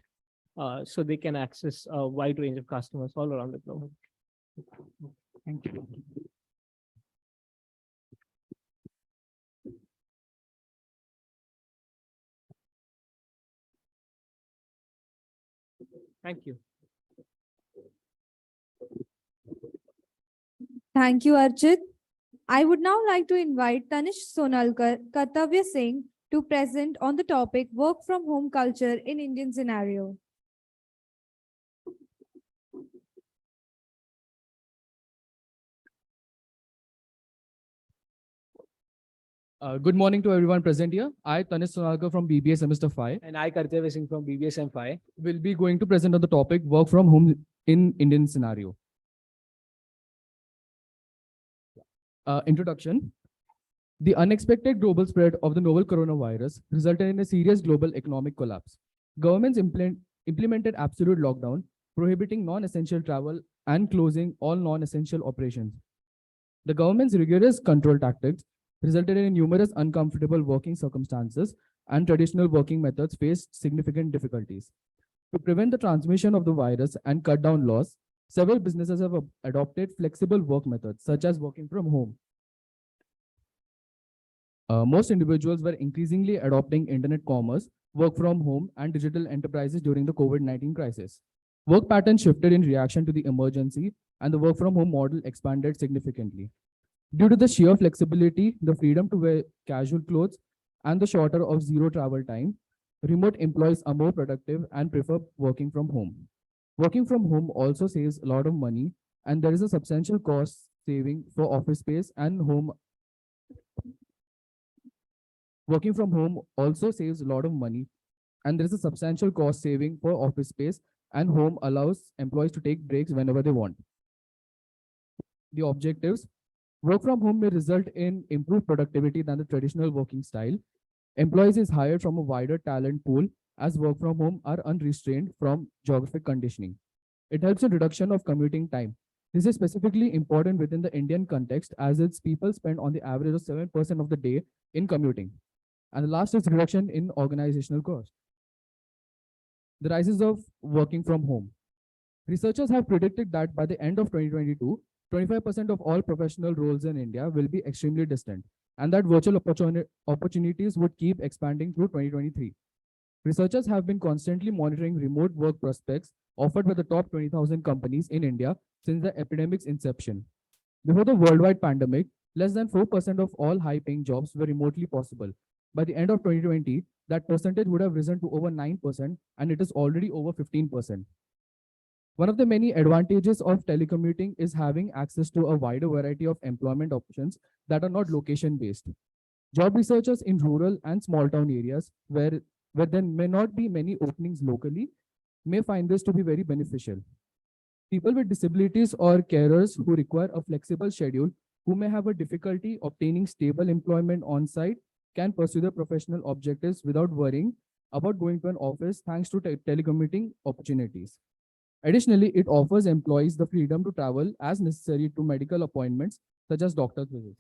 so they can access a wide range of customers all around the globe. Thank you. Thank you. Thank you, Archit. I would now like to invite Tanish Sonalkar, Kartavya Singh to present on the topic work from home culture in Indian scenario. Good morning to everyone present here. I, Tanish Sonalkar from BBA Semester 5. And I, Kartavya Singh from BBS M5. Will be going to present on the topic work from home in Indian scenario. Introduction. The unexpected global spread of the novel coronavirus resulted in a serious global economic collapse. Governments implemented absolute lockdown, prohibiting non-essential travel and closing all non-essential operations. The government's rigorous control tactics resulted in numerous uncomfortable working circumstances, and traditional working methods faced significant difficulties. To prevent the transmission of the virus and cut down loss, several businesses have adopted flexible work methods, such as working from home. Most individuals were increasingly adopting internet commerce, work from home, and digital enterprises during the COVID-19 crisis. Work patterns shifted in reaction to the emergency, and the work from home model expanded significantly. Due to the sheer flexibility, the freedom to wear casual clothes, and the shorter of zero travel time, remote employees are more productive and prefer working from home. Working from home also saves a lot of money, and there is a substantial cost saving for office space and home. Working from home also saves a lot of money, and there is a substantial cost saving for office space, and home allows employees to take breaks whenever they want. The objectives: work from home may result in improved productivity than the traditional working style. Employees is hired from a wider talent pool, as work from home are unrestrained from geographic conditioning. It helps in reduction of commuting time. This is specifically important within the Indian context, as its people spend on the average of 7% of the day in commuting. And the last is reduction in organizational cost. The rises of working from home. Researchers have predicted that by the end of 2022, 25% of all professional roles in India will be extremely distant, and that virtual opportunities would keep expanding through 2023. Researchers have been constantly monitoring remote work prospects offered by the top 20,000 companies in India since the epidemic's inception. Before the worldwide pandemic, less than 4% of all high-paying jobs were remotely possible. By the end of 2020, that percentage would have risen to over 9%, and it is already over 15%. One of the many advantages of telecommuting is having access to a wider variety of employment options that are not location-based. Job researchers in rural and small town areas where there may not be many openings locally may find this to be very beneficial. People with disabilities or carers who require a flexible schedule, who may have a difficulty obtaining stable employment on site, can pursue their professional objectives without worrying about going to an office thanks to telecommuting opportunities. Additionally, it offers employees the freedom to travel as necessary to medical appointments, such as doctor's visits.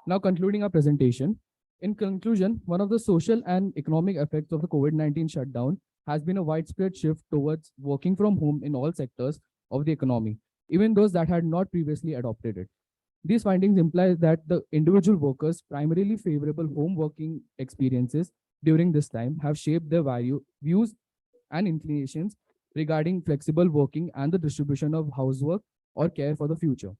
Now, concluding our presentation. In conclusion, one of the social and economic effects of the COVID-19 shutdown has been a widespread shift towards working from home in all sectors of the economy, even those that had not previously adopted it. These findings imply that the individual workers' primarily favorable home working experiences during this time have shaped their views and inclinations regarding flexible working and the distribution of housework or care for the future.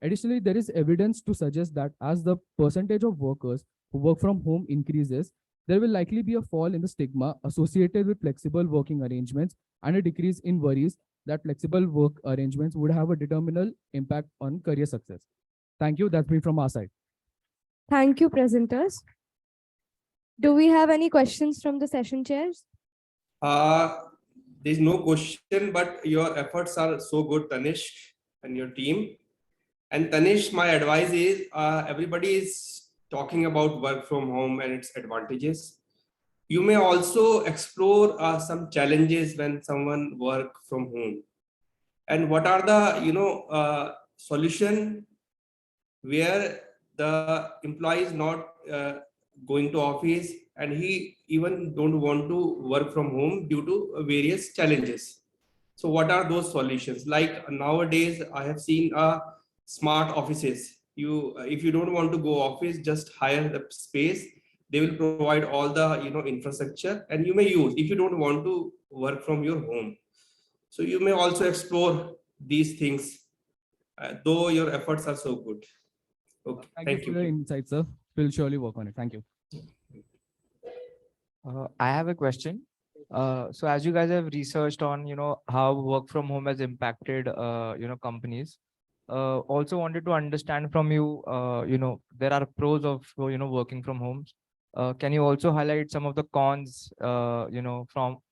Additionally, there is evidence to suggest that as the percentage of workers who work from home increases, there will likely be a fall in the stigma associated with flexible working arrangements and a decrease in worries that flexible work arrangements would have a determinal impact on career success. Thank you. That's me from our side. Thank you, presenters. Do we have any questions from the session chairs? There's no question, but your efforts are so good, Tanish, and your team. And Tanish, my advice is everybody is talking about work from home and its advantages. You may also explore some challenges when someone work from home. and what are the solution where the employee is not going to office and he even don't want to work from home due to various challenges. So what are those solutions? Like nowadays, I have seen smart offices. If you don't want to go office, just hire the space. They will provide all the infrastructure, and you may use if you don't want to work from your home. So you may also explore these things, though your efforts are so good. Okay, Thank you for your insight, sir. We'll surely work on it. Thank you. I have a question. So as you guys have researched on, how work from home has impacted, companies, also wanted to understand from you, there are pros of, working from home. Can you also highlight some of the cons,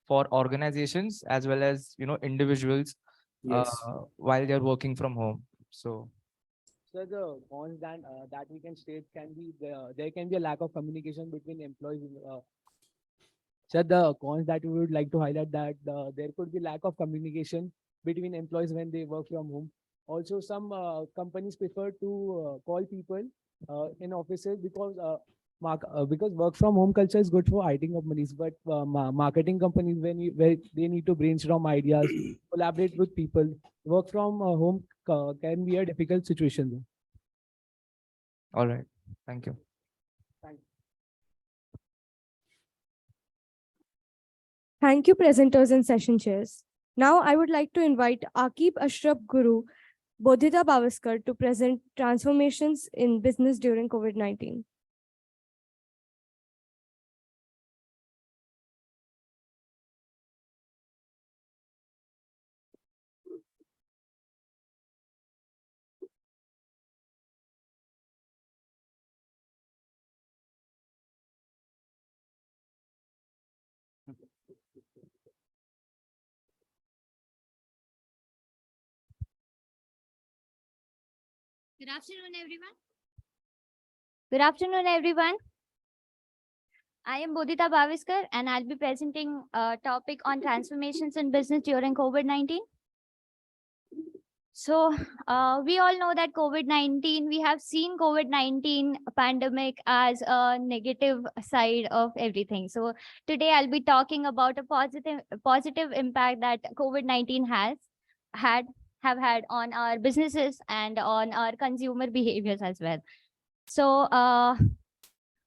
for organizations as well as, individuals, Yes. while they're working from home? So. So the cons that we can state can be there can be a lack of communication between employees. So the cons that we would like to highlight that there could be lack of communication between employees when they work from home. Also, some companies prefer to call people in offices because work from home culture is good for IT companies, but marketing companies where they need to brainstorm ideas, collaborate with people, work from home can be a difficult situation. All right. Thank you. Thank you, presenters and session chairs. Now I would like to invite Akib Ashraf Guru, Bodhita Bavaskar to present transformations in business during COVID-19. Good afternoon, everyone. Good afternoon, everyone. I am Bodhita Bhaviskar, and I'll be presenting a topic on transformations in business during COVID-19. So we all know that COVID-19, we have seen COVID-19 pandemic as a negative side of everything. So today I'll be talking about a positive impact that COVID-19 have had on our businesses and on our consumer behaviors as well. So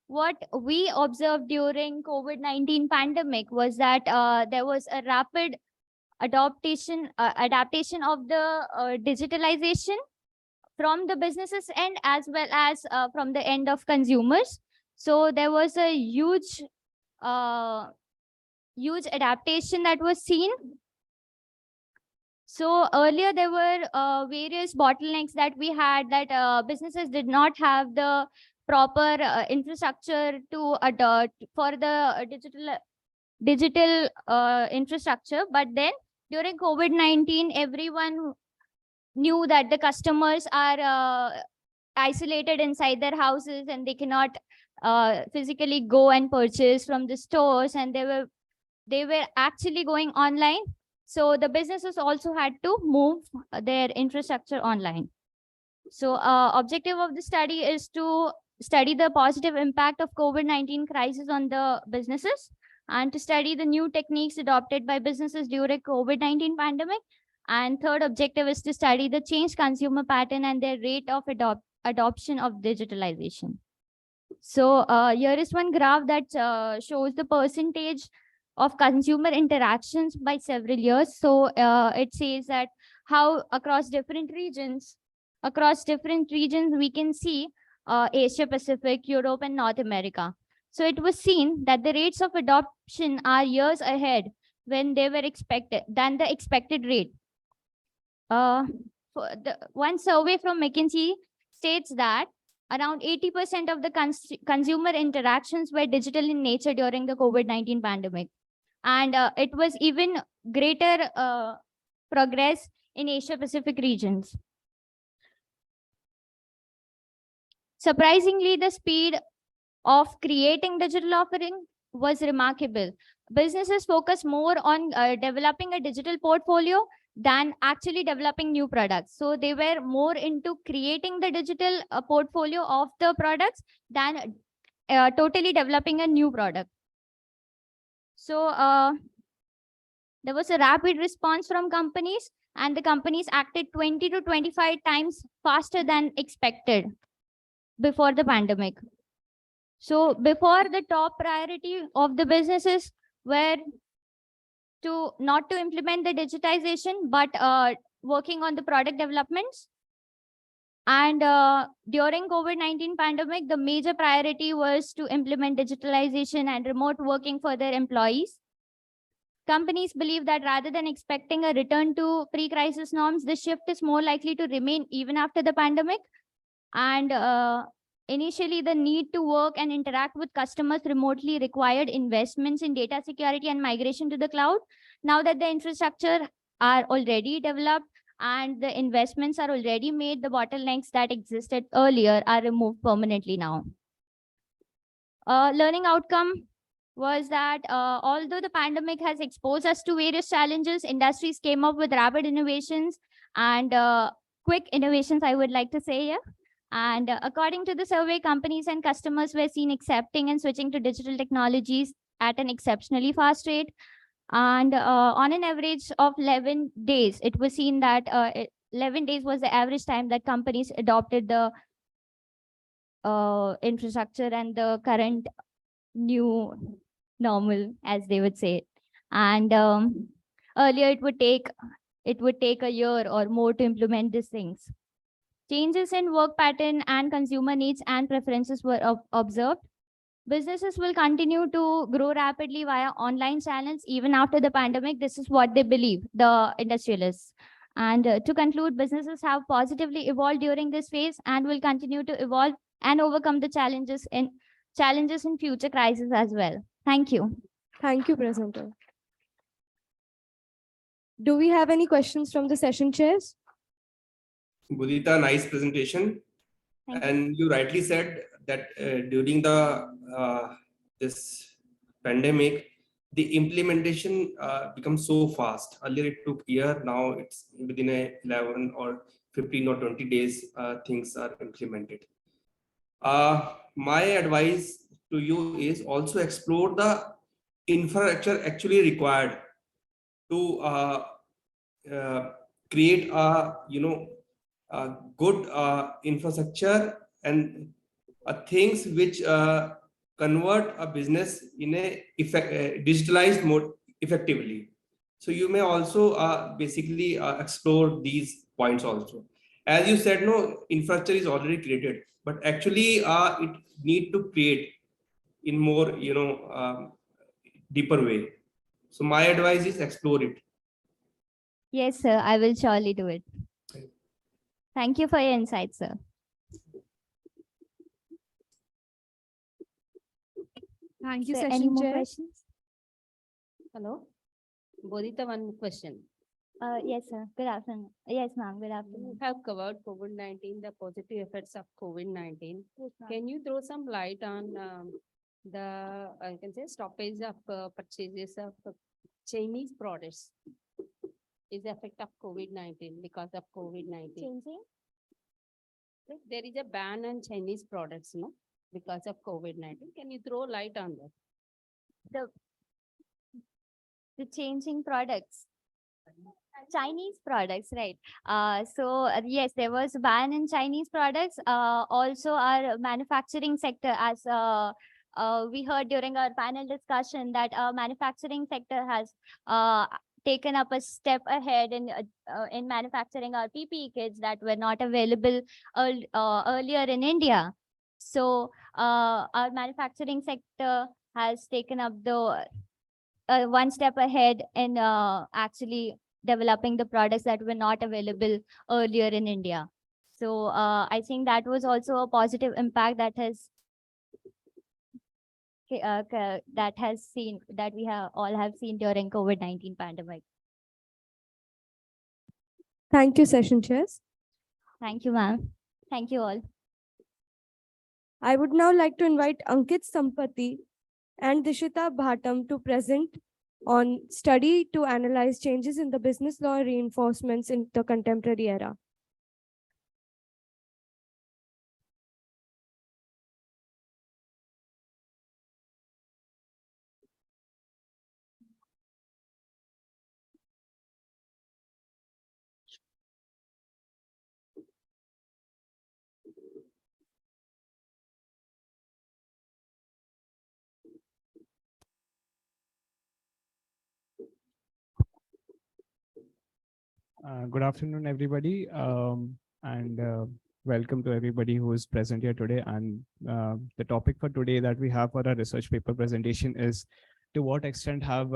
what we observed during COVID-19 pandemic was that there was a rapid adaptation of the digitalization from the businesses end as well as from the end of consumers. So there was a huge adaptation that was seen. So earlier there were various bottlenecks that we had, that businesses did not have the proper infrastructure to adopt for the digital infrastructure. But then during COVID-19, everyone knew that the customers are isolated inside their houses and they cannot physically go and purchase from the stores, and they were actually going online. So the businesses also had to move their infrastructure online. So objective of the study is to study the positive impact of COVID-19 crisis on the businesses, and to study the new techniques adopted by businesses during COVID-19 pandemic. And third objective is to study the changed consumer pattern and their rate of adoption of digitalization. So here is one graph that shows the percentage of consumer interactions by several years. So it says that how across different regions, we can see Asia Pacific, Europe, and North America. So it was seen that the rates of adoption are years ahead than the expected rate. One survey from McKinsey states that around 80% of the consumer interactions were digital in nature during the COVID-19 pandemic. And it was even greater progress in Asia Pacific regions. Surprisingly, the speed of creating digital offering was remarkable. Businesses focus more on developing a digital portfolio than actually developing new products. So they were more into creating the digital portfolio of the products than totally developing a new product. So there was a rapid response from companies, and the companies acted 20 to 25 times faster than expected before the pandemic. So before, the top priority of the businesses were to not to implement the digitization, but working on the product developments. And during COVID-19 pandemic, the major priority was to implement digitalization and remote working for their employees. Companies believe that rather than expecting a return to pre-crisis norms, the shift is more likely to remain even after the pandemic. And initially, the need to work and interact with customers remotely required investments in data security and migration to the cloud. Now that the infrastructure are already developed and the investments are already made, the bottlenecks that existed earlier are removed permanently now. Learning outcome was that although the pandemic has exposed us to various challenges, industries came up with rapid innovations and quick innovations, I would like to say here. And according to the survey, companies and customers were seen accepting and switching to digital technologies at an exceptionally fast rate. And on an average of 11 days, it was seen that 11 days was the average time that companies adopted the infrastructure and the current new normal, as they would say. And earlier it would take a year or more to implement these things. Changes in work pattern and consumer needs and preferences were observed. Businesses will continue to grow rapidly via online channels even after the pandemic. This is what they believe, the industrialists. And to conclude, businesses have positively evolved during this phase and will continue to evolve and overcome the challenges in future crises as well. Thank you. Thank you, presenter. Do we have any questions from the session chairs? Budita, nice presentation. And you rightly said that during the this pandemic, the implementation becomes so fast. Earlier it took a year, now it's within 11 or 15 or 20 days things are implemented. My advice to you is also explore the infrastructure actually required to create a good infrastructure and things which convert a business in a digitalized mode effectively. So you may also basically explore these points also. As you said, no, infrastructure is already created, but actually it need to create in more deeper way. So my advice is explore it. Yes, sir, I will surely do it. Thank you for your insight, sir. Thank you, Sir, any session more chair. questions? Hello, Bodhita, one question. Yes, sir. Good afternoon. Yes, ma'am. Good afternoon. You have covered COVID-19, the positive effects of COVID-19. Yes, ma'am. Can you throw some light on I can say stoppage of purchases of Chinese products? Is the effect of COVID-19 because of COVID-19? Changing? There is a ban on Chinese products, no, because of COVID-19. Can you throw light on that? The changing products. Chinese products, right? Yes, there was a ban in Chinese products. Also, our manufacturing sector, as we heard during our panel discussion, that manufacturing sector has taken up a step ahead in manufacturing our PPE kits that were not available earlier in India. So our manufacturing sector has taken up the one step ahead in actually developing the products that were not available earlier in India. So I think that was also a positive impact that we all have seen during COVID-19 pandemic. Thank you, session chairs. Thank you, ma'am. Thank you all. I would now like to invite Ankit Sampati and Dishita Bhatam to present on study to analyze changes in the business law reinforcements in the contemporary era. Good afternoon, everybody, and welcome to everybody who is present here today. And the topic for today that we have for our research paper presentation is to what extent have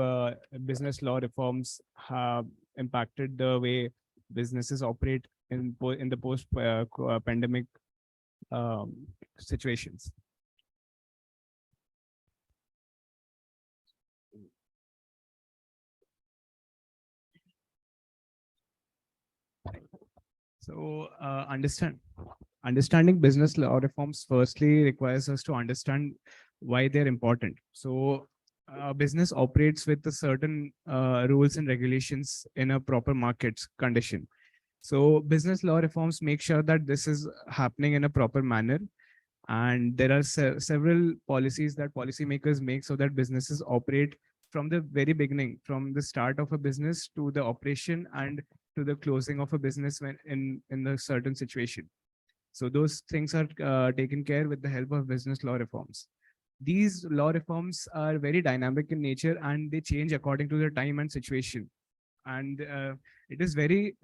business law reforms have impacted the way businesses operate in the post pandemic situations. So understanding business law reforms firstly requires us to understand why they're important. So business operates with a certain rules and regulations in a proper market condition. So business law reforms make sure that this is happening in a proper manner. And there are several policies that policymakers make so that businesses operate from the very beginning, from the start of a business to the operation and to the closing of a business when in a certain situation. So those things are taken care with the help of business law reforms. These law reforms are very dynamic in nature and they change according to the time and situation. And it is very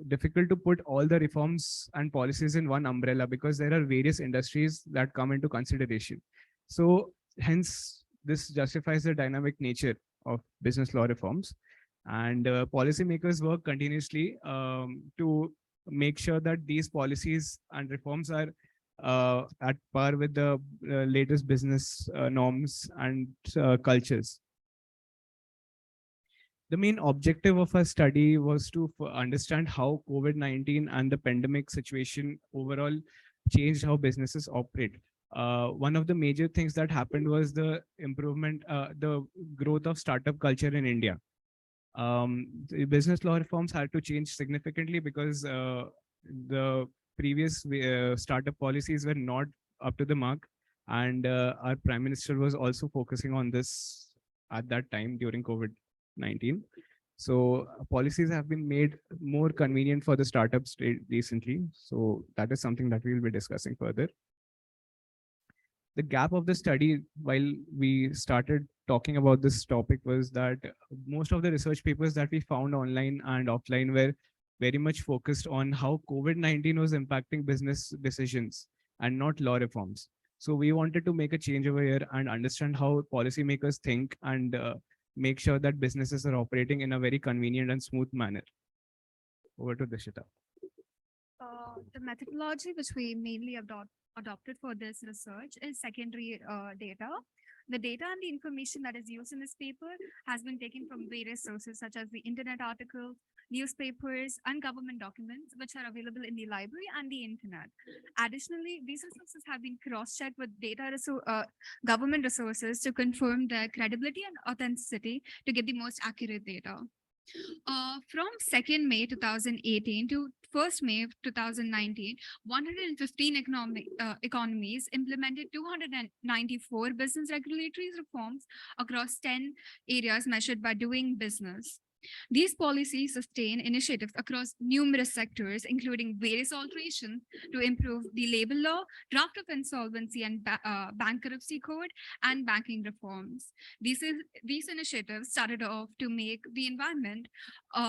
difficult to put all the reforms and policies in one umbrella because there are various industries that come into consideration. So hence, this justifies the dynamic nature of business law reforms. And policymakers work continuously to make sure that these policies and reforms are at par with the latest business norms and cultures. The main objective of our study was to understand how COVID-19 and the pandemic situation overall changed how businesses operate. One of the major things that happened was the the growth of startup culture in India. The business law reforms had to change significantly because the previous startup policies were not up to the mark. And our Prime Minister was also focusing on this at that time during COVID-19. So policies have been made more convenient for the startups recently. So that is something that we will be discussing further. The gap of the study while we started talking about this topic was that most of the research papers that we found online and offline were very much focused on how COVID-19 was impacting business decisions and not law reforms. So we wanted to make a change over here and understand how policymakers think and make sure that businesses are operating in a very convenient and smooth manner. Over to Dishita. The methodology which we mainly adopted for this research is secondary data. The data and the information that is used in this paper has been taken from various sources such as the internet articles, newspapers, and government documents, which are available in the library and the internet. Additionally, these resources have been cross-checked with government resources to confirm their credibility and authenticity to get the most accurate data. From 2nd May 2018 to 1st May 2019, 115 economies implemented 294 business regulatory reforms across 10 areas measured by doing business. These policies sustain initiatives across numerous sectors, including various alterations to improve the labor law, draft of insolvency and bankruptcy code, and banking reforms. These initiatives started off to make the environment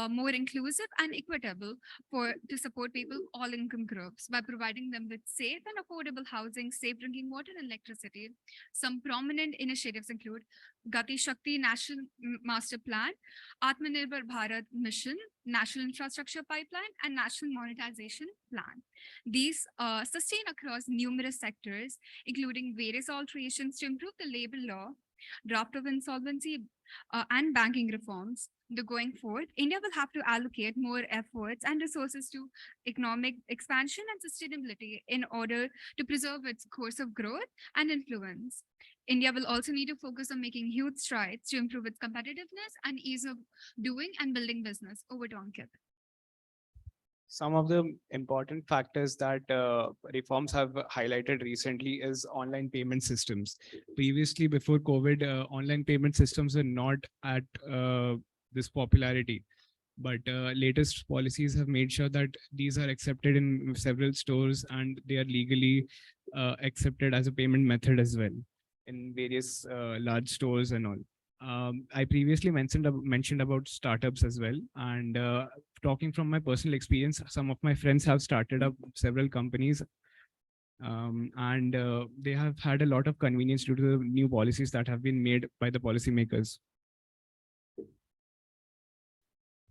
more inclusive and equitable to support people of all income groups by providing them with safe and affordable housing, safe drinking water, and electricity. Some prominent initiatives include Gati Shakti National Master Plan, Atmanirbhar Bharat Mission, National Infrastructure Pipeline, and National Monetization Plan. These sustain across numerous sectors, including various alterations to improve the labor law, draft of insolvency and banking reforms, Going forward, India will have to allocate more efforts and resources to economic expansion and sustainability in order to preserve its course of growth and influence. India will also need to focus on making huge strides to improve its competitiveness and ease of doing and building business. Over to Ankit. Some of the important factors that reforms have highlighted recently is online payment systems. Previously, before COVID, online payment systems were not at this popularity, but latest policies have made sure that these are accepted in several stores and they are legally accepted as a payment method as well in various large stores and all. I previously mentioned about startups as well, and talking from my personal experience, some of my friends have started up several companies, and they have had a lot of convenience due to the new policies that have been made by the policymakers.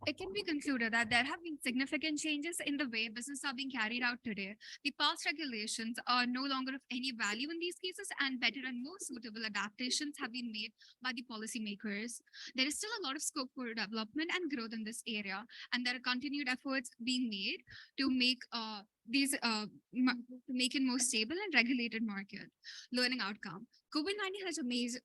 It can be concluded that there have been significant changes in the way business are being carried out today. The past regulations are no longer of any value in these cases, and better and more suitable adaptations have been made by the policymakers. There is still a lot of scope for development and growth in this area, and there are continued efforts being made to make to make it more stable and regulated market. Learning outcome. COVID-19 has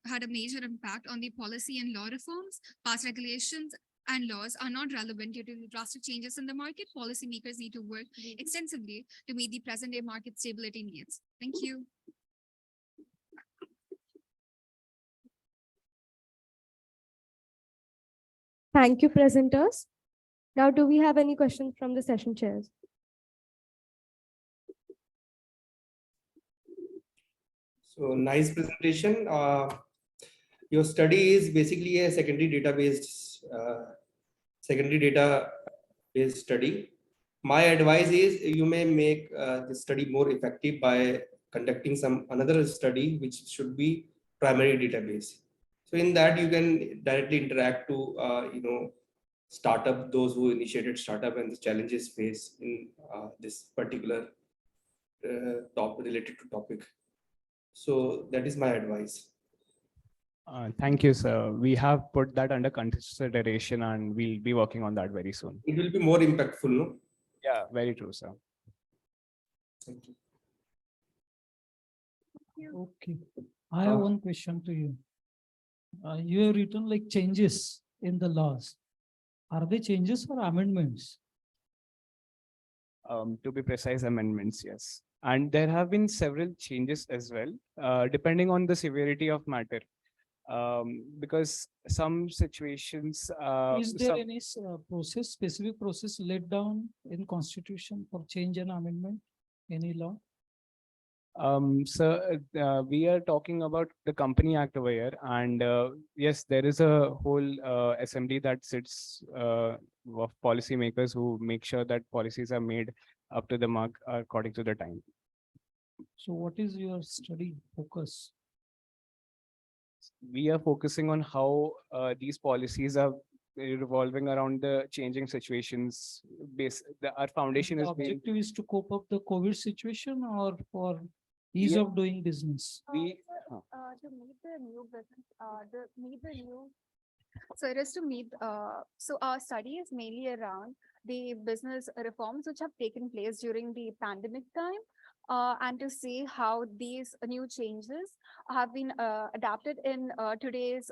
had a major impact on the policy and law reforms. Past regulations and laws are not relevant due to the drastic changes in the market. Policymakers need to work extensively to meet the present day market stability needs. Thank you. Thank you, presenters. Now, do we have any questions from the session chairs? So nice presentation. Your study is basically a secondary database study. My advice is you may make the study more effective by conducting another study which should be primary database. So in that you can directly interact to startup, those who initiated startup and the challenges faced in this particular related to topic. So that is my advice. Thank you, sir. We have put that under consideration and we'll be working on that very soon. It will be more impactful, no? Yeah, very true, sir. Thank you. Okay. I have one question to you. You have written like changes in the laws. Are they changes or amendments? To be precise, amendments, yes. And there have been several changes as well, depending on the severity of matter. Because some situations. Is there any specific process laid down in Constitution for change and amendment? Any law? So we are talking about the Company Act over here, and yes, there is a whole assembly that sits of policymakers who make sure that policies are made up to the mark according to the time. So what is your study focus? We are focusing on how these policies are revolving around the changing situations. Our foundation The is objective is to cope up the COVID situation or for ease of doing business? To meet the new so it is to meet so our study is mainly around the business reforms which have taken place during the pandemic time, and to see how these new changes have been adapted in today's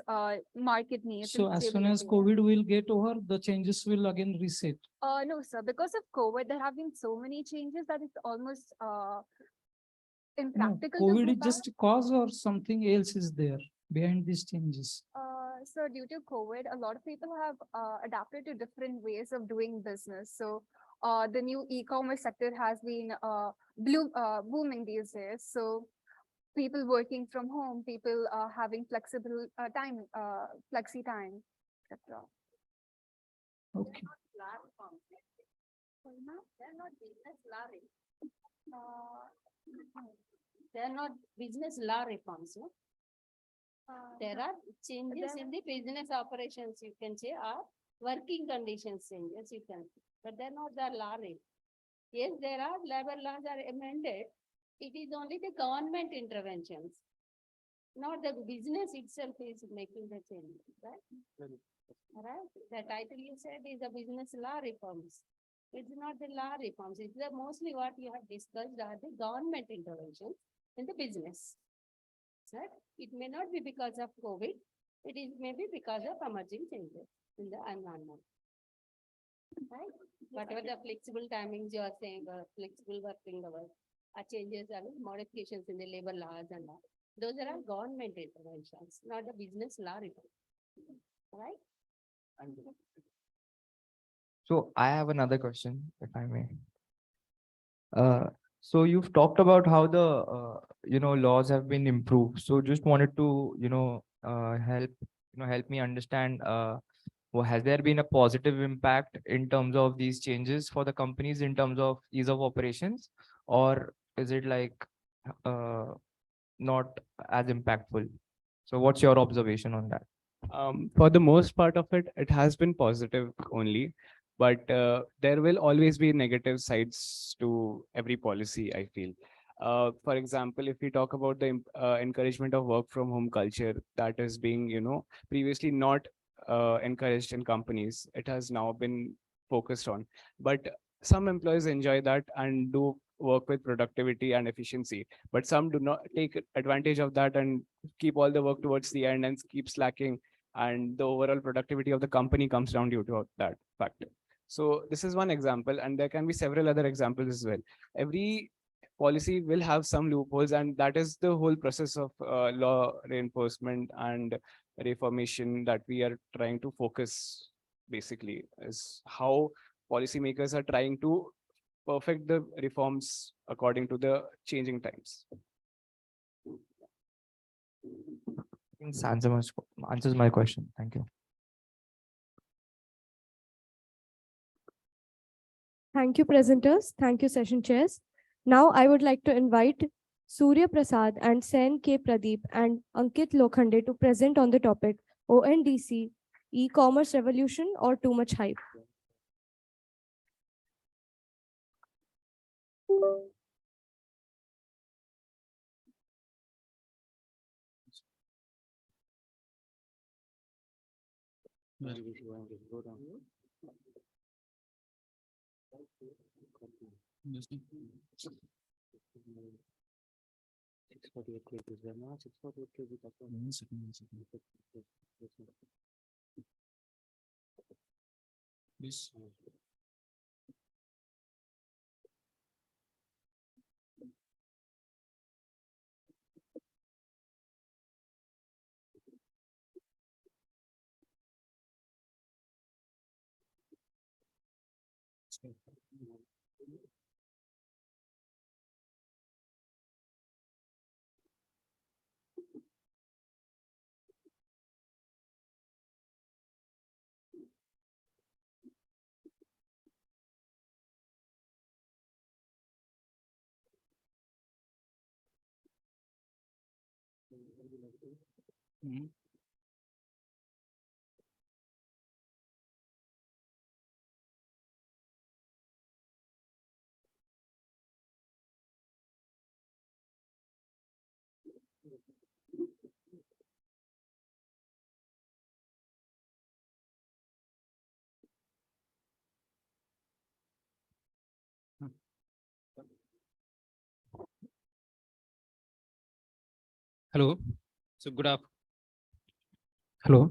market needs. So as soon as COVID will get over, the changes will again reset. No, sir, because of COVID, there have been so many changes that it's almost impractical. No, COVID is just a cause or something else is there behind these changes? So due to COVID, a lot of people have adapted to different ways of doing business. So the new e-commerce sector has been booming these days. So people working from home, people having flexible time, flexi time, etc. Okay. They're not business law reforms, no? There are changes in the business operations, you can say, or working conditions changes, you can say, but they're not the law reforms. Yes, there are labor laws are amended. It is only the government interventions, not the business itself is making the changes, right? Right? The title you said is the business law reforms. It's not the law reforms. It's the mostly what you have discussed are the government interventions in the business. Right? It may not be because of COVID. It is maybe because of emerging changes in the environment. Right? Whatever the flexible timings you are saying, flexible working hours, changes and modifications in the labor laws and all. Those are all government interventions, not the business law reform. Right? So I have another question, if I may. So you've talked about how the laws have been improved. So just wanted to help me understand. Has there been a positive impact in terms of these changes for the companies in terms of ease of operations, or is it like not as impactful? So what's your observation on that? For the most part of it, it has been positive only, but there will always be negative sides to every policy, I feel. For example, if we talk about the encouragement of work from home culture that is being, previously not encouraged in companies, it has now been focused on. But some employees enjoy that and do work with productivity and efficiency, but some do not take advantage of that and keep all the work towards the end and keep slacking, and the overall productivity of the company comes down due to that factor. So this is one example, and there can be several other examples as well. Every policy will have some loopholes, and that is the whole process of law reinforcement and reformation that we are trying to focus, basically, is how policymakers are trying to perfect the reforms according to the changing times. Answers my question. Thank you. Thank you, presenters. Thank you, session chairs. Now I would like to invite Surya Prasad and Sen K. Pradeep and Ankit Lokhande to present on the topic ONDC, e-commerce revolution or too much hype. Hello. So good afternoon. Hello.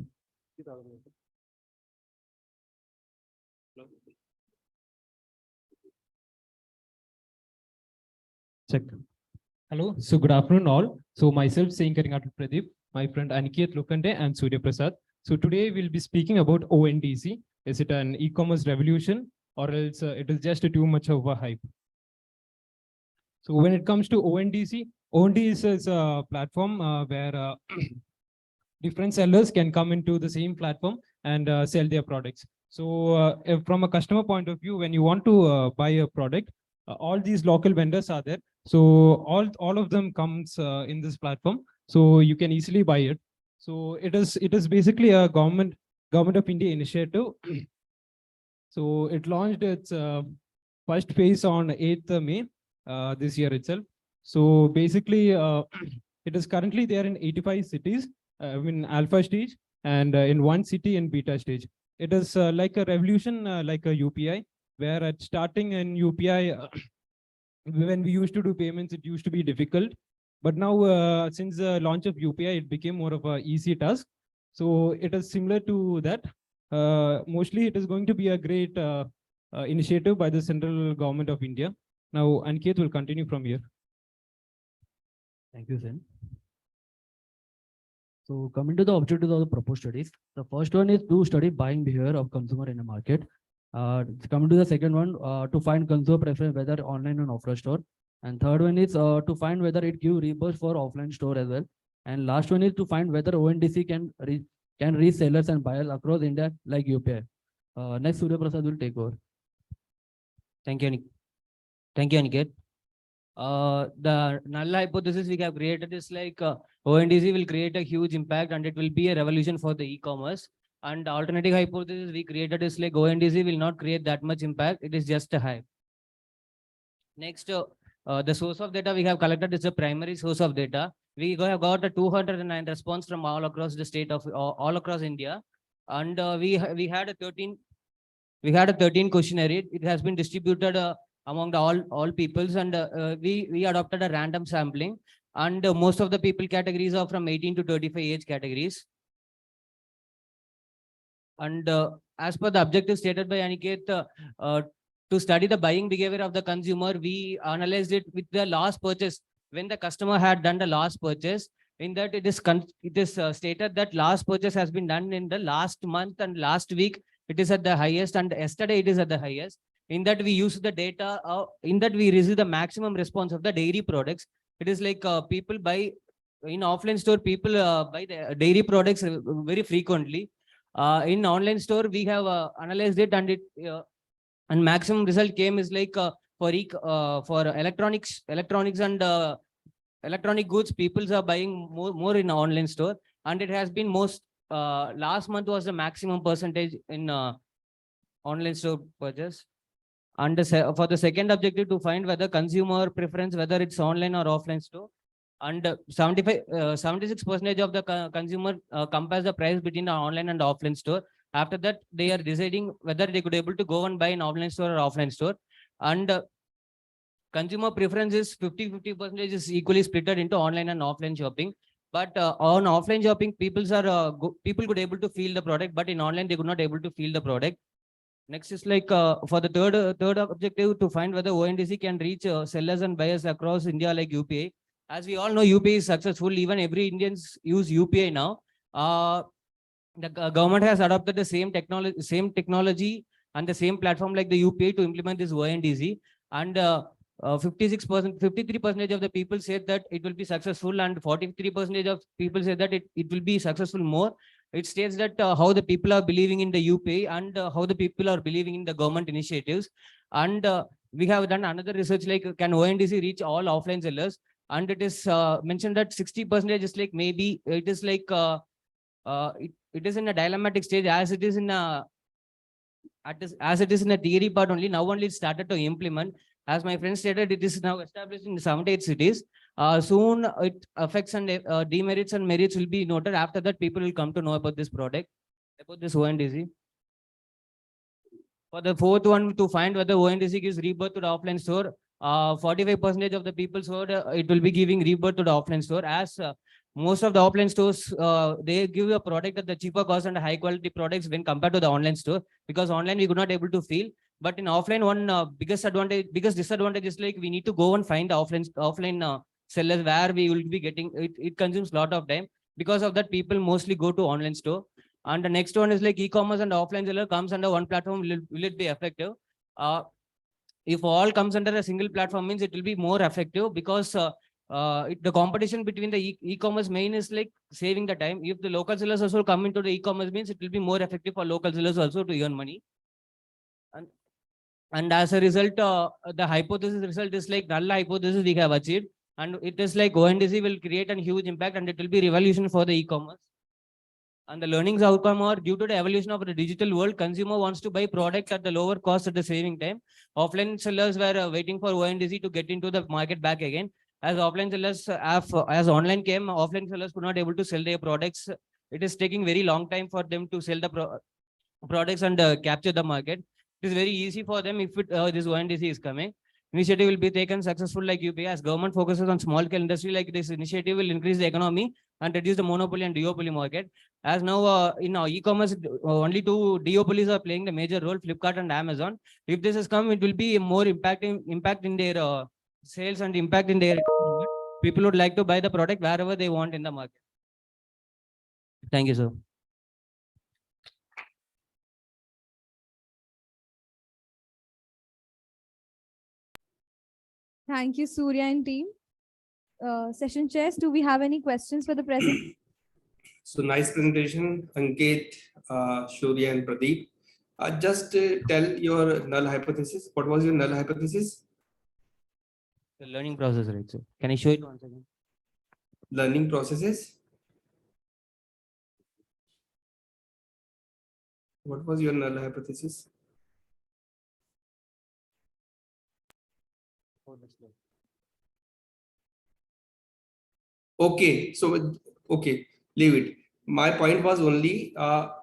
Check. Hello. So good afternoon all. So myself saying Pradeep, my friend Aniket Lokhande and Surya Prasad. So today we'll be speaking about ONDC. Is it an e-commerce revolution or else it is just too much of a hype? So when it comes to ONDC, ONDC is a platform where different sellers can come into the same platform and sell their products. So if from a customer point of view, when you want to buy a product, all these local vendors are there. So all of them comes in this platform. So you can easily buy it. So it is basically a government of India initiative. So it launched its first phase on 8th May this year itself. So basically, it is currently there in 85 cities in alpha stage, and in one city in beta stage. It is like a revolution, like a UPI, where at starting in UPI, when we used to do payments, it used to be difficult. But now, since the launch of UPI, it became more of a easy task. So it is similar to that. Mostly, it is going to be a great initiative by the central government of India. Now, Aniket will continue from here. Thank you, Sen. So coming to the objectives of the proposed studies, the first one is to study buying behavior of consumer in a market. Coming to the second one, to find consumer preference whether online and offline store. And third one is to find whether it give reimburse for offline store as well. And last one is to find whether ONDC can reach sellers and buyers across India like UPI. Next, Surya Prasad will take over. Thank you, Thank you, Aniket. The null hypothesis we have created is like ONDC will create a huge impact and it will be a revolution for the e-commerce. And the alternative hypothesis we created is like ONDC will not create that much impact. It is just a hype. Next, the source of data we have collected is a primary source of data. We have got a 209 response from all across the state of all across India. And we had a 13 questionnaire. It has been distributed among the all peoples, and we adopted a random sampling, and most of the people categories are from 18 to 35 age categories. And as per the objective stated by Aniket, to study the buying behavior of the consumer, we analyzed it with the last purchase. When the customer had done the last purchase, in that it is stated that last purchase has been done in the last month and last week it is at the highest, and yesterday it is at the highest. In that we use the data, in that we receive the maximum response of the dairy products. It is like people buy in offline store, people buy the dairy products very frequently. In online store, we have analyzed it, and and maximum result came is like for electronics and electronic goods, people are buying more in online store, and it has been most last month was the maximum percentage in online store purchase. And for the second objective, to find whether consumer preference, whether it's online or offline store, and 76% of the consumer compares the price between the online and offline store. After that, they are deciding whether they could able to go and buy an online store or offline store. And consumer preference is 50% is equally split into online and offline shopping. But on offline shopping, people could able to feel the product, but in online they could not able to feel the product. Next is like for the third objective, to find whether ONDC can reach sellers and buyers across India like UPI. As we all know, UPI is successful. Even every Indians use UPI now. The government has adopted the same technology and the same platform like the UPI to implement this ONDC. And 53% of the people said that it will be successful, and 43% of people said that it will be successful more. It states that how the people are believing in the UPI and how the people are believing in the government initiatives. And we have done another research like, can ONDC reach all offline sellers? And it is mentioned that 60% is like, maybe it is like it is in a dilemmatic stage, as it is in a theory part only. Now only it started to implement. As my friend stated, it is now established in 78 cities. Soon it affects and demerits and merits will be noted. After that, people will come to know about this product, about this ONDC. For the fourth one, to find whether ONDC gives rebirth to the offline store, 45% of the people said it will be giving rebirth to the offline store, as most of the offline stores, they give a product at the cheaper cost and high quality products when compared to the online store, because online we could not able to feel. But in offline, one biggest disadvantage is like we need to go and find the offline sellers where we will be getting it. It consumes a lot of time. Because of that, people mostly go to online store. And the next one is like e-commerce and offline seller comes under one platform. Will it be effective? If all comes under a single platform, means it will be more effective, because the competition between the e-commerce main is like saving the time. If the local sellers also come into the e-commerce, means it will be more effective for local sellers also to earn money. And as a result, the hypothesis result is like null hypothesis we have achieved. And it is like ONDC will create a huge impact, and it will be revolution for the e-commerce. And the learnings outcome are, due to the evolution of the digital world, consumer wants to buy products at the lower cost at the saving time. Offline sellers were waiting for ONDC to get into the market back again. As offline sellers as online came, offline sellers could not able to sell their products it is taking very long time for them to sell the products and capture the market. It is very easy for them if this ONDC is coming. Initiative will be taken successful like UPI. As government focuses on small scale industry, like this initiative will increase the economy and reduce the monopoly and duopoly market. As now in e-commerce, only two duopolies are playing the major role, Flipkart and Amazon. If this has come, it will be more impact in their sales and impact in their people would like to buy the product wherever they want in the market. Thank you, sir. Thank you, Surya and team. Session chairs, do we have any questions for the present? So nice presentation, Ankit, Shurya and Pradeep. Just tell your null hypothesis. What was your null hypothesis? The learning process, right? So can I show it once again? Learning processes. What was your null hypothesis? Okay, so okay, leave it. My point was only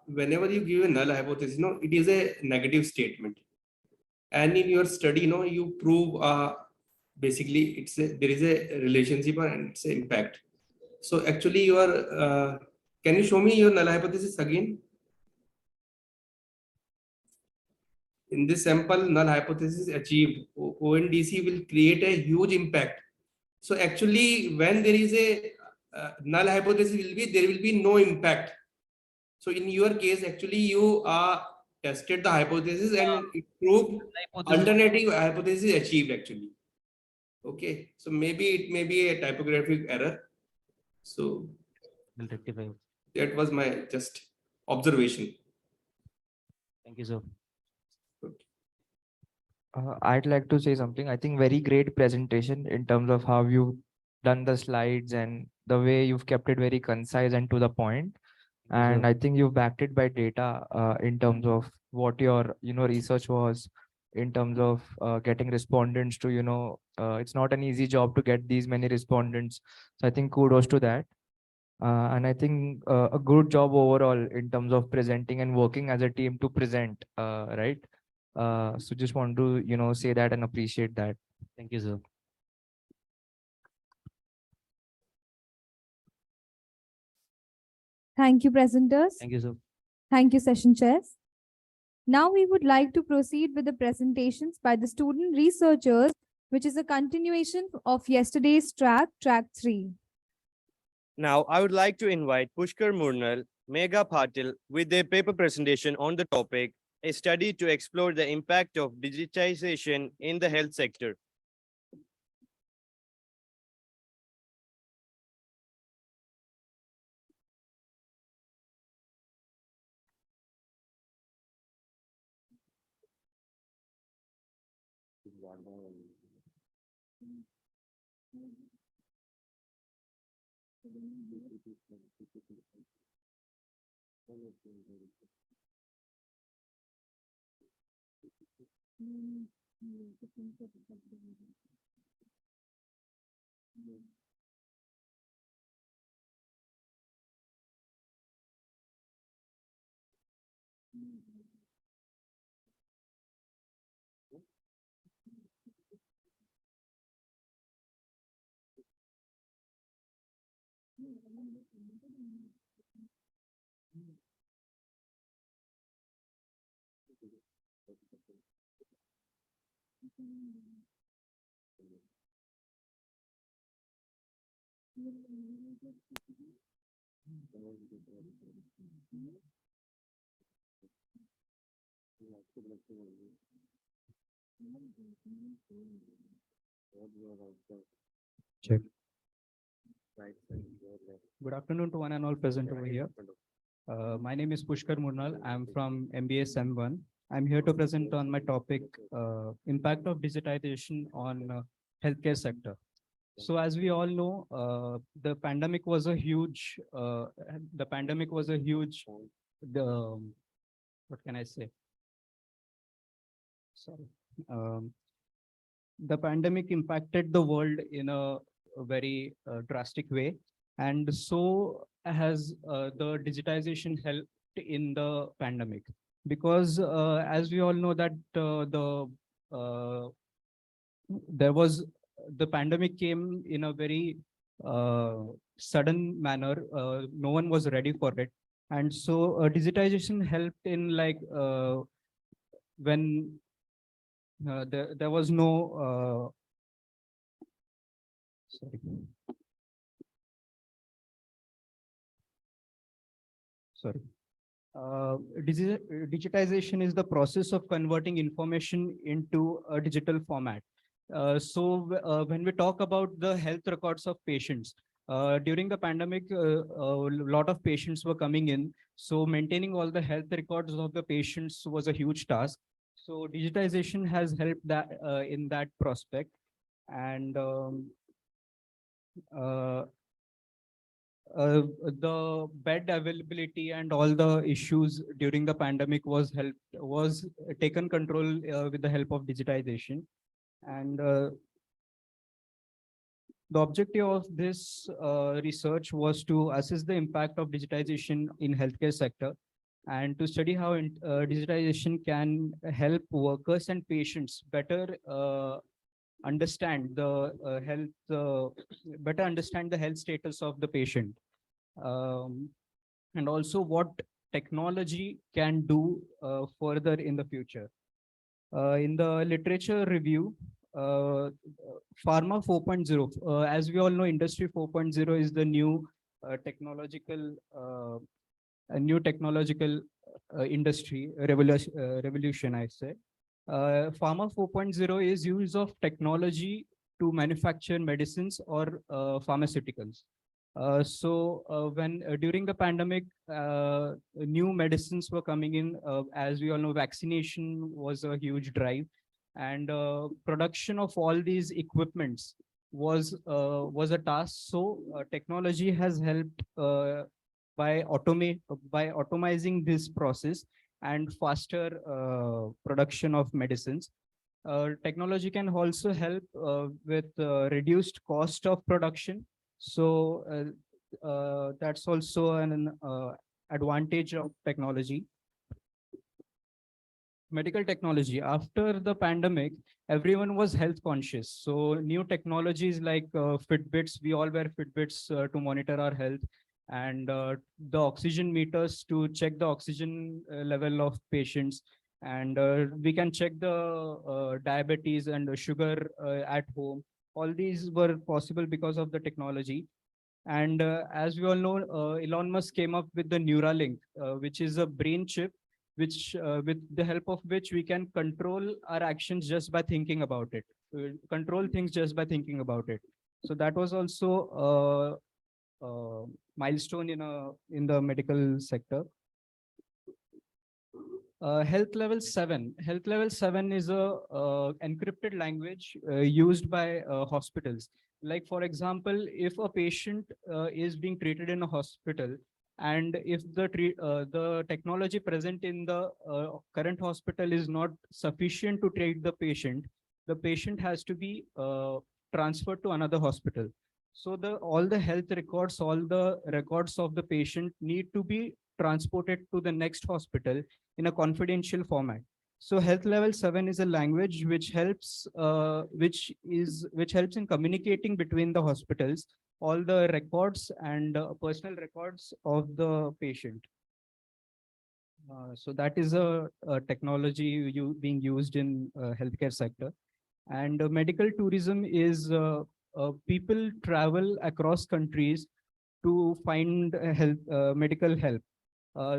whenever you give a null hypothesis, it is a negative statement. And in your study, you prove basically there is a relationship and it's an impact. So actually you are, can you show me your null hypothesis again? In this sample, null hypothesis achieved, ONDC will create a huge impact. So actually when there is a null hypothesis there will be no impact. So in your case, actually you tested the hypothesis and it proved alternative hypothesis achieved actually. Okay, so maybe it may be a typographic error. So We'll rectify. that was my just observation. Thank you, sir. I'd like to say something. I think very great presentation in terms of how you've done the slides and the way you've kept it very concise and to the point. And I think you've backed it by data in terms of what your research was, in terms of getting respondents to it's not an easy job to get these many respondents. So I think kudos to that. And I think a good job overall in terms of presenting and working as a team to present, right? So just want to say that and appreciate that. Thank you, sir. Thank you, presenters. Thank you, sir. Thank you, session chairs. Now we would like to proceed with the presentations by the student researchers, which is a continuation of yesterday's track 3. Now, I would like to invite Pushkar Murnal, Megha Patil with their paper presentation on the topic, a study to explore the impact of digitization in the health sector. Check. Good afternoon to one and all present over here. My name is Pushkar Murnal. I'm from MBA SEM1. I'm here to present on my topic, impact of digitization on healthcare sector. So as we all know, the pandemic was a huge, what can I say? Sorry. The pandemic impacted the world in a very drastic way. And so has the digitization helped in the pandemic? Because as we all know that there was the pandemic came in a very sudden manner. No one was ready for it, and so digitization helped in like when there was no sorry. Sorry. Digitization is the process of converting information into a digital format. When we talk about the health records of patients, during the pandemic, a lot of patients were coming in. So maintaining all the health records of the patients was a huge task. So digitization has helped that in that prospect. And the bed availability and all the issues during the pandemic was taken control with the help of digitization. And the objective of this research was to assess the impact of digitization in healthcare sector and to study how digitization can help workers and patients better understand the better understand the health status of the patient, and also what technology can do further in the future. In the literature review, Pharma 4.0, as we all know, Industry 4.0 is the new technological industry revolution, I say. Pharma 4.0 is use of technology to manufacture medicines or pharmaceuticals. When during the pandemic, new medicines were coming in, as we all know, vaccination was a huge drive, and production of all these equipments was a task. So technology has helped by automizing this process and faster production of medicines. Technology can also help with reduced cost of production. So that's also an advantage of technology. Medical technology. After the pandemic, everyone was health conscious. So new technologies like Fitbits, we all wear Fitbits to monitor our health, and the oxygen meters to check the oxygen level of patients. And we can check the diabetes and the sugar at home. All these were possible because of the technology. And as we all know, Elon Musk came up with the Neuralink, which is a brain chip, which with the help of which we can control our actions just by thinking about it, control things just by thinking about it. So that was also a milestone in the medical sector. Health level 7. Health level 7 is a encrypted language used by hospitals. Like, for example, if a patient is being treated in a hospital, and if the technology present in the current hospital is not sufficient to treat the patient has to be transferred to another hospital. So all the health records, all the records of the patient need to be transported to the next hospital in a confidential format. So health level 7 is a language which helps in communicating between the hospitals all the records and personal records of the patient. So that is a technology being used in healthcare sector. And medical tourism is people travel across countries to find medical help.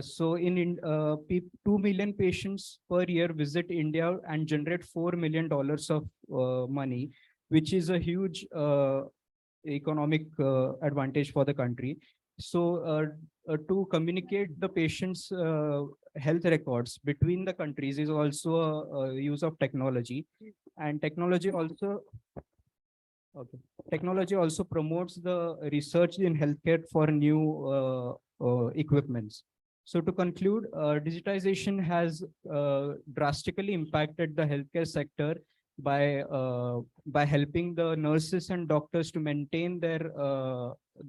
So 2 million patients per year visit India and generate $4 million of money, which is a huge economic advantage for the country. So to communicate the patient's health records between the countries is also a use of technology. And technology also promotes the research in healthcare for new equipments. So to conclude, digitization has drastically impacted the healthcare sector by helping the nurses and doctors to maintain their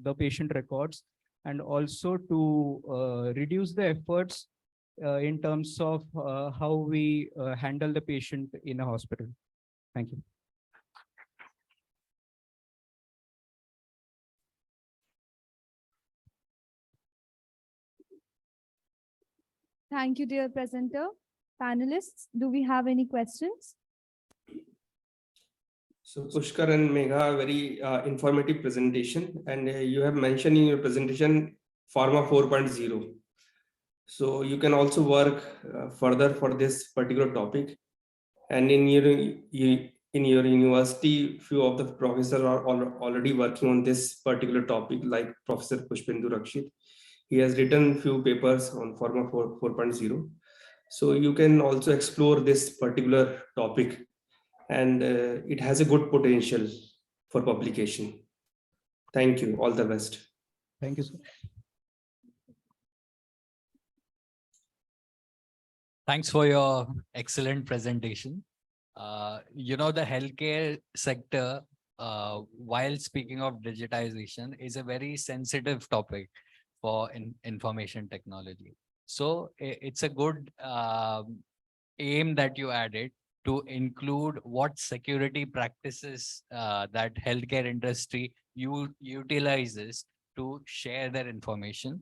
the patient records, and also to reduce the efforts in terms of how we handle the patient in a hospital. Thank you. Thank you, dear presenter. Panelists, do we have any questions? So Pushkar and Megha, very informative presentation, and you have mentioned in your presentation Pharma 4.0. So you can also work further for this particular topic, and in your university, few of the professors are already working on this particular topic, like Professor Pushpendu Rakshit. He has written few papers on Pharma 4.0. So you can also explore this particular topic, and it has a good potential for publication. Thank you. All the best. Thank you, sir. Thanks for your excellent presentation. The healthcare sector, while speaking of digitization, is a very sensitive topic for information technology. So it's a good aim that you added to include what security practices that healthcare industry utilizes to share their information.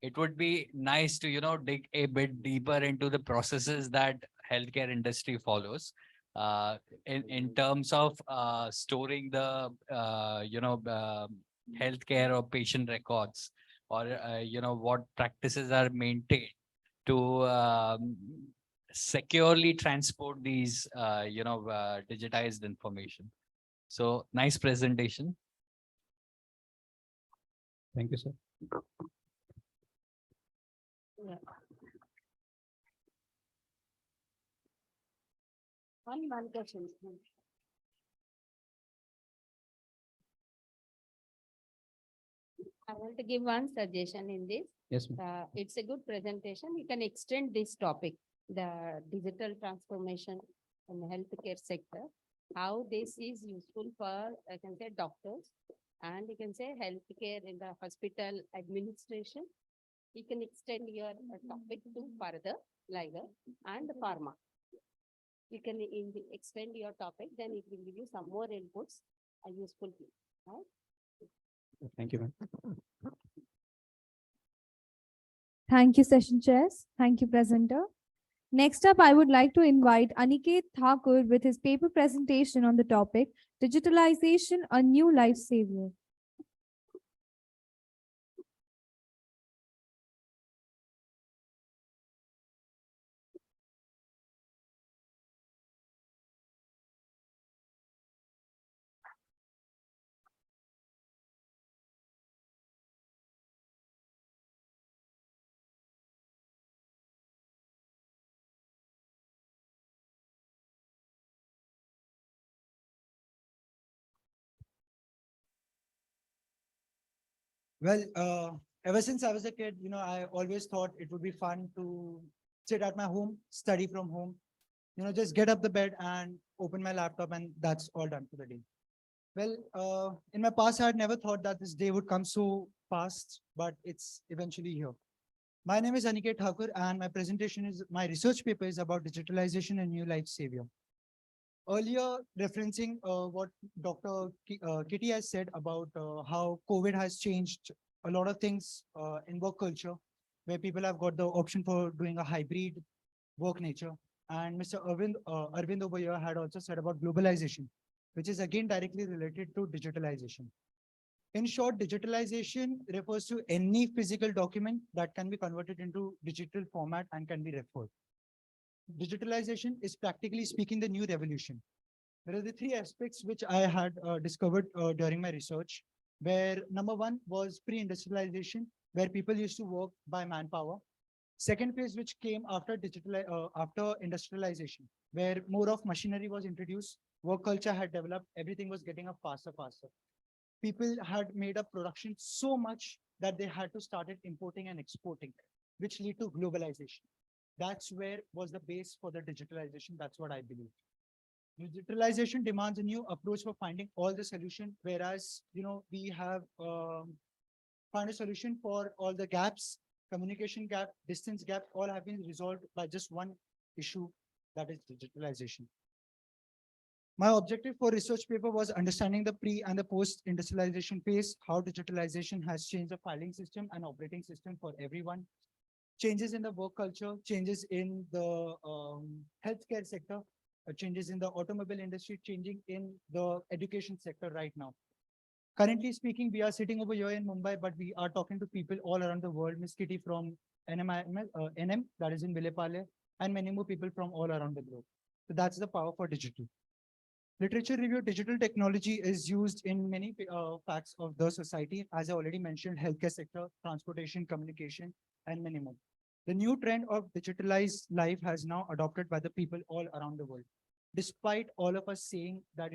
It would be nice to dig a bit deeper into the processes that healthcare industry follows in terms of storing the healthcare or patient records, or what practices are maintained to securely transport these digitized information. So nice presentation. Thank you, sir. Yeah. One question. I want to give one suggestion in this. Yes, ma'am. It's a good presentation. You can extend this topic, the digital transformation in the healthcare sector, how this is useful for, I can say, doctors, and you can say healthcare in the hospital administration. You can extend your topic to further, like and pharma. You can extend your topic, then it will give you some more inputs and useful things, right? Thank you, ma'am. Thank you, session chairs. Thank you, presenter. Next up, I would like to invite Aniket Thakur with his paper presentation on the topic, Digitalization, a New Life Savior. Well, ever since I was a kid, I always thought it would be fun to sit at my home, study from home, just get up the bed and open my laptop, and that's all done for the day. Well, in my past, I had never thought that this day would come so fast, but it's eventually here. My name is Aniket Thakur, and my research paper is about digitalization and new life savior. Earlier, referencing what Dr. Kitty has said about how COVID has changed a lot of things in work culture, where people have got the option for doing a hybrid work nature. And Mr. Arvind over here had also said about globalization, which is again directly related to digitalization. In short, digitalization refers to any physical document that can be converted into digital format and can be referred. Digitalization is practically speaking the new revolution. There are the three aspects which I had discovered during my research, where number one was pre-industrialization, where people used to work by manpower. Second phase, which came after after industrialization, where more of machinery was introduced, work culture had developed, everything was getting up faster. People had made up production so much that they had to start importing and exporting, which lead to globalization. That's where was the base for the digitalization. That's what I believe. Digitalization demands a new approach for finding all the solution, whereas we have found a solution for all the gaps, communication gap, distance gap, all have been resolved by just one issue, that is digitalization. My objective for research paper was understanding the pre and the post industrialization phase, how digitalization has changed the filing system and operating system for everyone, changes in the work culture, changes in the healthcare sector, changes in the automobile industry, changing in the education sector right now. Currently speaking, we are sitting over here in Mumbai, but we are talking to people all around the world. Miss Kitty from NM, that is in Vilepale, and many more people from all around the globe. So that's the power for digital. Literature review, digital technology is used in many facts of the society. As I already mentioned, healthcare sector, transportation, communication, and many more. The new trend of digitalized life has now adopted by the people all around the world. Despite all of us saying that,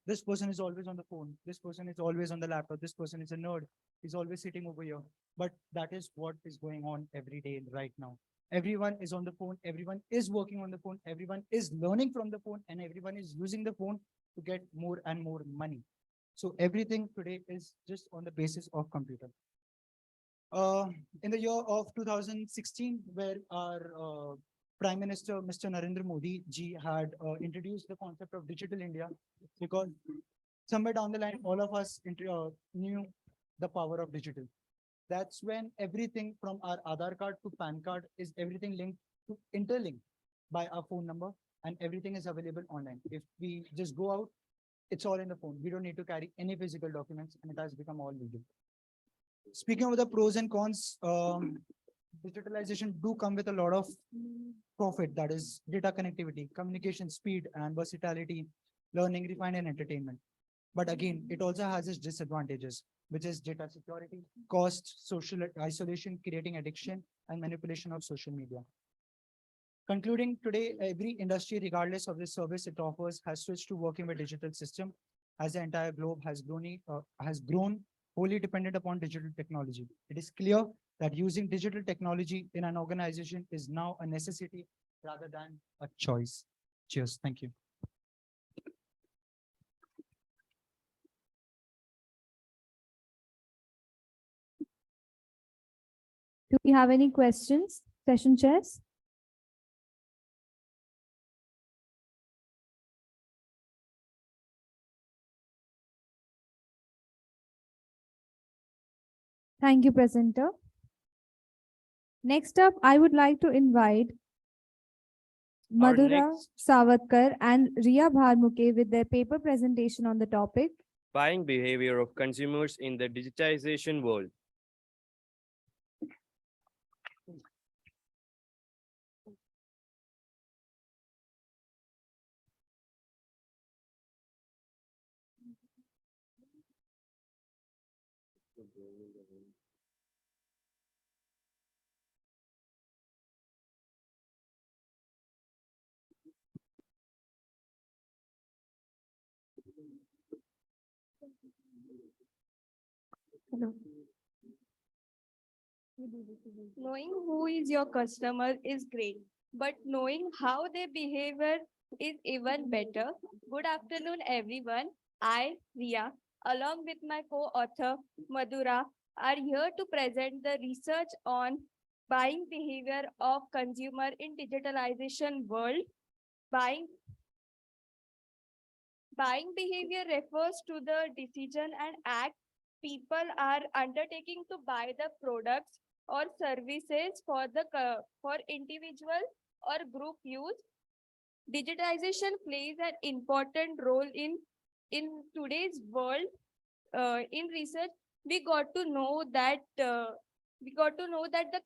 this person is always on the phone, this person is always on the laptop, this person is a nerd, he's always sitting over here. But that is what is going on every day right now. Everyone is on the phone, everyone is working on the phone, everyone is learning from the phone, and everyone is using the phone to get more and more money. So everything today is just on the basis of computer. In the year of 2016, where our Prime Minister, Mr. Narendra Modi ji had introduced the concept of Digital India, because somewhere down the line, all of us knew the power of digital. That's when everything from our Aadhaar card to PAN card is everything linked to interlinked by our phone number, and everything is available online. If we just go out, it's all in the phone. We don't need to carry any physical documents, and it has become all legal. Speaking of the pros and cons, digitalization do come with a lot of profit, that is data connectivity, communication speed and versatility, learning, refine and entertainment. But again, it also has its disadvantages, which is data security, cost, social isolation, creating addiction, and manipulation of social media. Concluding, today, every industry, regardless of the service it offers, has switched to working with digital system, as the entire globe has grown wholly dependent upon digital technology. It is clear that using digital technology in an organization is now a necessity rather than a choice. Cheers. Thank you. Do we have any questions? Session chairs? Thank you, presenter. Next up, I would like to invite Our Madhura next- Savatkar and Riya Bharmuke with their paper presentation on the topic. Buying behavior of consumers in the digitization world. Hello. Knowing who is your customer is great, but knowing how they behavior is even better. Good afternoon, everyone. I, Riya, along with my co-author, Madhura, are here to present the research on buying behavior of consumer in digitalization world. Buying behavior refers to the decision and act people are undertaking to buy the products or services for individual or group use. Digitization plays an important role in today's world. In research, we got to know that the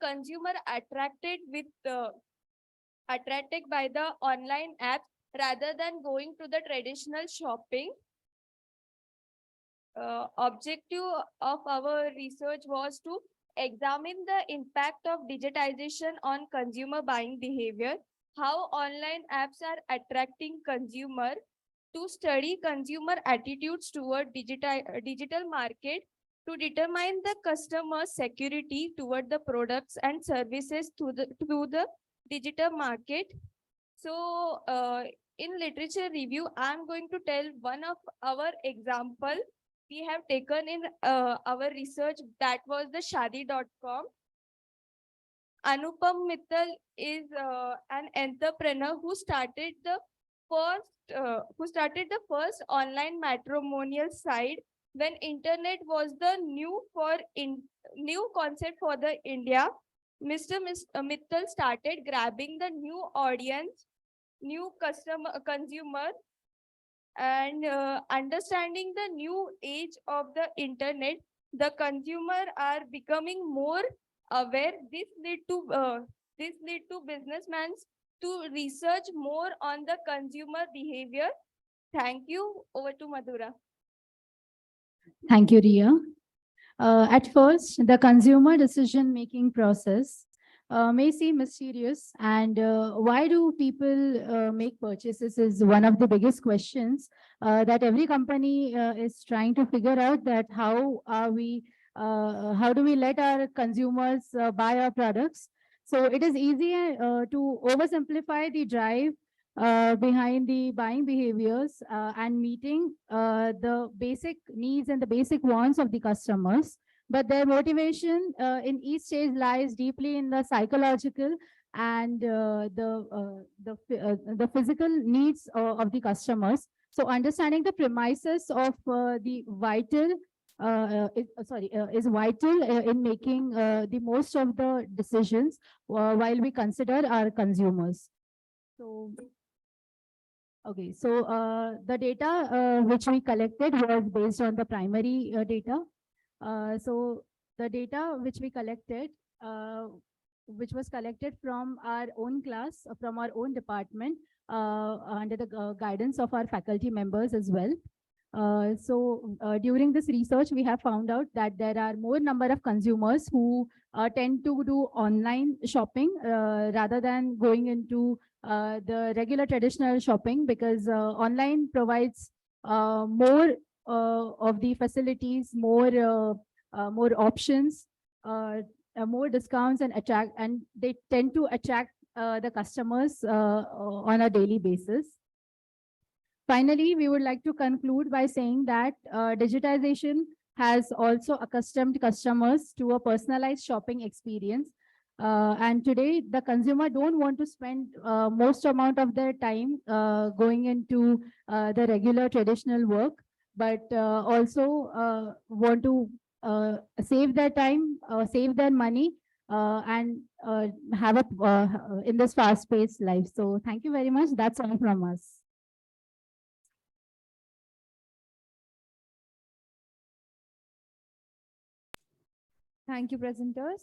consumer attracted by the online apps rather than going to the traditional shopping. Objective of our research was to examine the impact of digitization on consumer buying behavior, how online apps are attracting consumer, to study consumer attitudes toward digital market, to determine the customer security toward the products and services to the digital market. So in literature review, I'm going to tell one of our example we have taken in our research, that was the shadi.com. Anupam Mittal is an entrepreneur who started the first online matrimonial site when internet was the new concept for the India. Mittal started grabbing the new audience, new consumer, and understanding the new age of the internet. The consumer are becoming more aware. This lead to businessmen to research more on the consumer behavior. Thank you. Over to Madhura. Thank you, Ria. At first, the consumer decision-making process may seem mysterious, and why do people make purchases is one of the biggest questions that every company is trying to figure out, that how do we let our consumers buy our products. So it is easy to oversimplify the drive behind the buying behaviors and meeting the basic needs and the basic wants of the customers. But their motivation in each stage lies deeply in the psychological and the physical needs of the customers. So understanding the premises of the vital is vital in making the most of the decisions while we consider our consumers. So, okay, so the data which we collected was based on the primary data. So the data which we collected, which was collected from our own class, from our own department, under the guidance of our faculty members as well. During this research, we have found out that there are more number of consumers who tend to do online shopping rather than going into the regular traditional shopping, because online provides more of the facilities, more options, more discounts, and they tend to attract the customers on a daily basis. Finally, we would like to conclude by saying that digitization has also accustomed customers to a personalized shopping experience. And today, the consumer don't want to spend most amount of their time going into the regular traditional work, but also want to save their time, save their money, and have a in this fast-paced life. So thank you very much. That's all from us. Thank you, presenters.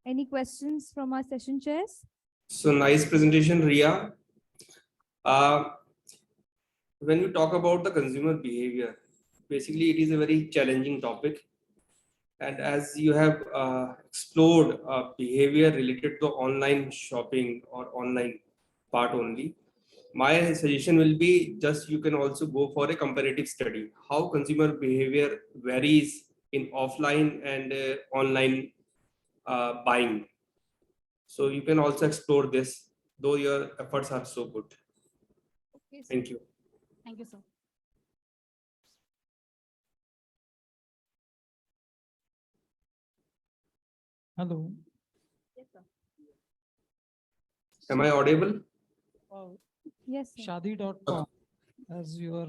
Any questions from our session chairs? So nice presentation, Ria. When we talk about the consumer behavior, basically it is a very challenging topic. And as you have explored behavior related to online shopping or online part only, my suggestion will be just you can also go for a comparative study, how consumer behavior varies in offline and online buying. So you can also explore this, though your efforts are so good. Okay, thank you. Thank you, sir. Hello. Yes, sir. Am I audible? Yes, sir. Shadi.com as your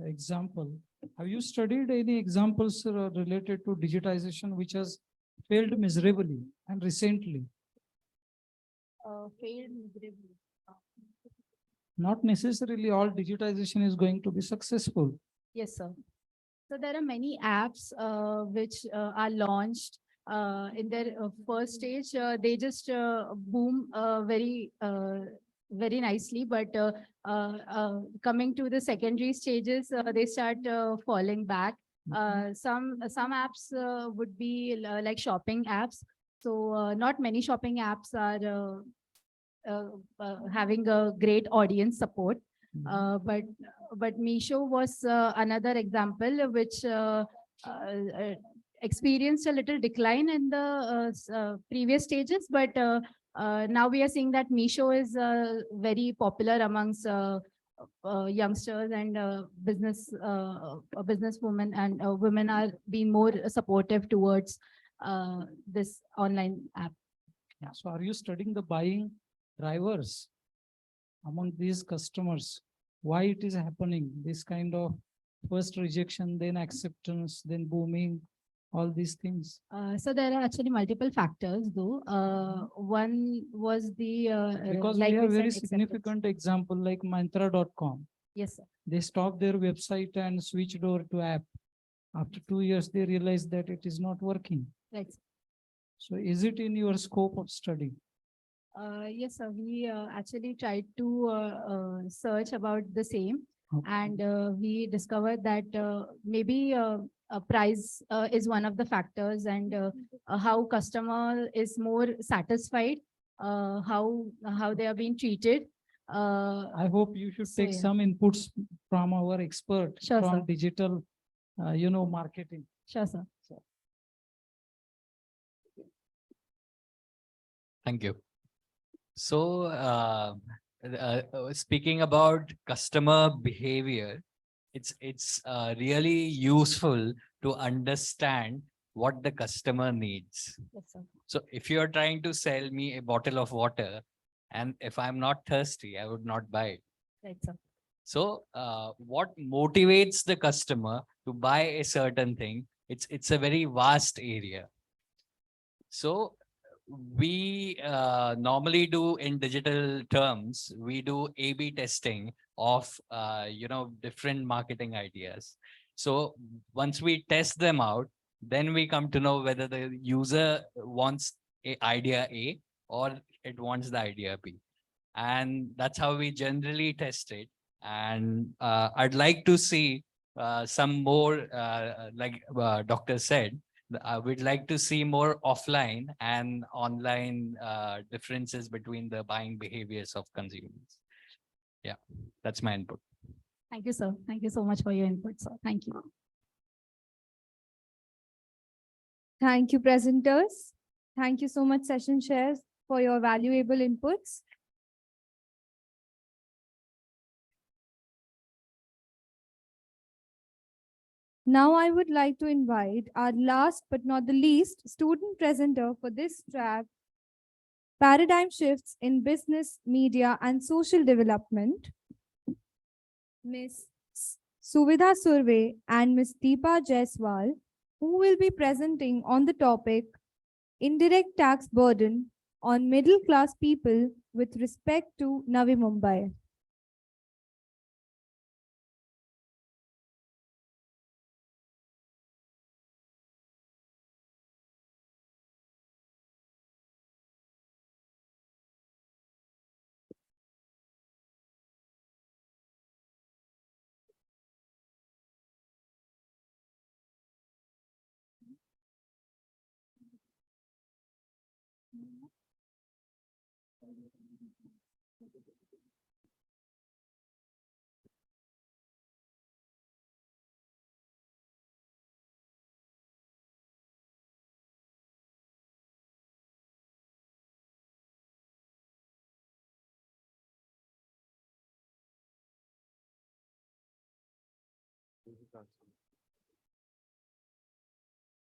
example. Have you studied any examples related to digitization which has failed miserably and recently? Failed miserably. Not necessarily all digitization is going to be successful. Yes, sir. So there are many apps which are launched in their first stage. They just boom very nicely, but coming to the secondary stages, they start falling back. Some apps would be like shopping apps. So not many shopping apps are having a great audience support. But Meesho was another example which experienced a little decline in the previous stages, but now we are seeing that Meesho is very popular amongst youngsters and businesswomen and women are being more supportive towards this online app. Yeah. So are you studying the buying drivers among these customers? Why it is happening? This kind of first rejection, then acceptance, then booming, all these things. So there are actually multiple factors though. One was the Because we like have we very said, acceptance. significant example like Mantra.com. Yes, sir. They stopped their website and switched over to app. After 2 years, they realized that it is not working. Right. So is it in your scope of study? Yes, sir. We actually tried to search about the same, and we discovered that maybe a price is one of the factors, and how customer is more satisfied, how they are being treated. I hope you should take yeah. some inputs from our expert Sure, from sir. digital, marketing. Sure, sir. Thank you. So, speaking about customer behavior, it's really useful to understand what the customer needs. Yes, sir. So if you're trying to sell me a bottle of water, and if I'm not thirsty, I would not buy it. Right, sir. So what motivates the customer to buy a certain thing? It's a very vast area. So we normally do in digital terms, we do A/B testing of different marketing ideas. So once we test them out, then we come to know whether the user wants idea A or it wants the idea B. And that's how we generally test it. And I'd like to see some more, like Doctor said, we'd like to see more offline and online differences between the buying behaviors of consumers. Yeah, that's my input. Thank you, sir. Thank you so much for your input, sir. Thank you. Thank you, presenters. Thank you so much, session chairs, for your valuable inputs. Now I would like to invite our last but not the least student presenter for this track, Paradigm Shifts in Business, Media and Social Development, Ms. Suvidha Surve and Ms. Deepa Jaiswal, who will be presenting on the topic Indirect Tax Burden on Middle Class People with respect to Navi Mumbai.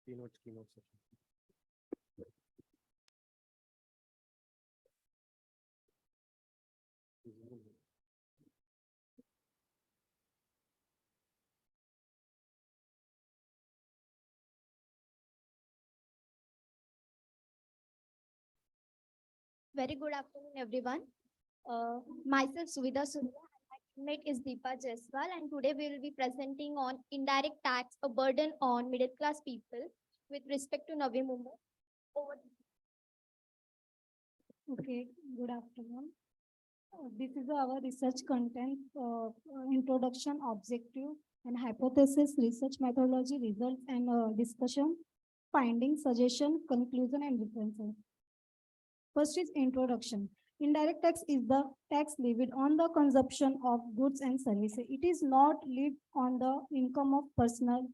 Keynote session. Very good afternoon, everyone. Myself, Suvidha Surya, and my teammate is Deepa Jaiswal, and today we will be presenting on indirect tax, a burden on middle class people with respect to Navi Mumbai. Over. Okay, good afternoon. This is our research content, introduction, objective, and hypothesis, research methodology, results, and discussion, findings, suggestion, conclusion, and references. First is introduction. Indirect tax is the tax levied on the consumption of goods and services. It is not levied on the income of person.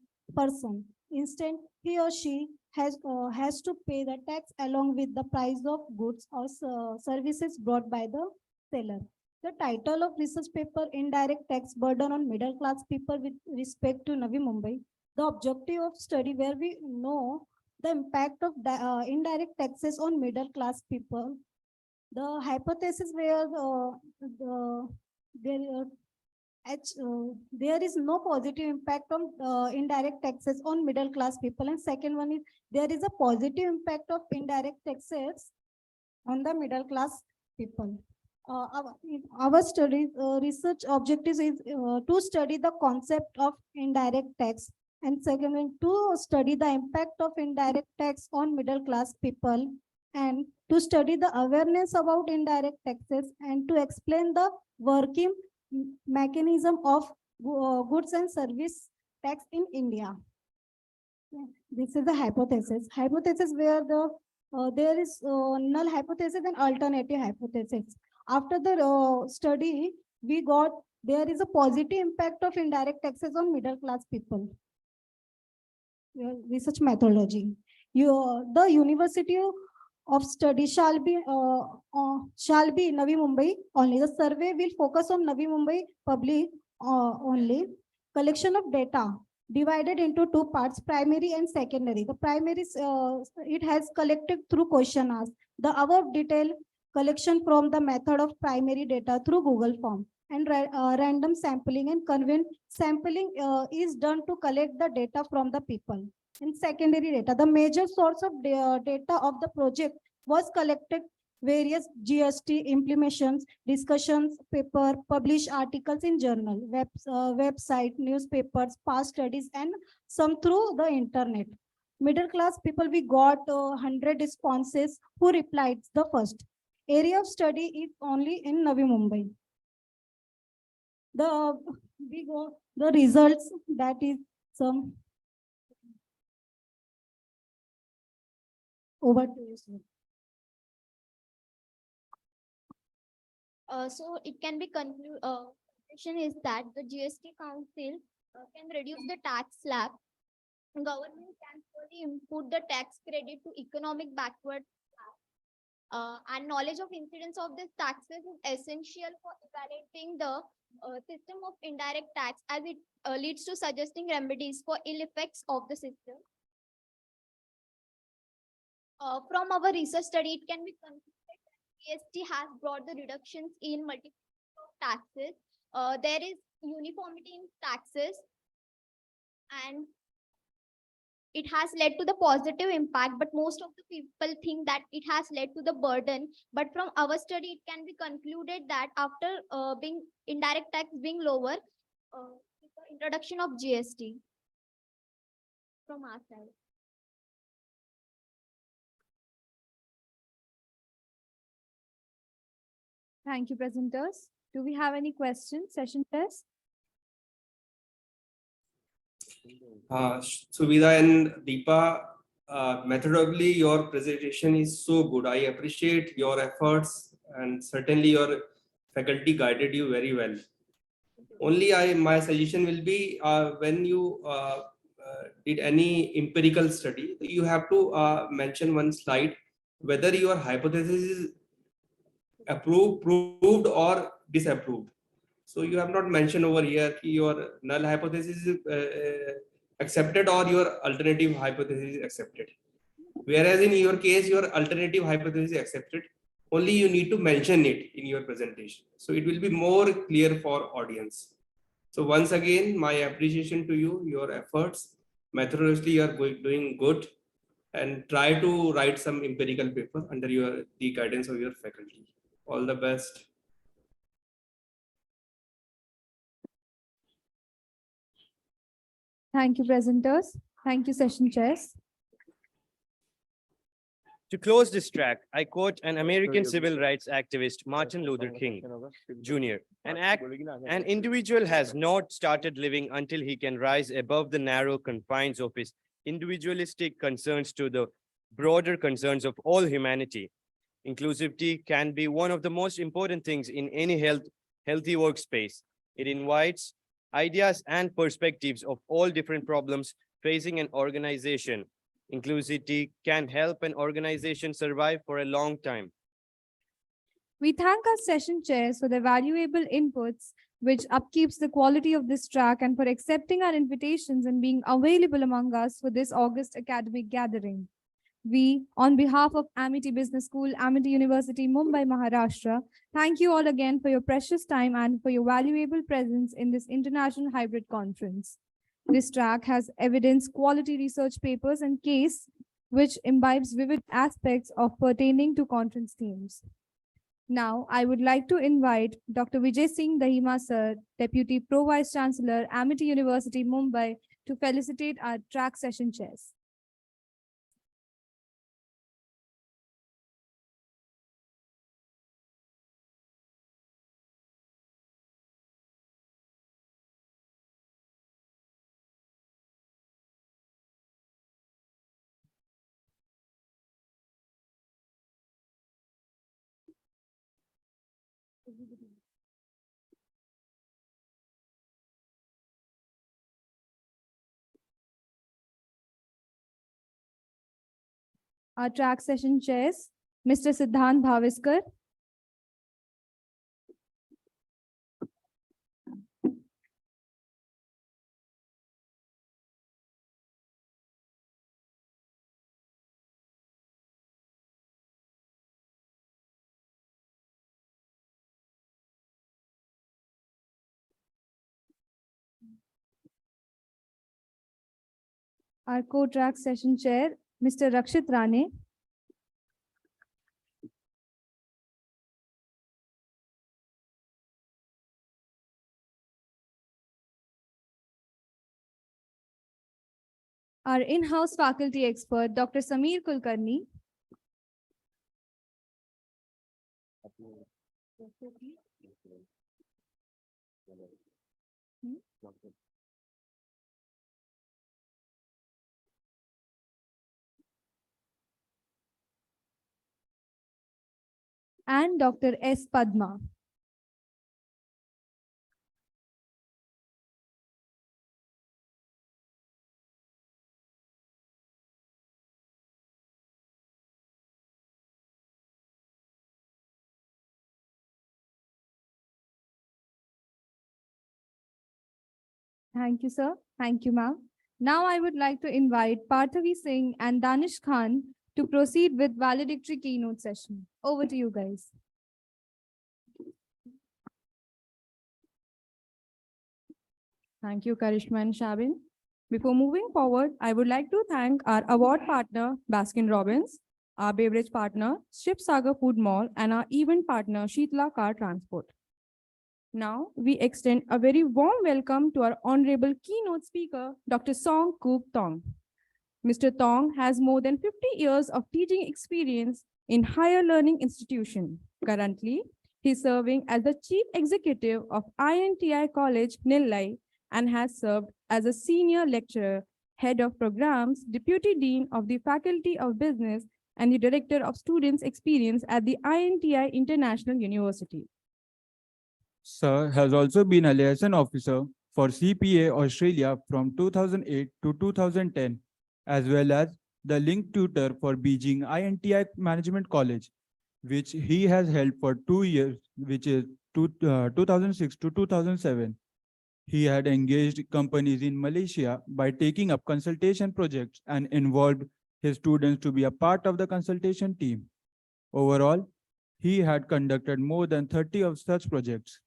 Instead, he or she has to pay the tax along with the price of goods or services brought by the seller. The title of research paper, Indirect Tax Burden on Middle Class People with Respect to Navi Mumbai. The objective of study where we know the impact of indirect taxes on middle class people. The hypothesis where there, there is no positive impact of indirect taxes on middle class people. And second one is there is a positive impact of indirect taxes on the middle class people. Our study research objectives is to study the concept of indirect tax, and second one to study the impact of indirect tax on middle class people, and to study the awareness about indirect taxes, and to explain the working mechanism of goods and service tax in India. This is the hypothesis. Hypothesis where there is null hypothesis and alternative hypothesis. After the study, we got there is a positive impact of indirect taxes on middle class people. Research methodology. The University of Study shall be Navi Mumbai only. The survey will focus on Navi Mumbai public only. Collection of data divided into two parts, primary and secondary. The primary, it has collected through questionnaires. The above detail collection from the method of primary data through Google form, and random sampling and convenient sampling is done to collect the data from the people. And secondary data, the major source of data of the project was collected various GST implementations, discussions, paper, published articles in journal, website, newspapers, past studies, and some through the internet. Middle class people, we got 100 responses who replied the first. Area of study is only in Navi Mumbai. We got the results, that is some. Over to you, sir. So it can be conclusion is that the GST Council can reduce the tax slab. Government can fully input the tax credit to economic backward and knowledge of incidence of these taxes is essential for evaluating the system of indirect tax, as it leads to suggesting remedies for ill effects of the system. From our research study, it can be concluded that GST has brought the reductions in multiple taxes. There is uniformity in taxes, and it has led to the positive impact, but most of the people think that it has led to the burden. But from our study, it can be concluded that after being indirect tax being lower, with the introduction of GST from our side. Thank you, presenters. Do we have any questions, session test? Suvida and Deepa, methodically, your presentation is so good. I appreciate your efforts, and certainly your faculty guided you very well. Only my suggestion will be when you did any empirical study, you have to mention one slide whether your hypothesis is proved or disapproved. So you have not mentioned over here your null hypothesis is accepted or your alternative hypothesis is accepted. Whereas in your case, your alternative hypothesis is accepted. Only you need to mention it in your presentation. So it will be more clear for audience. So once again, my appreciation to you, your efforts. Methodologically, you are doing good, and try to write some empirical paper under the guidance of your faculty. All the best. Thank you, presenters. Thank you, session chairs. To close this track, I quote an American civil rights activist, Martin Luther King Jr. An individual has not started living until he can rise above the narrow confines of his individualistic concerns to the broader concerns of all humanity. Inclusivity can be one of the most important things in any healthy workspace. It invites ideas and perspectives of all different problems facing an organization. Inclusivity can help an organization survive for a long time. We thank our session chairs for their valuable inputs, which upkeeps the quality of this track, and for accepting our invitations and being available among us for this August academic gathering. We, on behalf of Amity Business School, Amity University, Mumbai, Maharashtra, thank you all again for your precious time and for your valuable presence in this international hybrid conference. This track has evidence, quality research papers, and case which imbibes vivid aspects of pertaining to conference themes. Now, I would like to invite Dr. Vijay Singh Dahima Sir, Deputy Pro Vice Chancellor, Amity University, Mumbai, to felicitate our track session chairs. Our track session chairs, Mr. Siddhant Bhaviskar, our co-track session chair, Mr. Rakshit Rane, our in-house faculty expert, Dr. Sameer Kulkarni, and Dr. S. Padma. Thank you, sir. Thank you, ma'am. Now I would like to invite Parthavi Singh and Danish Khan to proceed with valedictory keynote session. Over to you guys. Thank you, Karishma and Shabin. Before moving forward, I would like to thank our award partner, Baskin Robbins, our beverage partner, Ship Saga Food Mall, and our event partner, Sheetla Car Transport. Now, we extend a very warm welcome to our honorable keynote speaker, Dr. Song Kook Tong. Mr. Tong has more than 50 years of teaching experience in higher learning institution. Currently, he is serving as the Chief Executive of INTI College, Nillai, and has served as a Senior Lecturer, Head of Programs, Deputy Dean of the Faculty of Business, and the Director of Students Experience at the INTI International University. Sir has also been a liaison officer for CPA Australia from 2008 to 2010, as well as the link tutor for Beijing INTI Management College, which he has held for 2 years, which is 2006 to 2007. He had engaged companies in Malaysia by taking up consultation projects and involved his students to be a part of the consultation team. Overall, he had conducted more than 30 of such projects.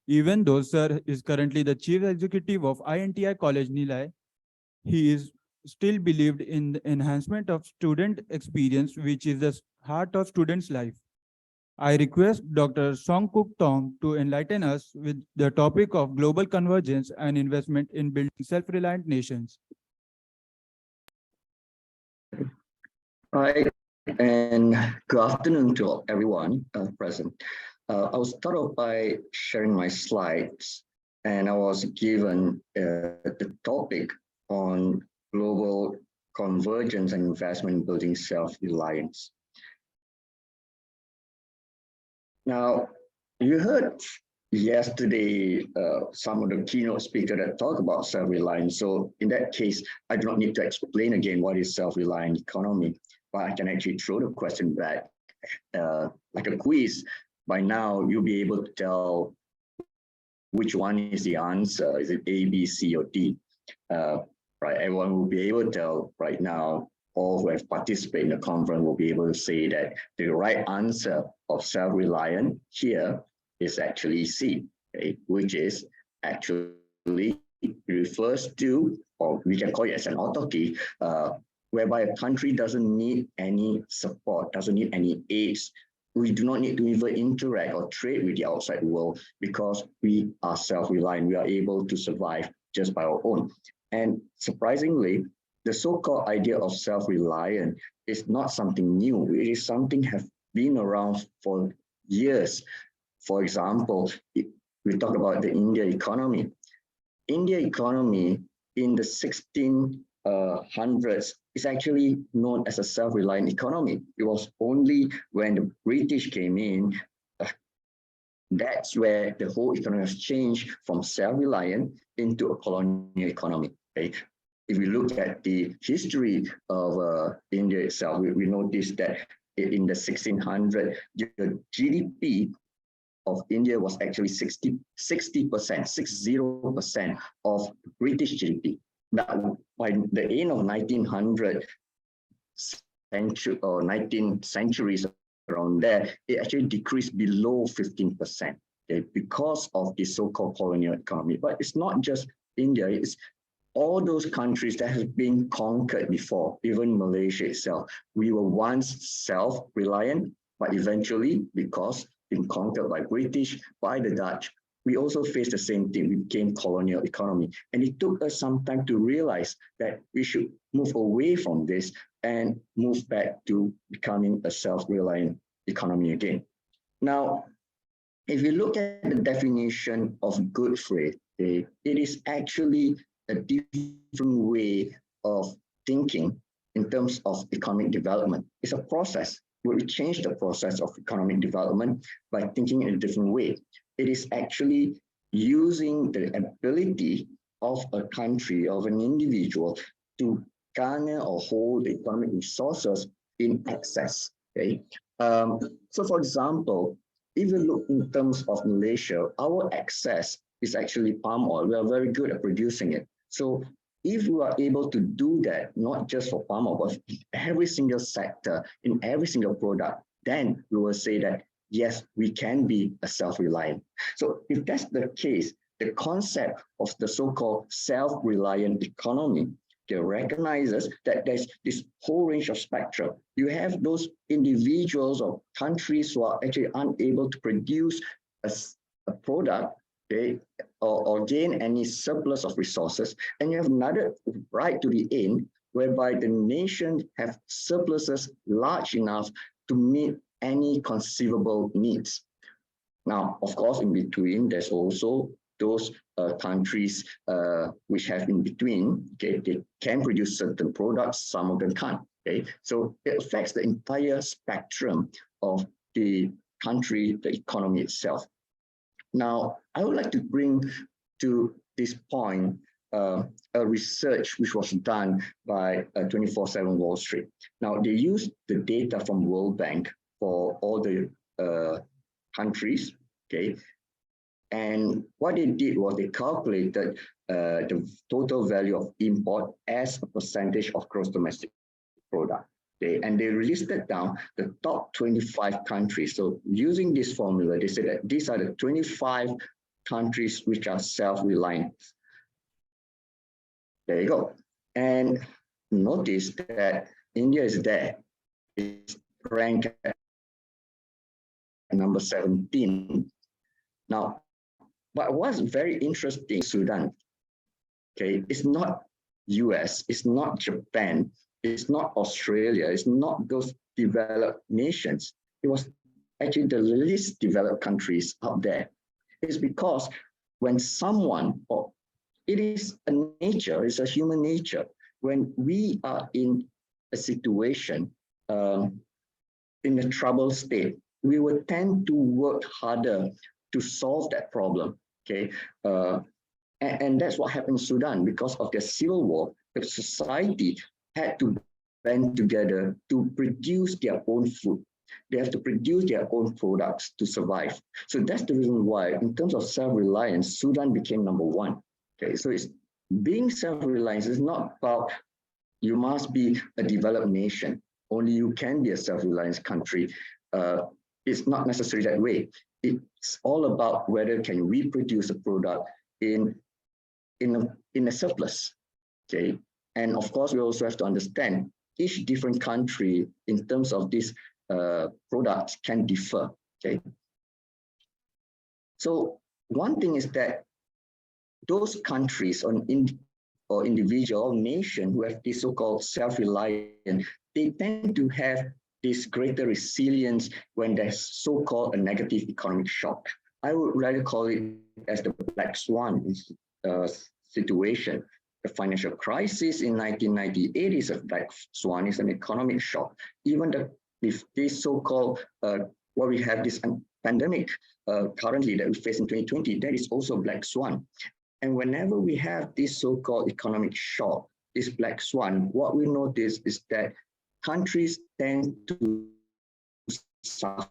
Even though Sir is currently the Chief Executive of INTI College Nilai, he is still believed in the enhancement of student experience, which is the heart of students' life. I request Dr. Song Kook Tong to enlighten us with the topic of global convergence and investment in building self-reliant nations. Hi, and good afternoon to everyone present. I will start off by sharing my slides, and I was given the topic on global convergence and investment in building self-reliance. Now, you heard yesterday some of the keynote speakers that talk about self-reliance. So in that case, I do not need to explain again what is self-reliant economy, but I can actually throw the question back like a quiz. by now you'll be able to tell which one is the answer. Is it A, B, C, or D? Right, everyone will be able to tell right now. All who have participated in the conference will be able to say that the right answer of self-reliant here is actually C, okay, which is actually refers to, or we can call it as an autarky, whereby a country doesn't need any support, doesn't need any aids. We do not need to even interact or trade with the outside world because we are self-reliant. We are able to survive just by our own. And surprisingly, the so-called idea of self-reliant is not something new. It is something have been around for years. For example, we talk about the India economy. India economy in the 1600s is actually known as a self-reliant economy. It was only when the British came in, that's where the whole economy has changed from self-reliant into a colonial economy. Okay? If we look at the history of India itself, we notice that in the 1600s, the GDP of India was actually 60%, 60% of British GDP. Now, by the end of 1900 century or 19th centuries around there, it actually decreased below 15%, okay, because of the so-called colonial economy. But it's not just India, it's all those countries that have been conquered before, even Malaysia itself. We were once self-reliant, but eventually, because being conquered by British, by the Dutch, we also faced the same thing. We became colonial economy. And it took us some time to realize that we should move away from this and move back to becoming a self-reliant economy again. Now, if you look at the definition of good trade, it is actually a different way of thinking in terms of economic development. It's a process. We change the process of economic development by thinking in a different way. It is actually using the ability of a country, of an individual, to garner or hold economic resources in excess. Okay. So, for example, if you look in terms of Malaysia, our excess is actually palm oil. We are very good at producing it. So if we are able to do that, not just for palm oil, but every single sector, in every single product, then we will say that, yes, we can be a self-reliant. So if that's the case, the concept of the so-called self-reliant economy recognizes that there's this whole range of spectrum. You have those individuals or countries who are actually unable to produce a product, okay, or gain any surplus of resources. And you have another right to the end, whereby the nation have surpluses large enough to meet any conceivable needs. Now, of course, in between, there's also those countries which have in between, okay, they can produce certain products, some of them can't, okay? So it affects the entire spectrum of the country, the economy itself. Now, I would like to bring to this point a research which was done by 24/7 Wall Street. Now, they used the data from World Bank for all the countries, okay? And what they did was they calculated the total value of import as a percentage of gross domestic product. And they listed down the top 25 countries. So using this formula, they said that these are the 25 countries which are self-reliant. There you go. And notice that India is there. It's ranked at number 17. Now, but what's very interesting, Sudan, okay, it's not US, it's not Japan, it's not Australia, it's not those developed nations. It was actually the least developed countries out there. It's because when someone, or it is a nature, it's a human nature, when we are in a situation, in a troubled state, we will tend to work harder to solve that problem, okay? And that's what happened in Sudan. Because of their civil war, the society had to band together to produce their own food. They have to produce their own products to survive. So that's the reason why, in terms of self-reliance, Sudan became number one. Okay, so it's being self-reliant is not about you must be a developed nation. Only you can be a self-reliant country. It's not necessarily that way. It's all about whether can we produce a product in a surplus. Okay, and of course we also have to understand each different country in terms of these products can differ. Okay, so one thing is that those countries or individual nation who have this so-called self-reliant, they tend to have this greater resilience when there's so-called a negative economic shock. I would rather call it as the black swan situation. The financial crisis in 1998 is a black swan, is an economic shock. Even with this so-called, what we have this pandemic currently that we face in 2020, that is also black swan. And whenever we have this so-called economic shock, this black swan, what we notice is that countries tend to suffer.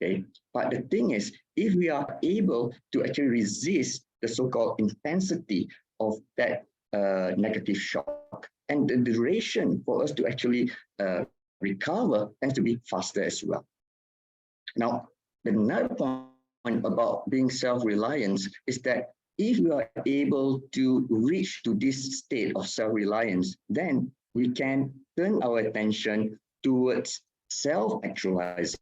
Okay, but the thing is, if we are able to actually resist the so-called intensity of that negative shock, and the duration for us to actually recover tends to be faster as well. Now, another point about being self-reliant is that if we are able to reach to this state of self-reliance, then we can turn our attention towards self-actualization,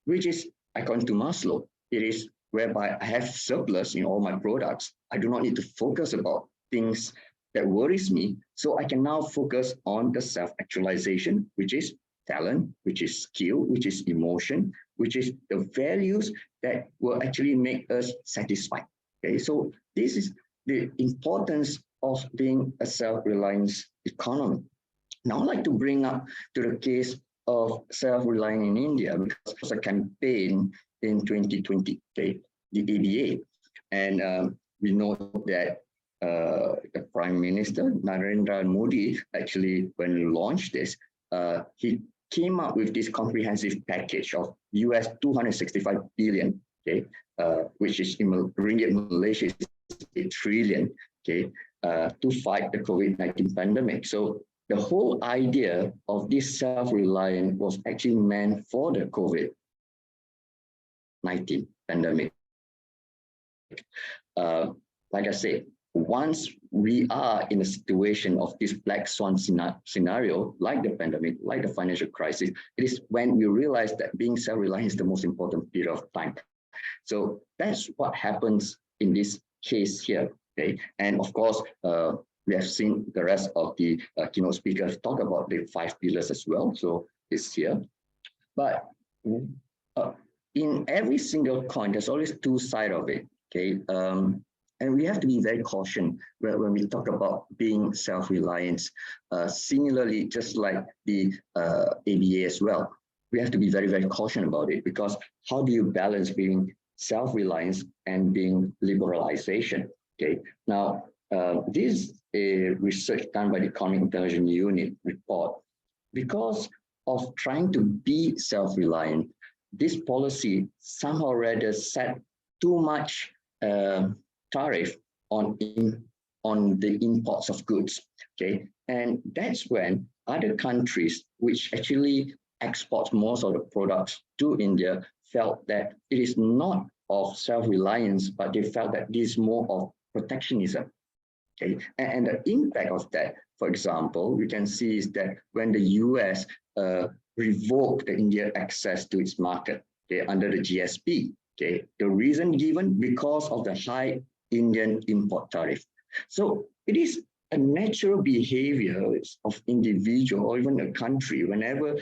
which is, according to Maslow, it is whereby I have surplus in all my products. I do not need to focus about things that worries me. So I can now focus on the self-actualization, which is talent, which is skill, which is emotion, which is the values that will actually make us satisfied. Okay, so this is the importance of being a self-reliant economy. Now I'd like to bring up to the case of self-reliant in India, because it was a campaign in 2020, okay, the ABA. And we know that the Prime Minister, Narendra Modi, actually, when he launched this, he came up with this comprehensive package of US 265 billion, okay, which is in ringgit Malaysia is 8 trillion, okay, to fight the COVID-19 pandemic. So the whole idea of this self-reliant was actually meant for the COVID-19 pandemic. Like I said, once we are in a situation of this black swan scenario, like the pandemic, like the financial crisis, it is when we realize that being self-reliant is the most important period of time. So that's what happens in this case here. Okay, and of course, we have seen the rest of the keynote speakers talk about the 5 pillars as well. So it's here, but in every single coin, there's always two sides of it. Okay. And we have to be very cautious when we talk about being self-reliant. Similarly, just like the ABA as well, we have to be very, very cautious about it, because how do you balance being self-reliance and being liberalization? Okay. Now, this is a research done by the Economic Intelligence Unit report. Because of trying to be self-reliant, this policy somehow rather set too much tariff on the imports of goods. Okay, and that's when other countries which actually export most of the products to India felt that it is not of self-reliance, but they felt that this is more of protectionism. Okay, and the impact of that, for example, we can see is that when the US revoked the India access to its market, okay, under the GSP, okay, the reason given because of the high Indian import tariff. So it is a natural behavior of individual or even a country whenever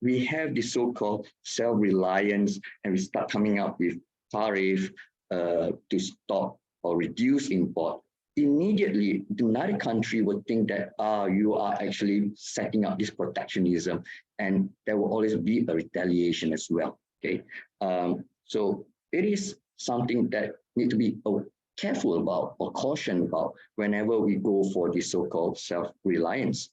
we have the so-called self-reliance and we start coming up with tariff to stop or reduce import, immediately another country would think that you are actually setting up this protectionism, and there will always be a retaliation as well. Okay, so it is something that need to be careful about or caution about whenever we go for this so-called self-reliance.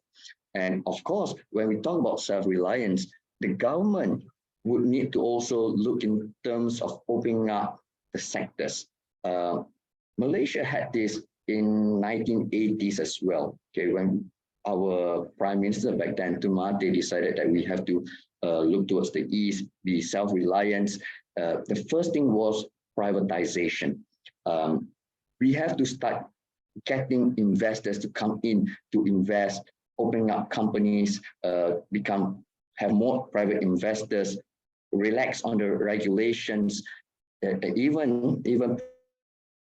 And of course, when we talk about self-reliance, the government would need to also look in terms of opening up the sectors. Malaysia had this in 1980s as well, okay, when our Prime Minister back then, Tun Mahathir, decided that we have to look towards the east, be self-reliant. The first thing was privatization. We have to start getting investors to come in to invest, opening up companies, have more private investors, relax on the regulations, even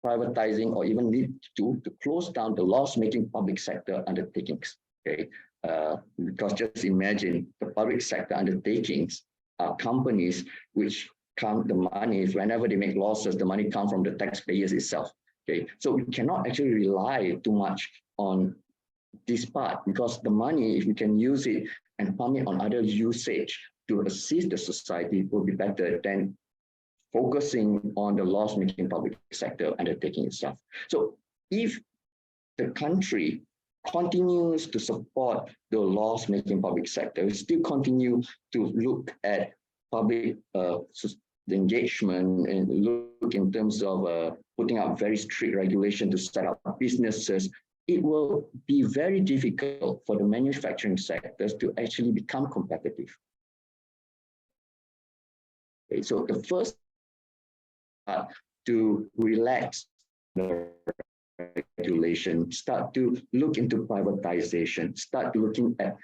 privatizing or even need to close down the loss-making public sector undertakings. Okay, because just imagine the public sector undertakings are companies which count the money. Whenever they make losses, the money comes from the taxpayers itself. Okay, so we cannot actually rely too much on this part, because the money, if we can use it and pump it on other usage to assist the society, will be better than focusing on the loss-making public sector undertaking itself. So if the country continues to support the loss-making public sector, we still continue to look at public engagement and look in terms of putting up very strict regulation to set up businesses, it will be very difficult for the manufacturing sectors to actually become competitive. Okay, so the first part to relax the regulation, start to look into privatization, start looking at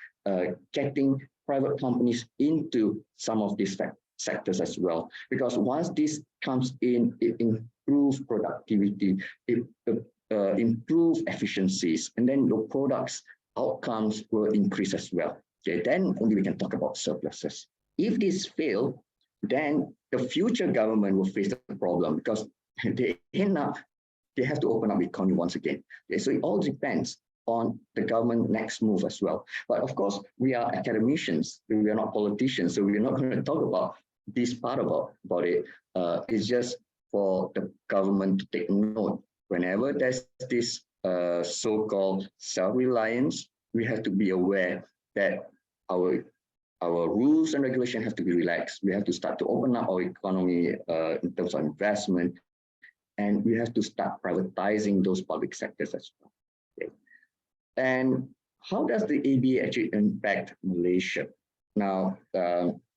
getting private companies into some of these sectors as well. Because once this comes in, it improves productivity, it improves efficiencies, and then the products outcomes will increase as well. Okay, then only we can talk about surpluses. If this fails, then the future government will face the problem, because they have to open up the economy once again. Okay, so it all depends on the government next move as well. But of course, we are academicians, we are not politicians, so we're not going to talk about this part about it. It's just for the government to take note. Whenever there's this so-called self-reliance, we have to be aware that our rules and regulations have to be relaxed. We have to start to open up our economy in terms of investment, and we have to start privatizing those public sectors as well. Okay. And how does the ABA actually impact Malaysia? Now,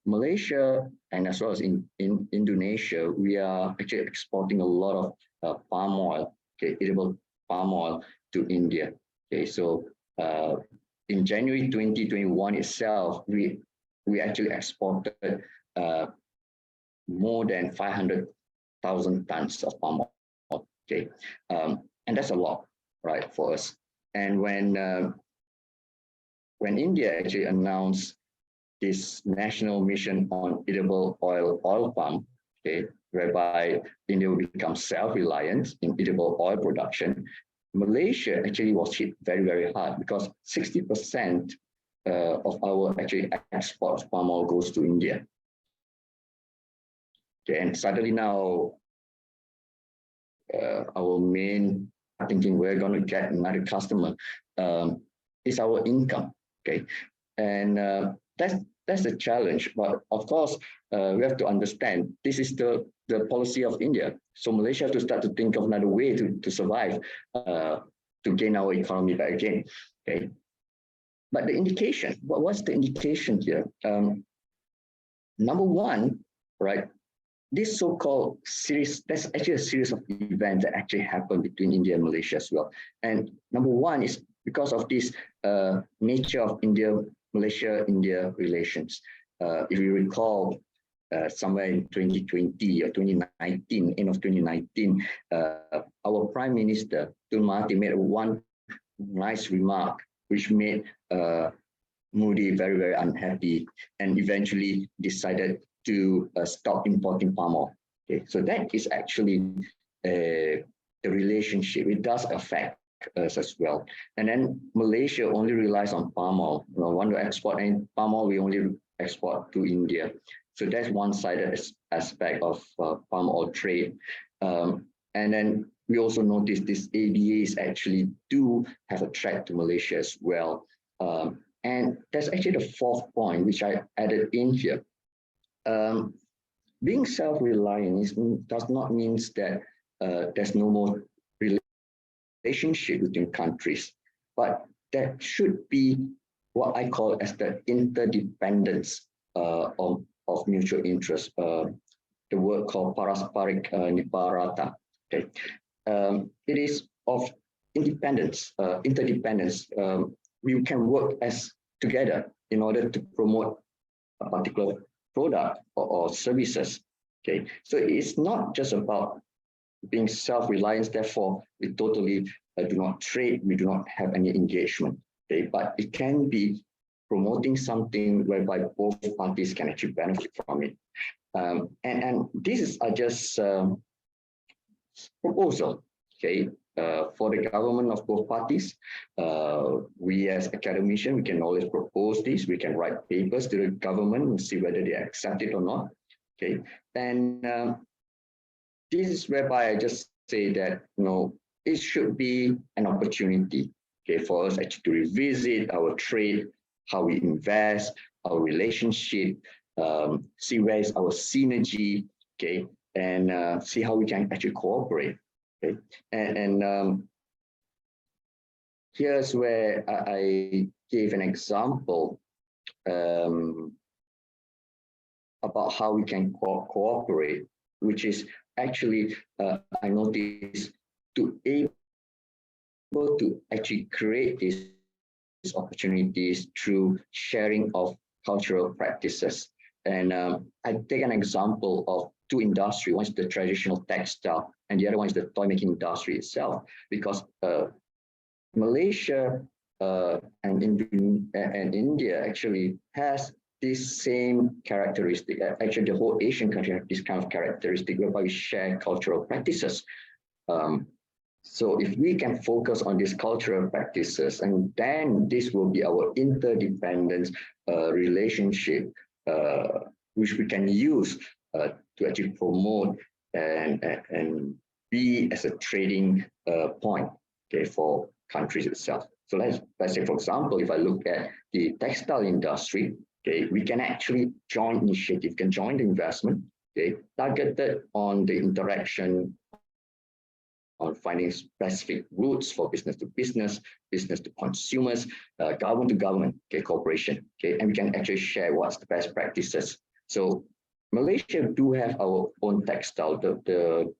Malaysia and as well as in Indonesia, we are actually exporting a lot of palm oil, okay, edible palm oil to India. Okay, so in January 2021 itself, we actually exported more than 500,000 tons of palm oil. Okay, and that's a lot, right, for us. And when India actually announced this national mission on edible oil palm, okay, whereby India will become self-reliant in edible oil production, Malaysia actually was hit very, very hard, because 60% of our actually export of palm oil goes to India. Okay, and suddenly now our main thinking we're going to get another customer is our income. Okay, and that's the challenge. But of course, we have to understand this is the policy of India. So Malaysia has to start to think of another way to survive, to gain our economy back again. Okay, but the indication, what's the indication here? Number one, right? This so-called series, that's actually a series of events that actually happened between India and Malaysia as well. And number one is because of this nature of Malaysia-India relations. If you recall, somewhere in 2020 or 2019, end of 2019, our Prime Minister, Tun Mahathir, made one nice remark which made Modi very, very unhappy, and eventually decided to stop importing palm oil. Okay, so that is actually the relationship. It does affect us as well. And then Malaysia only relies on palm oil. You know, want to export any palm oil, we only export to India. So that's one-sided aspect of palm oil trade. And then we also notice these ABAs actually do have a threat to Malaysia as well. And that's actually the fourth point, which I added in here. Being self-reliant does not mean that there's no more relationship between countries, but that should be what I call as the interdependence of mutual interest. The word called parasparik niparata. Okay, it is of interdependence. We can work as together in order to promote a particular product or services. Okay, so it's not just about being self-reliant. Therefore, we totally do not trade. We do not have any engagement. Okay, but it can be promoting something whereby both parties can actually benefit from it. And these are just proposal. Okay, for the government of both parties. We as academicians, we can always propose this. We can write papers to the government and see whether they accept it or not. Okay, and this is whereby I just say that, it should be an opportunity, okay, for us actually to revisit our trade, how we invest, our relationship, see where is our synergy, okay, and see how we can actually cooperate. Okay, and here's where I gave an example about how we can cooperate, which is actually, I noticed, to able to actually create these opportunities through sharing of cultural practices. And I take an example of two industries. One is the traditional textile, and the other one is the toy making industry itself, because Malaysia and India actually has this same characteristic. Actually, the whole Asian country have this kind of characteristic whereby we share cultural practices. So if we can focus on these cultural practices, and then this will be our interdependence relationship, which we can use to actually promote and be as a trading point, okay, for countries itself. So let's say, for example, if I look at the textile industry, okay, we can actually join initiative, can join the investment, okay, targeted on the interaction, on finding specific routes for business to business consumers, government to government, okay, cooperation, okay, and we can actually share what's the best practices. So Malaysia do have our own textile, the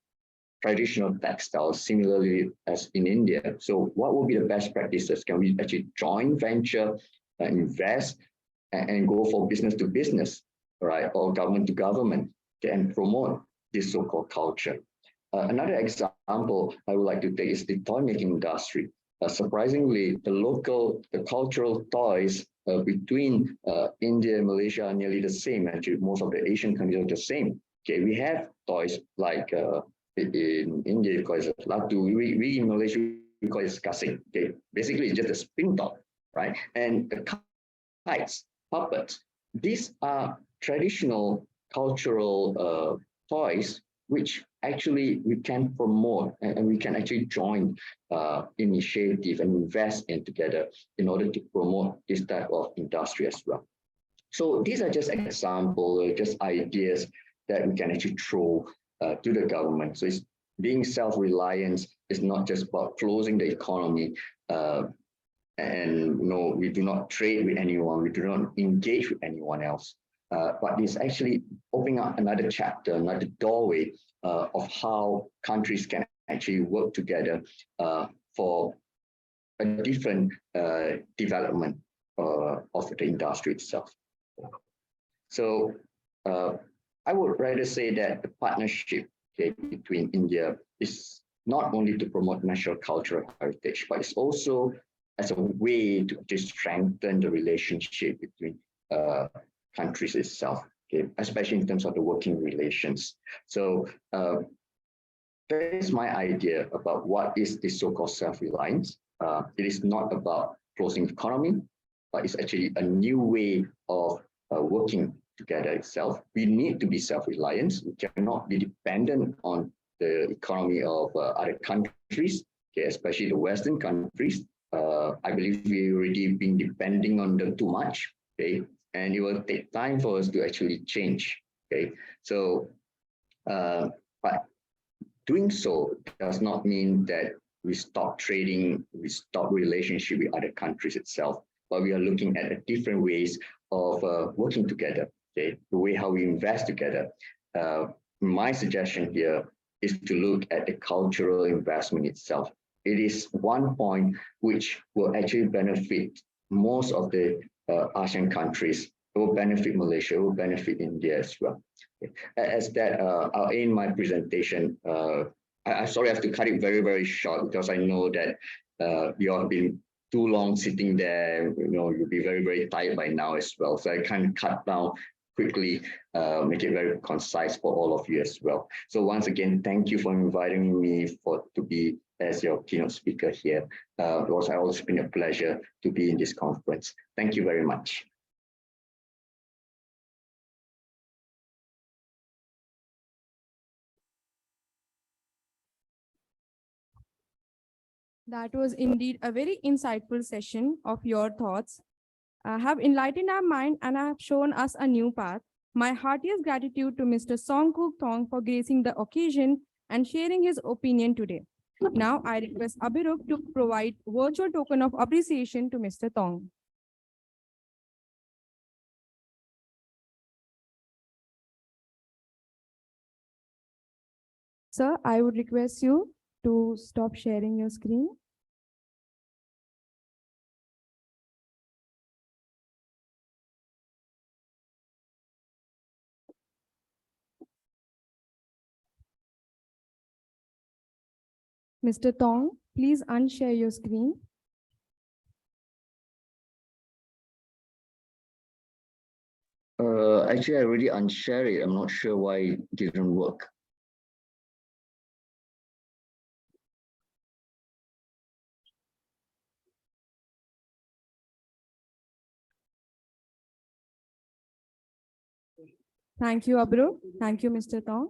traditional textiles, similarly as in India. So what will be the best practices? Can we actually join venture, invest, and go for business to business, right, or government to government, okay, and promote this so-called culture? Another example I would like to take is the toy making industry. Surprisingly, the cultural toys between India and Malaysia are nearly the same. Actually, most of the Asian countries are the same. Okay, we have toys like in India, you call it latu. We in Malaysia, we call it kasing. Okay, basically it's just a spin top, right? And the kites, puppets. These are traditional cultural toys which actually we can promote, and we can actually join initiative and invest in together in order to promote this type of industry as well. So these are just examples, just ideas that we can actually throw to the government. So it's being self-reliant is not just about closing the economy, and we do not trade with anyone, we do not engage with anyone else. But it's actually opening up another chapter, another doorway of how countries can actually work together for a different development of the industry itself. So I would rather say that the partnership, okay, between India is not only to promote national cultural heritage, but it's also as a way to just strengthen the relationship between countries itself, okay, especially in terms of the working relations. So that is my idea about what is the so-called self-reliance. It is not about closing the economy, but it's actually a new way of working together itself. We need to be self-reliant. We cannot be dependent on the economy of other countries, okay, especially the Western countries. I believe we already been depending on them too much, okay? And it will take time for us to actually change, okay? So, but doing so does not mean that we stop trading, we stop relationship with other countries itself, but we are looking at different ways of working together, okay? The way how we invest together. My suggestion here is to look at the cultural investment itself. It is one point which will actually benefit most of the ASEAN countries. It will benefit Malaysia, it will benefit India as well. As that, I'll end my presentation. I'm sorry, I have to cut it very, very short because I know that you have been too long sitting there. You know, you'll be very, very tired by now as well. So I can cut down quickly, make it very concise for all of you as well. So once again, thank you for inviting me to be as your keynote speaker here. It was always been a pleasure to be in this conference. Thank you very much. That was indeed a very insightful session of your thoughts. Have enlightened our mind and have shown us a new path. My heartiest gratitude to Mr. Songkook Thong for gracing the occasion and sharing his opinion today. Now I request Abhiruk to provide virtual token of appreciation to Mr. Thong. Sir, I would request you to stop sharing your screen. Mr. Tong, please unshare your screen. Actually, I already unshared it. I'm not sure why it didn't work. Thank you, Abhiruk. Thank you, Mr. Tong.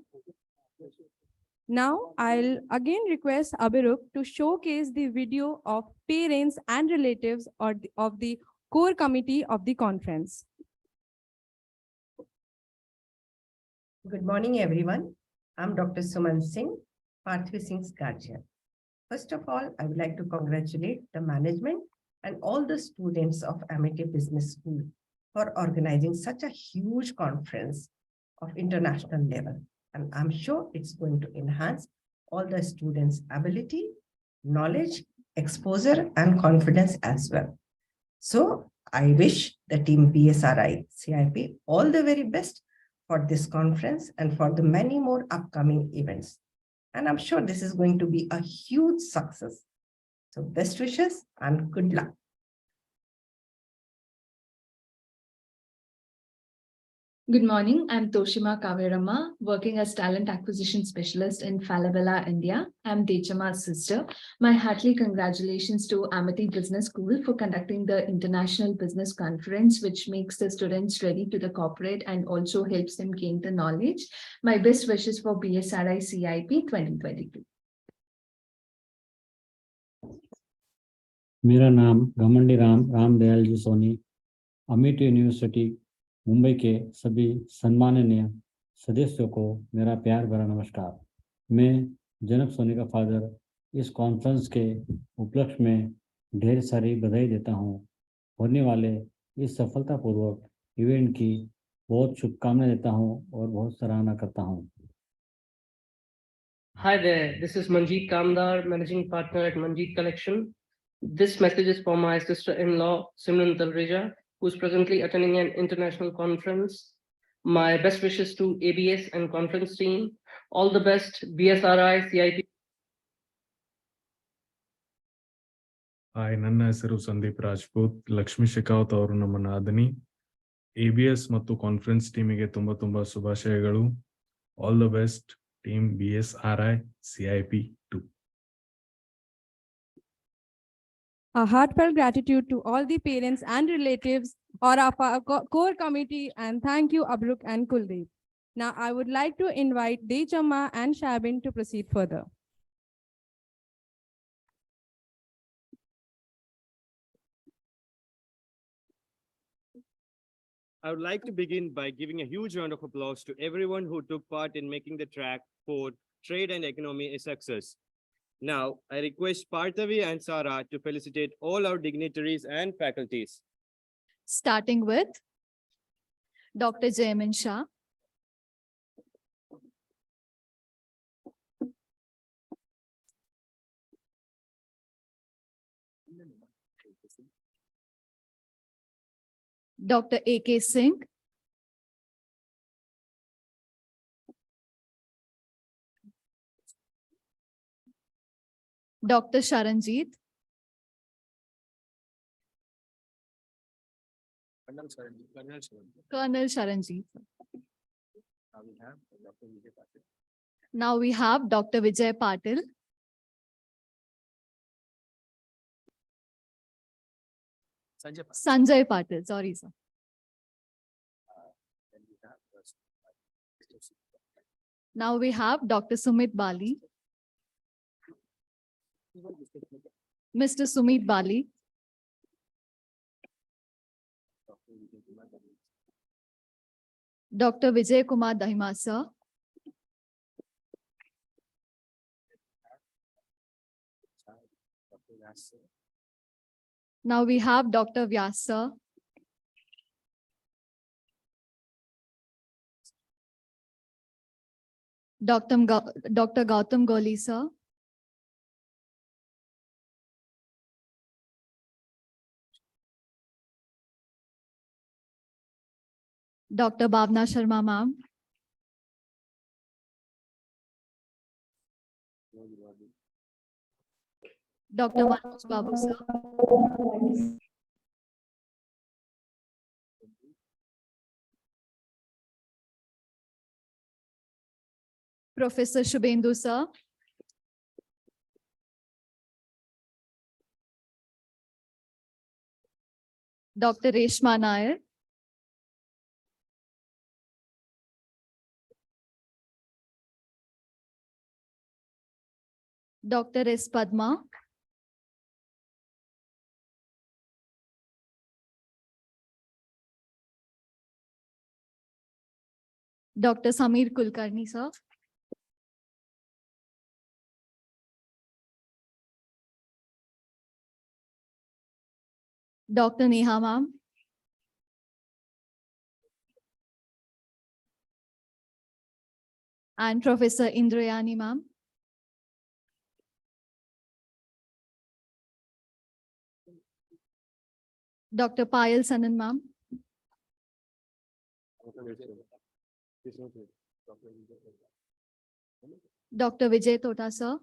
Now, I'll again request Abhiruk to showcase the video of parents and relatives of the core committee of the conference. Good morning, everyone. I'm Dr. Suman Singh, Parthiv Singh's guardian. First of all, I would like to congratulate the management and all the students of Amity Business School for organizing such a huge conference of international level. And I'm sure it's going to enhance all the students' ability, knowledge, exposure, and confidence as well. So I wish the team BSRI-CIP all the very best for this conference and for the many more upcoming events. And I'm sure this is going to be a huge success. So best wishes and good luck. Good morning, I'm Toshima Kavirama, working as Talent Acquisition Specialist in Falabella, India. I'm Dechama's sister. My heartily congratulations to Amity Business School for conducting the International Business Conference, which makes the students ready to the corporate and also helps them gain the knowledge. My best wishes for BSRI-CIP 2022. मेरा नाम घमंडी रामदयाल जी Soni, Amity university Mumbai के सभी सम्माननीय सदस्यों को मेरा प्यार भरा नमस्कार। मैं जनक सोनी का फादर इस कॉन्फ्रेंस के उपलक्ष्य में ढेर सारी बधाई देता हूं। होने वाले इस सफलतापूर्वक इवेंट की बहुत शुभकामनाएं देता हूं और बहुत सराहना करता हूं। Hi there, this is Manjeet Kamdar, Managing Partner at Manjeet Collection. This message is for my sister-in-law, Simran Talreja, who's presently attending an international conference. My best wishes to ABS and conference team. All the best, BSRI, CIP. Hi, ನನ್ನ ಹೆಸರು ಸಂದೀಪ್ ರಾಜ್ಪೂತ್. ಲಕ್ಷ್ಮೀ ಶೆಕಾವತ್ ಅವರು ನಮ್ಮ ನಾದಿನಿ. ABS ಮತ್ತು conference ಟೀಮಿಗೆ ತುಂಬಾ ಶುಭಾಶಯಗಳು. All the best team BSRI-CIP-II. A heartfelt gratitude to all the parents and relatives or of our core committee, and thank you, Abhiruk and Kuldeep. Now, I would like to invite Dechama and Shabin to proceed further. I would like to begin by giving a huge round of applause to everyone who took part in making the track for trade and economy a success. Now, I request Parthavi and Sara to felicitate all our dignitaries and faculties. Starting with Dr. Jaymin Shah. Dr. A.K. Singh. Dr. Sharanjit. Colonel Sharanjit. Now we have Dr. Vijay Patil. Sanjay Patil, sorry, sir. Now we have Dr. Sumit Bali. Mr. Sumit Bali. Dr. Vijay Kumar Dahima, sir. Now we have Dr. Vyas, sir. Dr. Gautam Goli, sir. Dr. Bhavna Sharma, ma'am. Dr. Manoj Babu, sir. Professor Shubhendu, sir. Dr. Reshma Nair. Dr. S. Padma. Dr. Samir Kulkarni, sir. Dr. Neha, ma'am. And Professor Indrayani, ma'am. Dr. Payal Sanan, ma'am. Dr. Vijay Tota, sir.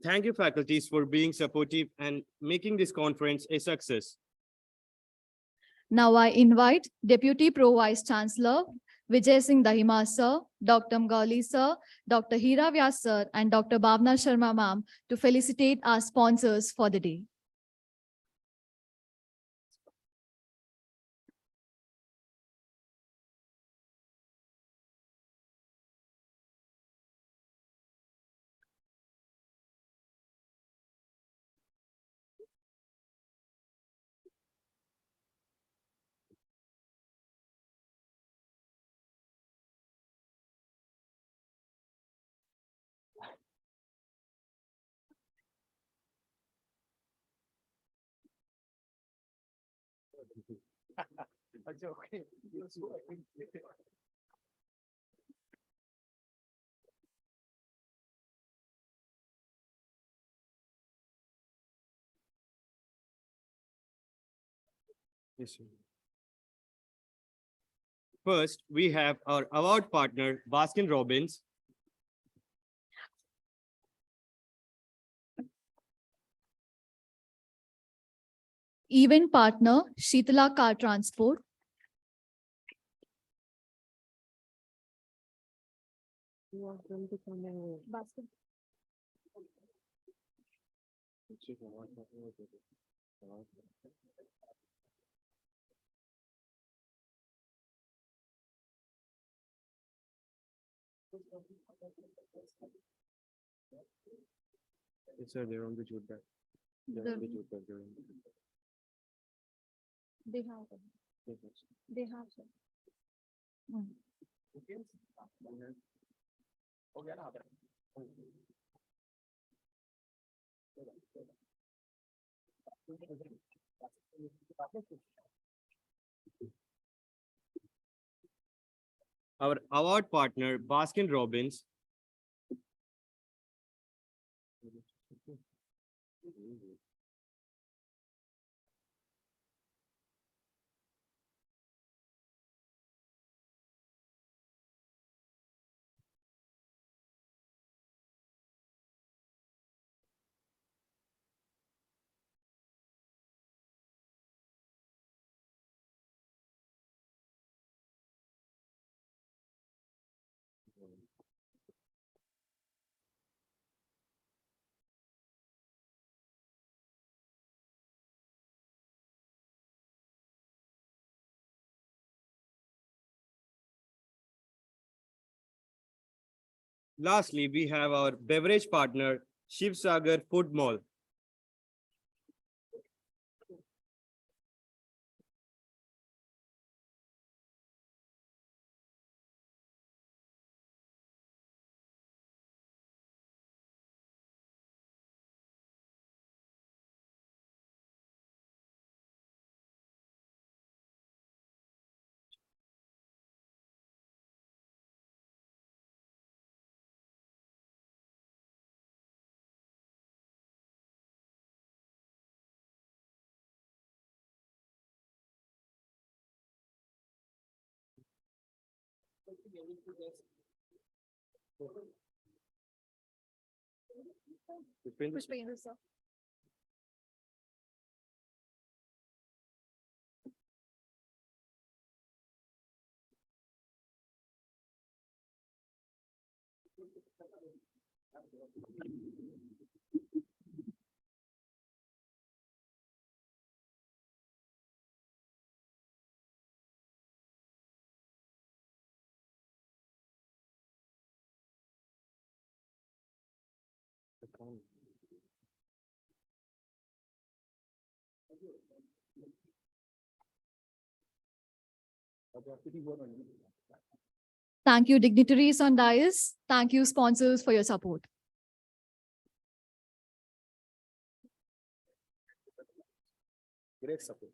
Thank you, faculties, for being supportive and making this conference a success. Now I invite Deputy Pro Vice Chancellor Vijay Singh Dahima, sir, Dr. Mgauli, sir, Dr. Hira Vyas, sir, and Dr. Bhavna Sharma, ma'am, to felicitate our sponsors for the day. Yes, sir. First, we have our award partner, Baskin Robbins. Event partner Sheetala Car Transport. Yes, sir, they're on the jute bag. They have. They have. Sir. Our award partner, Baskin Robbins. Lastly, we have our beverage partner, Shiv Sagar Food Mall. Pushpendra, sir. Thank you, dignitaries on dais. Thank you, sponsors, for your support. Great support.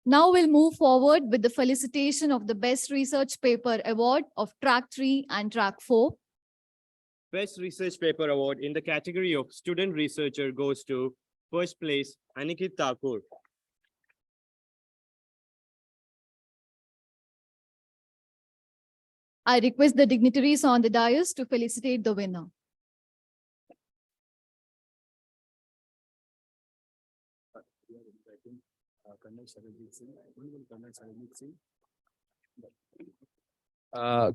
Now we'll move forward with the felicitation of the Best Research Paper Award of Track 3 and Track 4. Best Research Paper Award in the category of Student Researcher goes to first place, Aniket Thakur. I request the dignitaries on the dais to felicitate the winner.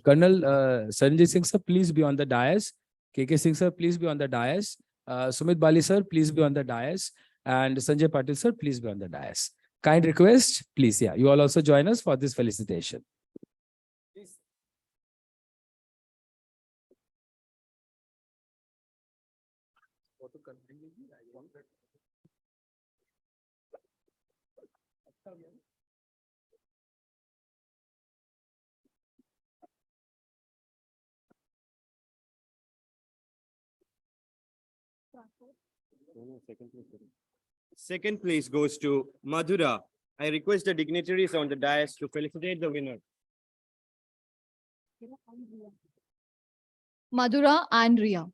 Colonel Sanjay Singh sir, please be on the dais. KK Singh sir, please be on the dais. Sumit Bali sir, please be on the dais. And Sanjay Patil sir, please be on the dais. Kind request, please. Yeah, you all also join us for this felicitation. Second place goes to Madhura. I request the dignitaries on the dais to felicitate the winner. Madhura and Ria.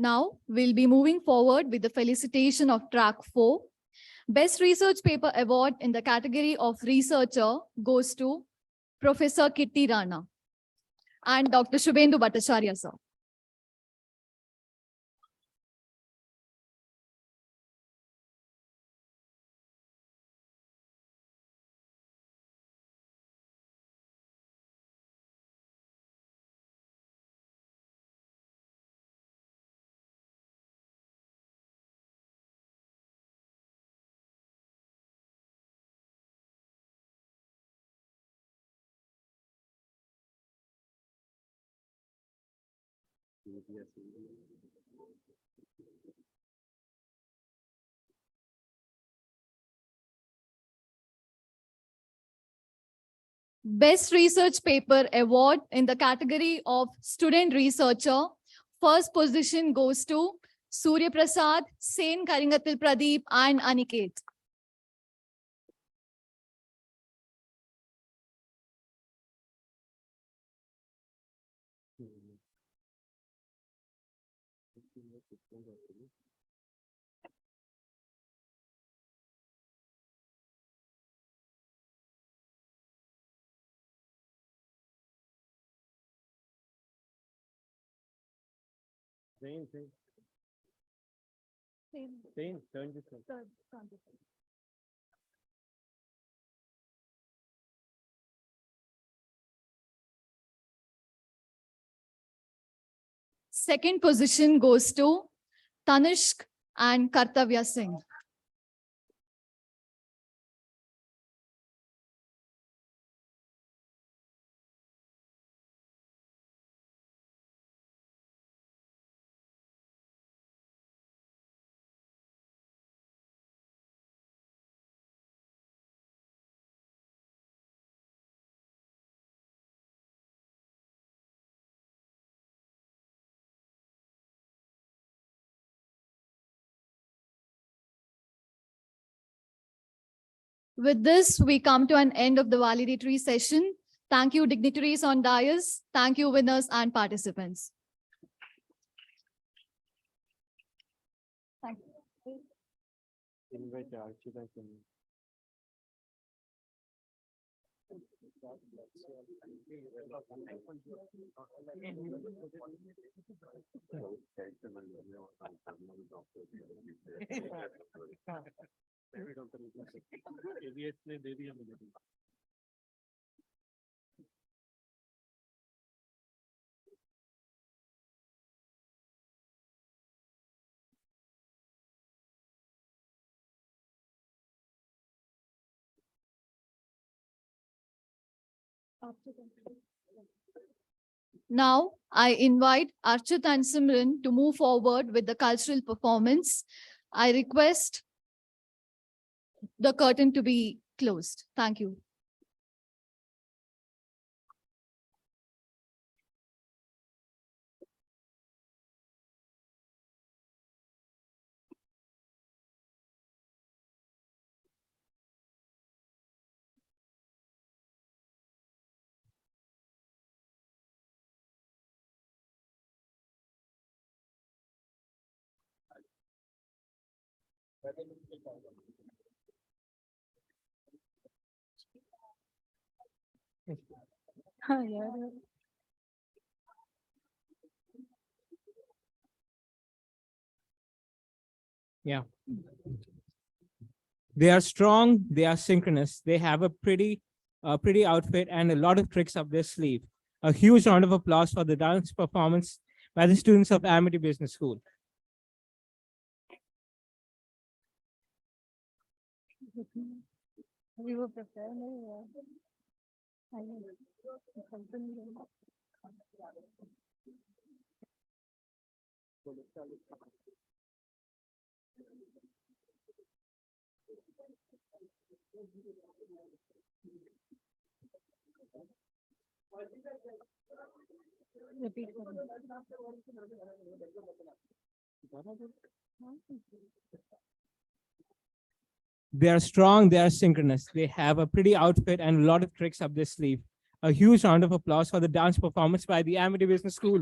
Now we'll be moving forward with the felicitation of Track 4. Best Research Paper Award in the category of Researcher goes to Professor Kitty Rana and Dr. Shubhendu Bhattacharya sir. Best Research Paper Award in the category of Student Researcher. First position goes to Surya Prasad, Sen Karingatil Pradeep, and Aniket. Second position goes to Tanishq and Kartavya Singh. With this, we come to an end of the valedictory session. Thank you, dignitaries on dais. Thank you, winners and participants. Thank you. Now, I invite Archit and Simran to move forward with the cultural performance. I request the curtain to be closed. Thank you. Yeah. They are strong, they are synchronous, they have a pretty outfit and a lot of tricks up their sleeve. A huge round of applause for the dance performance by the students of Amity Business School. We were prepared. Repeat. They are strong, they are synchronous, they have a pretty outfit and a lot of tricks up their sleeve. A huge round of applause for the dance performance by the Amity Business School.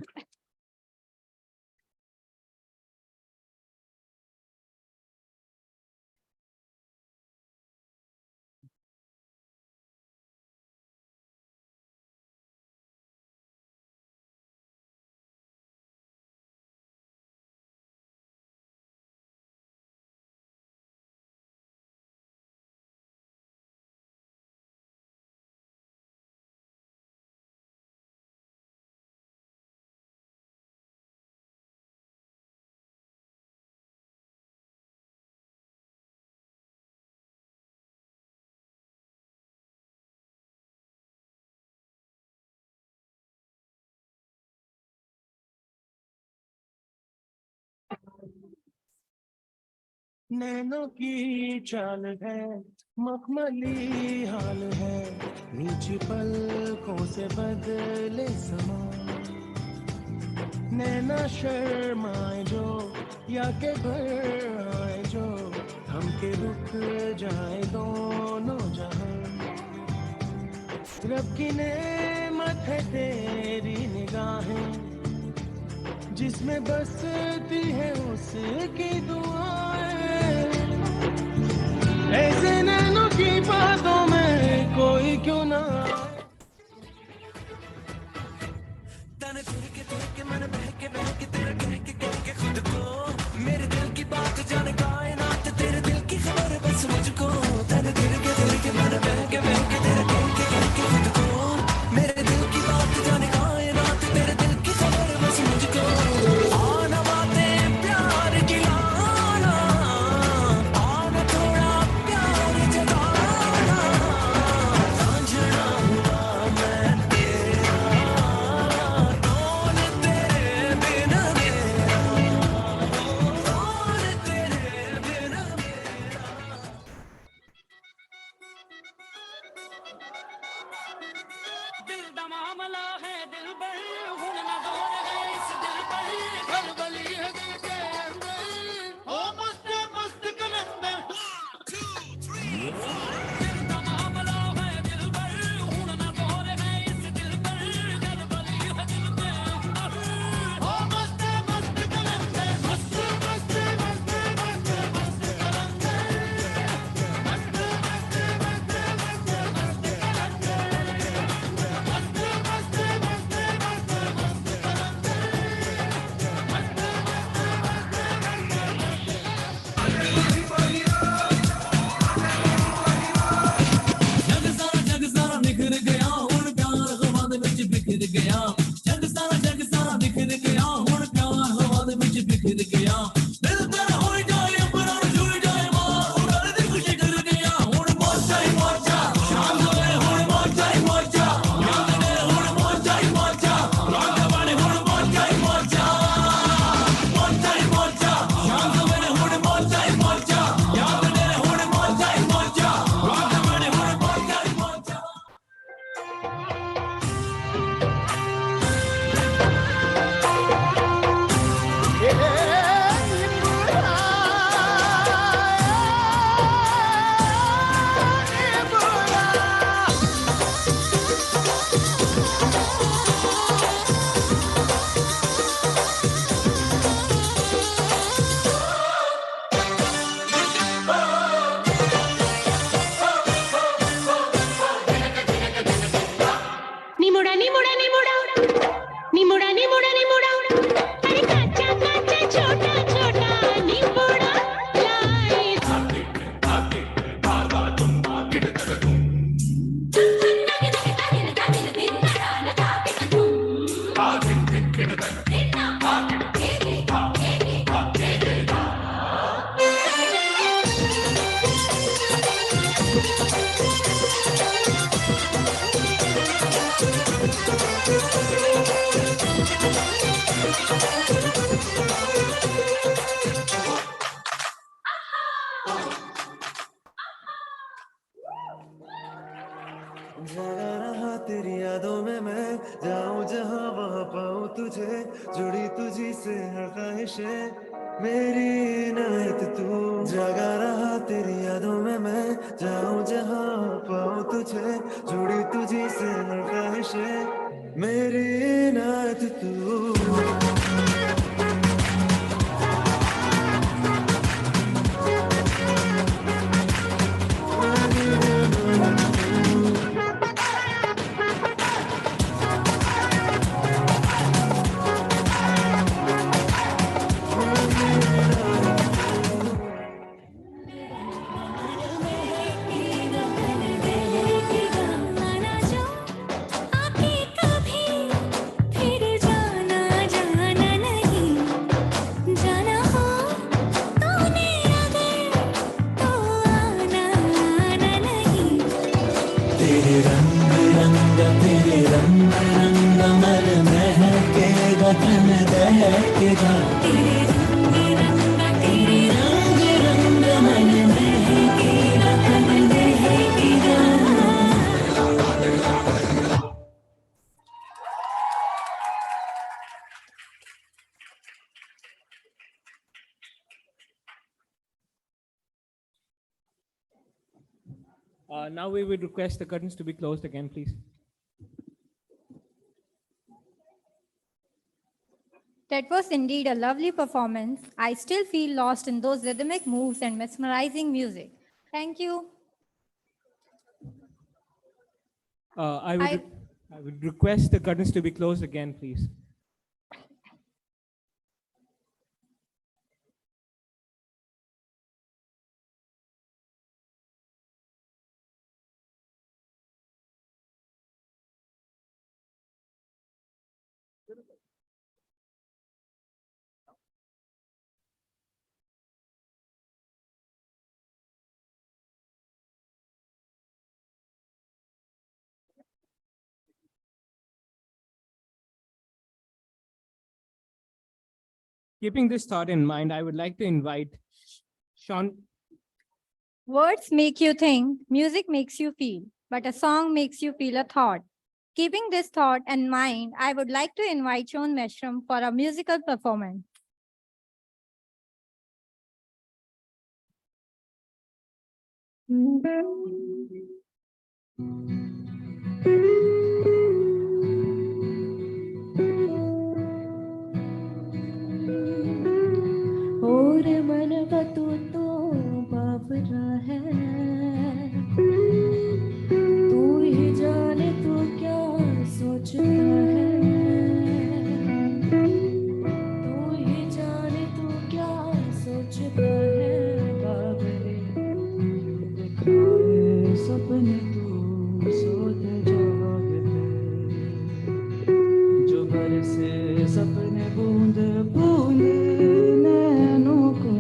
नैनों की चाल है, मखमली हाल है, नीची पलकों से बदले समा। नैना शर्माए जो या के भर आए जो, हम के रुक जाए दोनों जहां। रब की नेमत है तेरी निगाहें, जिसमें बसती है उसकी दुआएं। ऐसे नैनों की बातों में कोई क्यों ना आए। तन तिर के मन बह के तेरा कह के खुद को, मेरे दिल की बात जाने कायनात, तेरे दिल की खबर बस मुझको। तन तिर के मन बह के तेरा कह के खुद को, मेरे दिल की बात जाने कायनात, तेरे दिल की खबर बस मुझको। आना बातें प्यार की लाना, आना थोड़ा प्यार जताना, समझना हुआ मैं तेरा, कौन तेरे बिना मेरा, कौन तेरे बिना मेरा। दिल दा मामला है दिल पर, हुन ना जोर है इस दिल पर, खलबली है दिल के अंदर, ओ मस्त मस्त कलंदर। 1 2 3 4 दिल दा मामला है दिल पर, हुन ना जोर है इस दिल पर, खलबली है दिल के अंदर, ओ मस्त मस्त कलंदर। मस्त मस्त मस्त मस्त मस्त कलंदर, मस्त मस्त मस्त मस्त मस्त जग सारा निखर गया, हुण प्यार हवा दे विच बिखर गया। जग सारा निखर गया, हुण प्यार हवा दे विच बिखर गया। दिल तेरा होई जाए अंबरां नूं छुई जाए, मां उड़न दी खुशी कर गया। हुण मौजा ही मौजा, शाम होए हुण मौजा ही मौजा, याद ने हुण मौजा ही मौजा, रंग बने हुण मौजा ही मौजा, मौजा ही मौजा, शाम होए हुण मौजा ही मौजा, याद ने हुण मौजा ही मौजा, रंग बने हुण मौजा ही मौजा। निमुड़ा निमुड़ा निमुड़ा निमुड़ा निमुड़ा निमुड़ा, अरे काचा काचा छोटा छोटा निमुड़ा लाए। जगा रहा तेरी यादों में मैं, जाऊं जहां वहां पाऊं तुझे, जुड़ी तुझी से हर ख्वाहिशें, मेरी इनायत तू। जगा रहा तेरी यादों में मैं, जाऊं जहां पाऊं तुझे, जुड़ी तुझी से हर ख्वाहिशें, मेरी इनायत तू। तेरे रंग रंग तेरे रंग रंग मर महकेगा तन दहकेगा। तेरे रंग रंग Now we would request the curtains to be closed again, please. That was indeed a lovely performance. I still feel lost in those rhythmic moves and mesmerizing music. Thank you. I would request the curtains to be closed again, please. Keeping this thought in mind, I would like to invite Sean. Words make you think, music makes you feel, but a song makes you feel a thought. Keeping this thought in mind, I would like to invite Sean Meshram for a musical performance. और मन का तू तो बावरा है, तू ही जाने तू क्या सोचता है, तू ही जाने तू क्या सोचता है, बाबरे दिखाए सपने तू सोते जागते, जो बरसे सपने बूंद बूंद नैनों को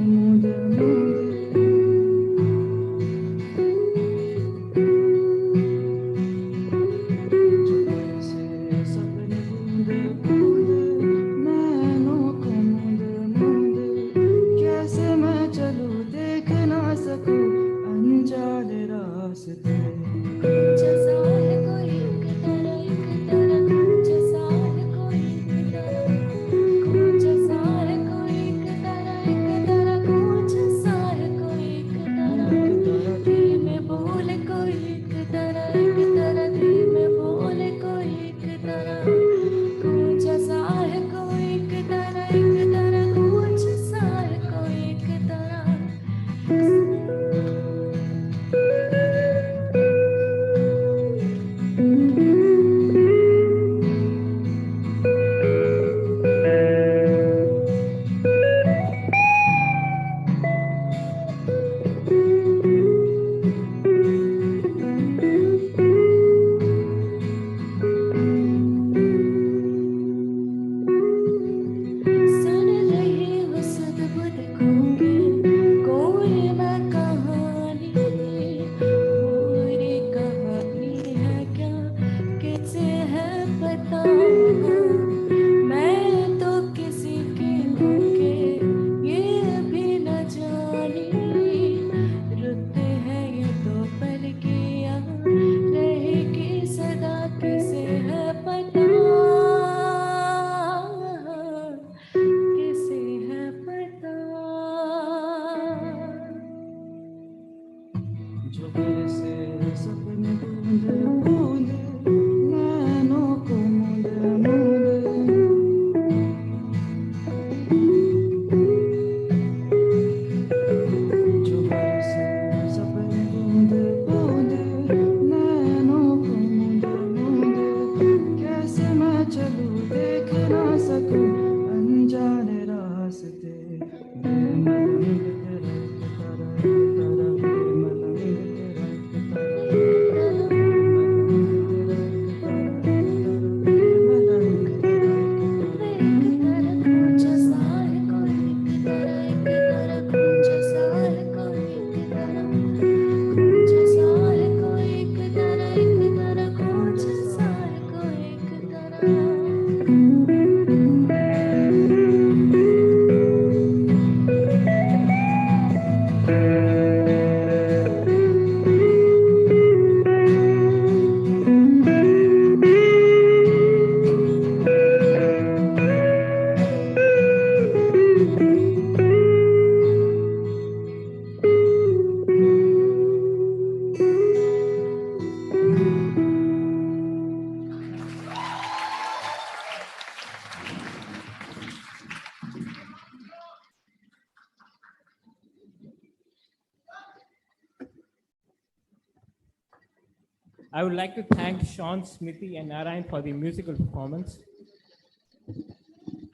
I would like to thank Sean, Smithy, and Narayan for the musical performance.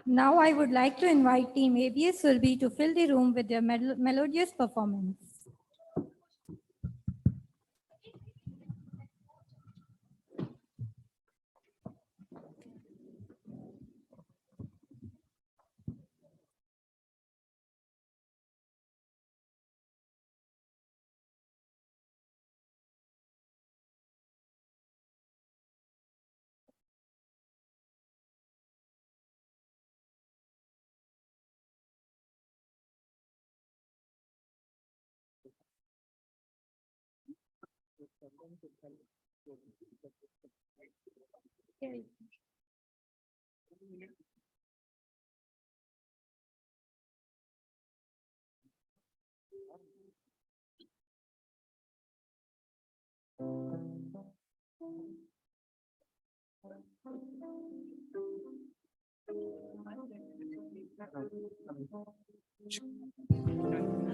Now I would like to invite Team ABS Surbi to fill the room with their melodious performance.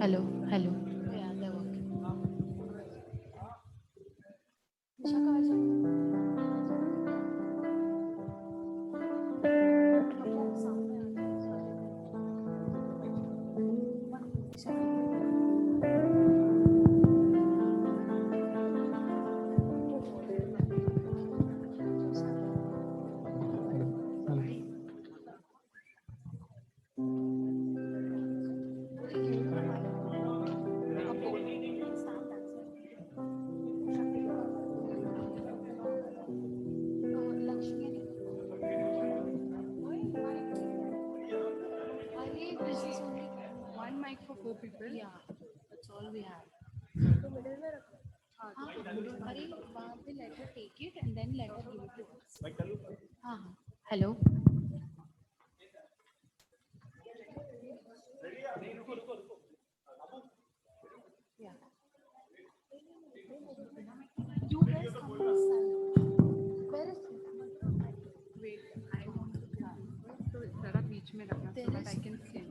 Hello, hello. Yeah, they're working. This is only one mic for 4 people. Yeah, that's all we have. वहाँ पे let her take it and then let her give it to us. Hello. Yeah. You guys come this side. Where is it? Wait, I want to grab. So जरा बीच में रखना so that I can see.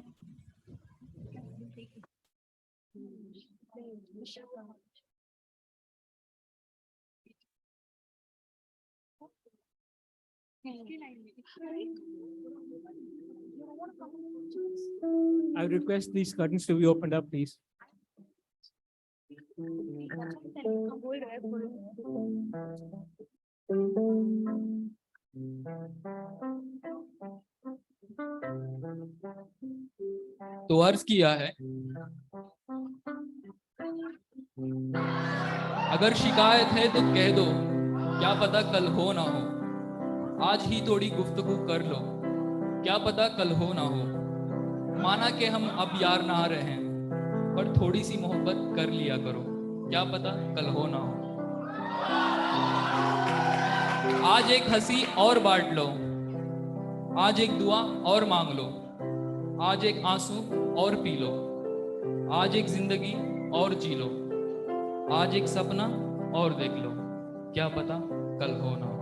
I would request these curtains to be opened up, please. तो अर्ज किया है, अगर शिकायत है तो कह दो, क्या पता कल हो ना हो। आज ही थोड़ी गुफ्तगू कर लो, क्या पता कल हो ना हो। माना कि हम अब यार ना रहे हैं, पर थोड़ी सी मोहब्बत कर लिया करो, क्या पता कल हो ना हो। आज एक हंसी और बांट लो, आज एक दुआ और मांग लो, आज एक आंसू और पी लो, आज एक जिंदगी और जी लो, आज एक सपना और देख लो, क्या पता कल हो ना हो।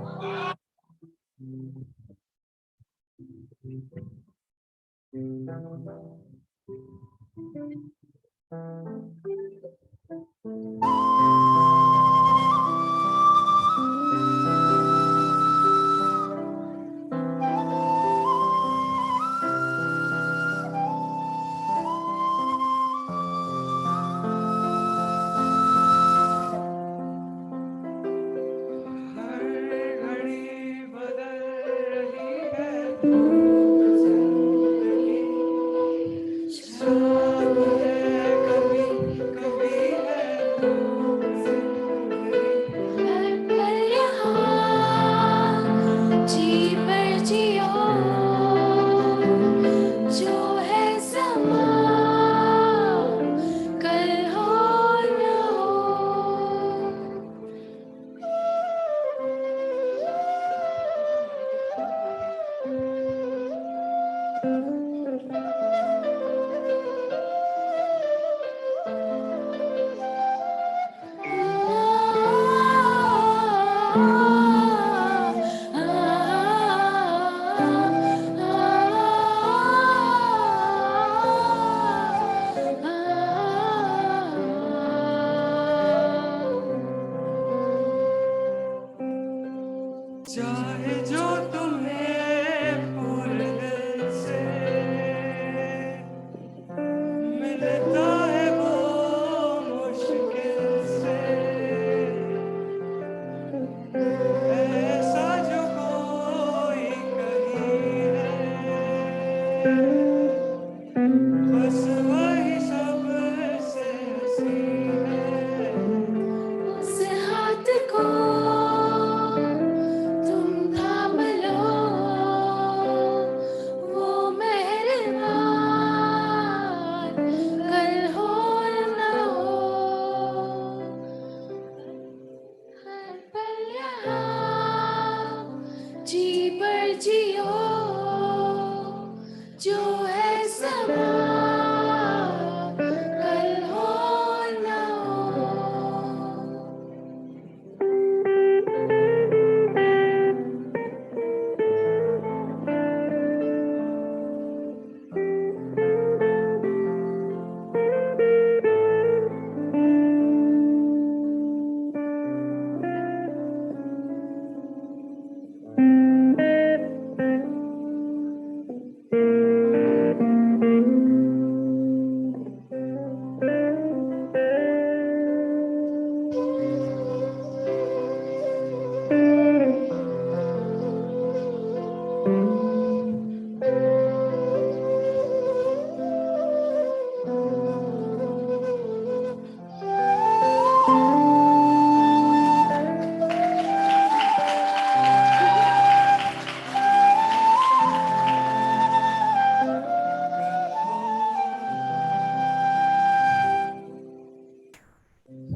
कभी कभी है मिलता है वो मुश्किल से, ऐसा जो कोई कहीं है, बस वही सबसे हंसी है। उस हाथ को तुम थाम लो, वो मेहरबान कल हो ना हो, हर पल यहाँ जी पर जियो, जो है समा कल हो ना हो।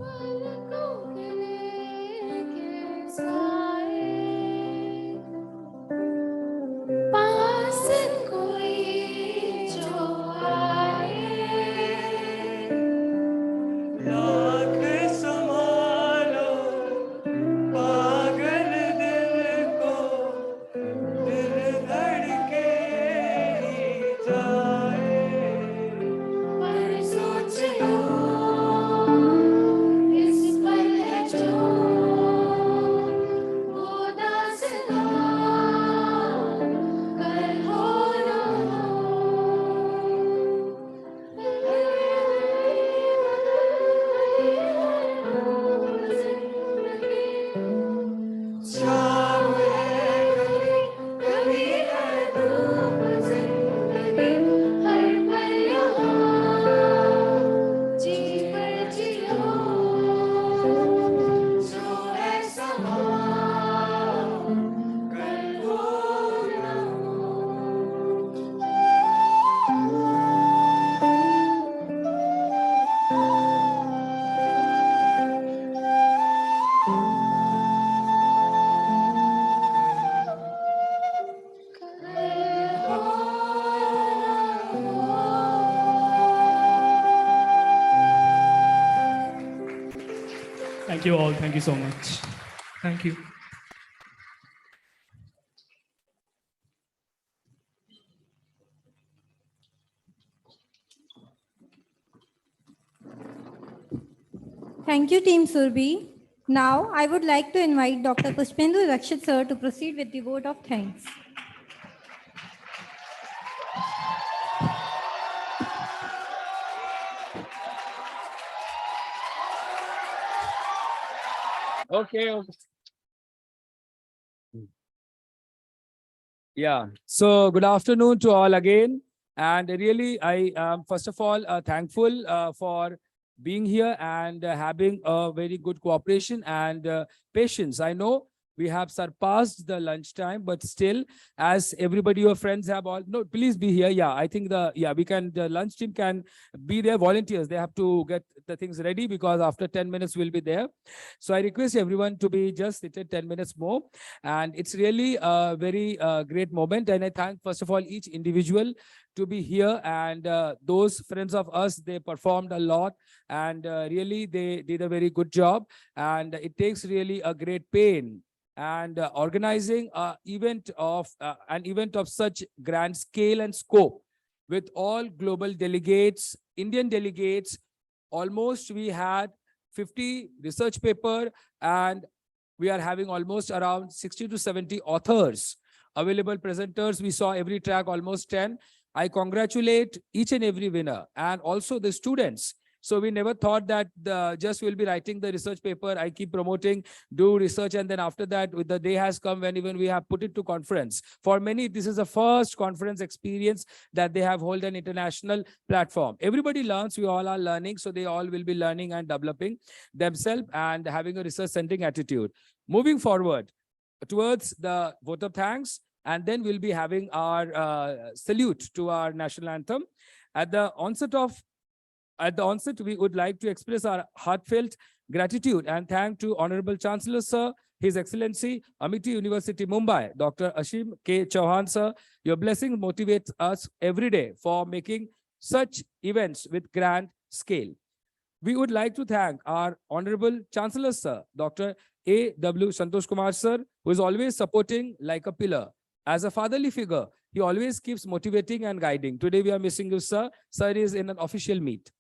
पलकों के लेके साए, पास कोई जो आए, लाख संभालो पागल दिल को, दिल धड़के ही जाए। पर सोच लो इस पल है जो वो दास्तां कल हो ना शाम है कभी कभी है धूप जिंदगी, हर पल यहाँ जी पर जियो, जो है समा कल हो ना Thank you all. Thank you so much. Thank you. Thank you, Team Surbi. Now, I would like to invite Dr. Pushpendu Rakshit sir to proceed with the vote of thanks. Okay. Yeah. So good afternoon to all again. And really, I am first of all thankful for being here and having a very good cooperation and patience. I know we have surpassed the lunchtime, but still, as everybody, your friends have all, no, please be here. Yeah, I think the lunch team can be there, volunteers. They have to get the things ready because after 10 minutes we'll be there. So I request everyone to be just seated 10 minutes more. And it's really a very great moment. And I thank, first of all, each individual to be here. And those friends of us, they performed a lot. And really, they did a very good job. And it takes really a great pain. And organizing an event of such grand scale and scope with all global delegates, Indian delegates, almost we had 50 research paper, and we are having almost around 60 to 70 authors, available presenters. We saw every track almost 10. I congratulate each and every winner and also the students. So we never thought that just we'll be writing the research paper. I keep promoting, do research, and then after that, the day has come when even we have put it to conference. For many, this is the first conference experience that they have hold an international platform. Everybody learns, we all are learning, so they all will be learning and developing themselves and having a research-centering attitude. Moving forward towards the vote of thanks, and then we'll be having our salute to our national anthem. At the onset, we would like to express our heartfelt gratitude and thank to Honorable Chancellor Sir, His Excellency, Amity University, Mumbai, Dr. Ashim K. Chauhan Sir. Your blessing motivates us every day for making such events with grand scale. We would like to thank our Honorable Chancellor Sir, Dr. A.W. Santosh Kumar Sir, who is always supporting like a pillar. As a fatherly figure, he always keeps motivating and guiding. Today we are missing you, sir. Sir is in an official meet.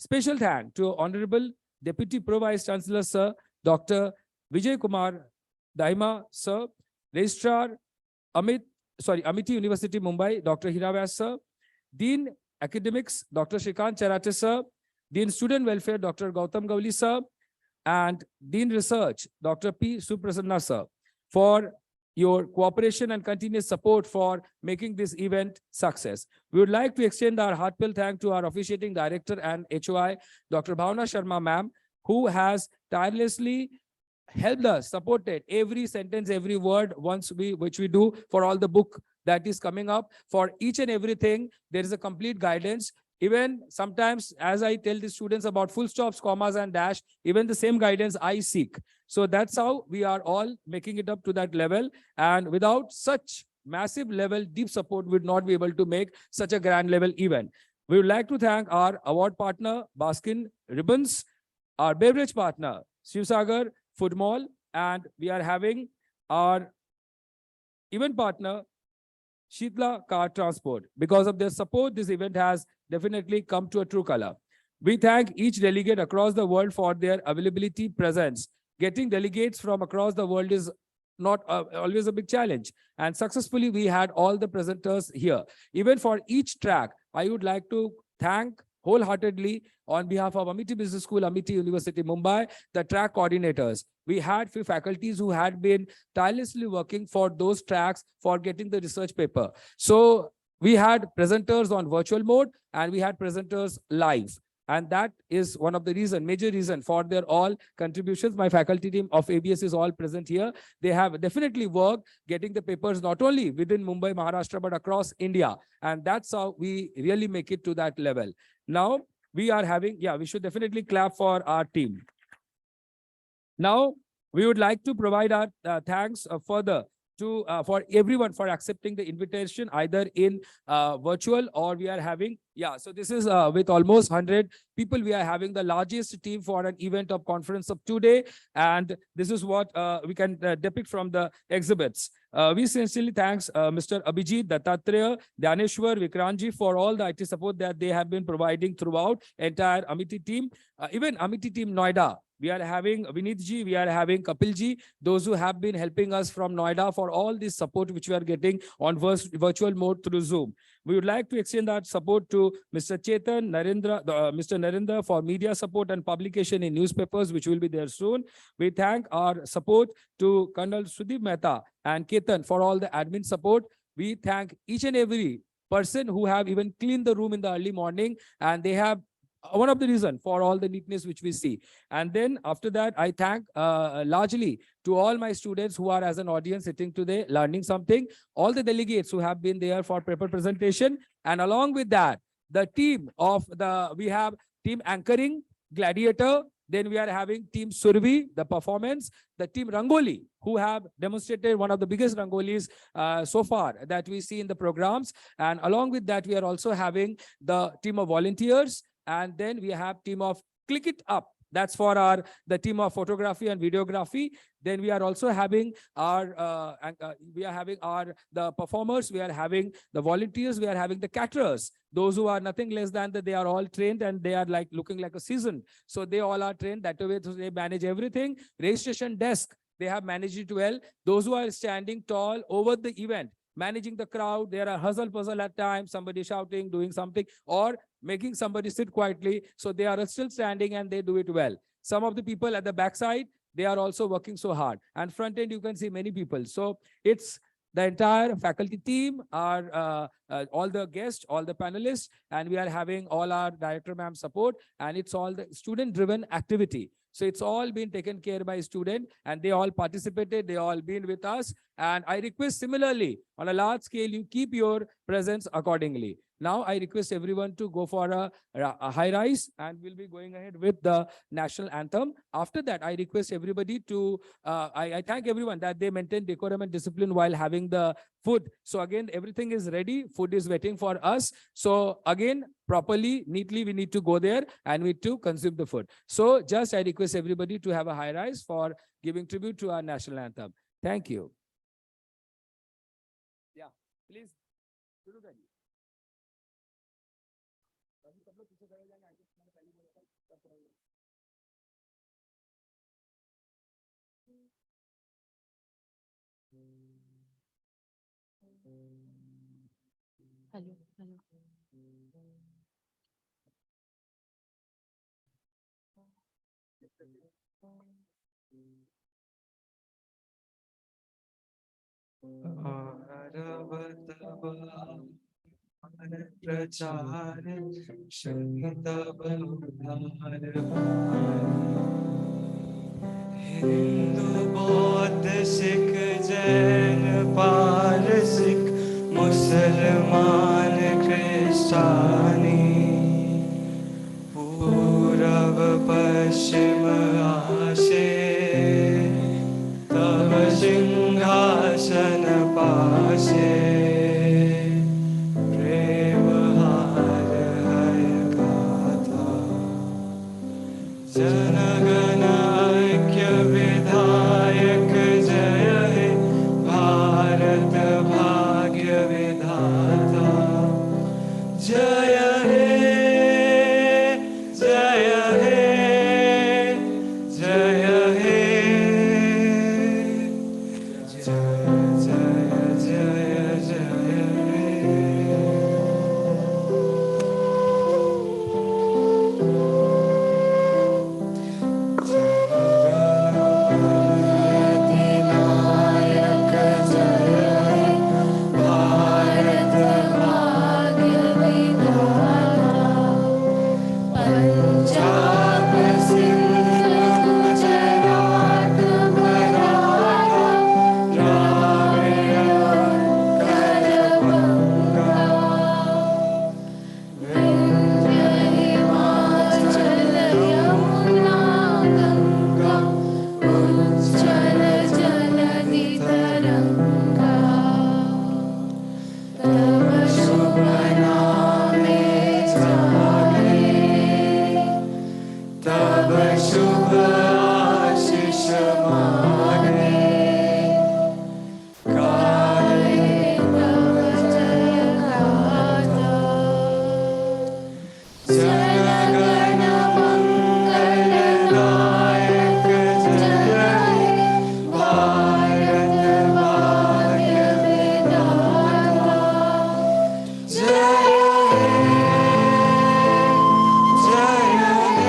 Special thank to Honorable Deputy Pro Vice Chancellor Sir, Dr. Vijay Kumar Daima Sir, Registrar Amity University Mumbai, Dr. Hiravyas Sir, Dean Academics, Dr. Shrikant Charate Sir, Dean Student Welfare, Dr. Gautam Gavli Sir, and Dean Research, Dr. P. Suprasanna Sir, for your cooperation and continuous support for making this event success. We would like to extend our heartfelt thanks to our officiating director and HOI, Dr. Bhavna Sharma ma'am, who has tirelessly helped us, supported every sentence, every word which we do for all the book that is coming up. For each and everything, there is a complete guidance. Even sometimes, as I tell the students about full stops, commas, and dash, even the same guidance I seek. So that's how we are all making it up to that level. And without such massive level, deep support, we would not be able to make such a grand level event. We would like to thank our award partner, Baskin Ribbons, our beverage partner, Shivsagar Food Mall, and we are having our event partner, Shitla Car Transport. Because of their support, this event has definitely come to a true color. We thank each delegate across the world for their availability, presence. Getting delegates from across the world is not always a big challenge. And successfully, we had all the presenters here. Even for each track, I would like to thank wholeheartedly on behalf of Amity Business School, Amity University, Mumbai, the track coordinators. We had few faculties who had been tirelessly working for those tracks for getting the research paper. So we had presenters on virtual mode and we had presenters live. And that is one of the major reason for their all contributions. My faculty team of ABS is all present here. They have definitely worked getting the papers not only within Mumbai, Maharashtra, but across India. And that's how we really make it to that level. Now we are having, we should definitely clap for our team. Now we would like to provide our thanks further to for everyone for accepting the invitation, either in virtual or we are having, so this is with almost 100 people, we are having the largest team for an event of conference of 2 days. And this is what we can depict from the exhibits. We sincerely thanks Mr. Abhijit, Dattatreya, Dhaneshwar, Vikranji for all the IT support that they have been providing throughout entire Amity team. Even Amity team Noida, we are having Vinitji, we are having Kapilji, those who have been helping us from Noida for all this support which we are getting on virtual mode through Zoom. We would like to extend that support to Mr. Chetan, Mr. Narendra for media support and publication in newspapers, which will be there soon. We thank our support to Colonel Sudeep Mehta and Ketan for all the admin support. We thank each and every person who have even cleaned the room in the early morning, and they have one of the reasons for all the neatness which we see. And then after that, I thank largely to all my students who are as an audience sitting today learning something, all the delegates who have been there for paper presentation, and along with that, the team of we have team anchoring, gladiator, then we are having team Survi, the performance, the team Rangoli, who have demonstrated one of the biggest Rangolis so far that we see in the programs. And along with that, we are also having the team of volunteers. And then we have team of Click It Up. That's for the team of photography and videography. Then we are also having the performers, we are having the volunteers, we are having the caterers. Those who are nothing less than that, they are all trained and they are like looking like a season. So they all are trained that way. So they manage everything. Registration desk, they have managed it well. Those who are standing tall over the event, managing the crowd. There are hustle puzzle at times, somebody shouting, doing something, or making somebody sit quietly. So they are still standing and they do it well. Some of the people at the backside, they are also working so hard. And front end, you can see many people. So it's the entire faculty team, all the guests, all the panelists, and we are having all our director ma'am support, and it's all the student driven activity. So it's all been taken care by student, and they all participated, they all been with us. And I request similarly, on a large scale, you keep your presence accordingly. Now I request everyone to go for a high rise, and we'll be going ahead with the national anthem. After that, I request everybody to, I thank everyone that they maintain decorum and discipline while having the food. So again, everything is ready. Food is waiting for us. So again, properly, neatly, we need to go there and we need to consume the food. So just I request everybody to have a high rise for giving tribute to our national anthem. Thank you. Yeah, please. Hello, hello. Hindu बौद्ध सिख जैन पारसिक मुसलमान क्रिस्तानी पूरब पश्चिम आसे तब सिंहासन पासे प्रेम हार है गाथा जनगण ऐक्य विधायक जय हे भारत भाग्य विधाता जय हे जय हे जय हे जय जय जय जय हे अधिनायक जय हे भारत भाग्य विधाता पंजाब सिंध गुजरात मराठा द्राविड़ उत्कल बंगा विंध्य हिमाचल यमुना गंगा उज्जल जलधि तरंगा तब शुभ नामे जागे तब शुभ आशीष मांगे गाए तब जय गाथा जनगण मंगल नायक जय हे भारत भाग्य विधाता जय हे जय हे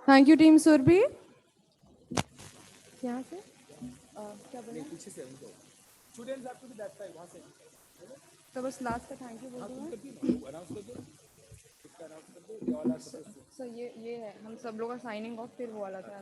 Thank you, Team Surbi. यहाँ से क्या बोला? पीछे से उनको students have to be that side, वहां से तो बस लास्ट का थैंक यू बोल दूंगा। अनाउंस कर दो, इसका अनाउंस कर दो, ये ऑल आर सपोज्ड टू। सो ये है हम सब लोग का साइनिंग ऑफ फिर वो वाला था।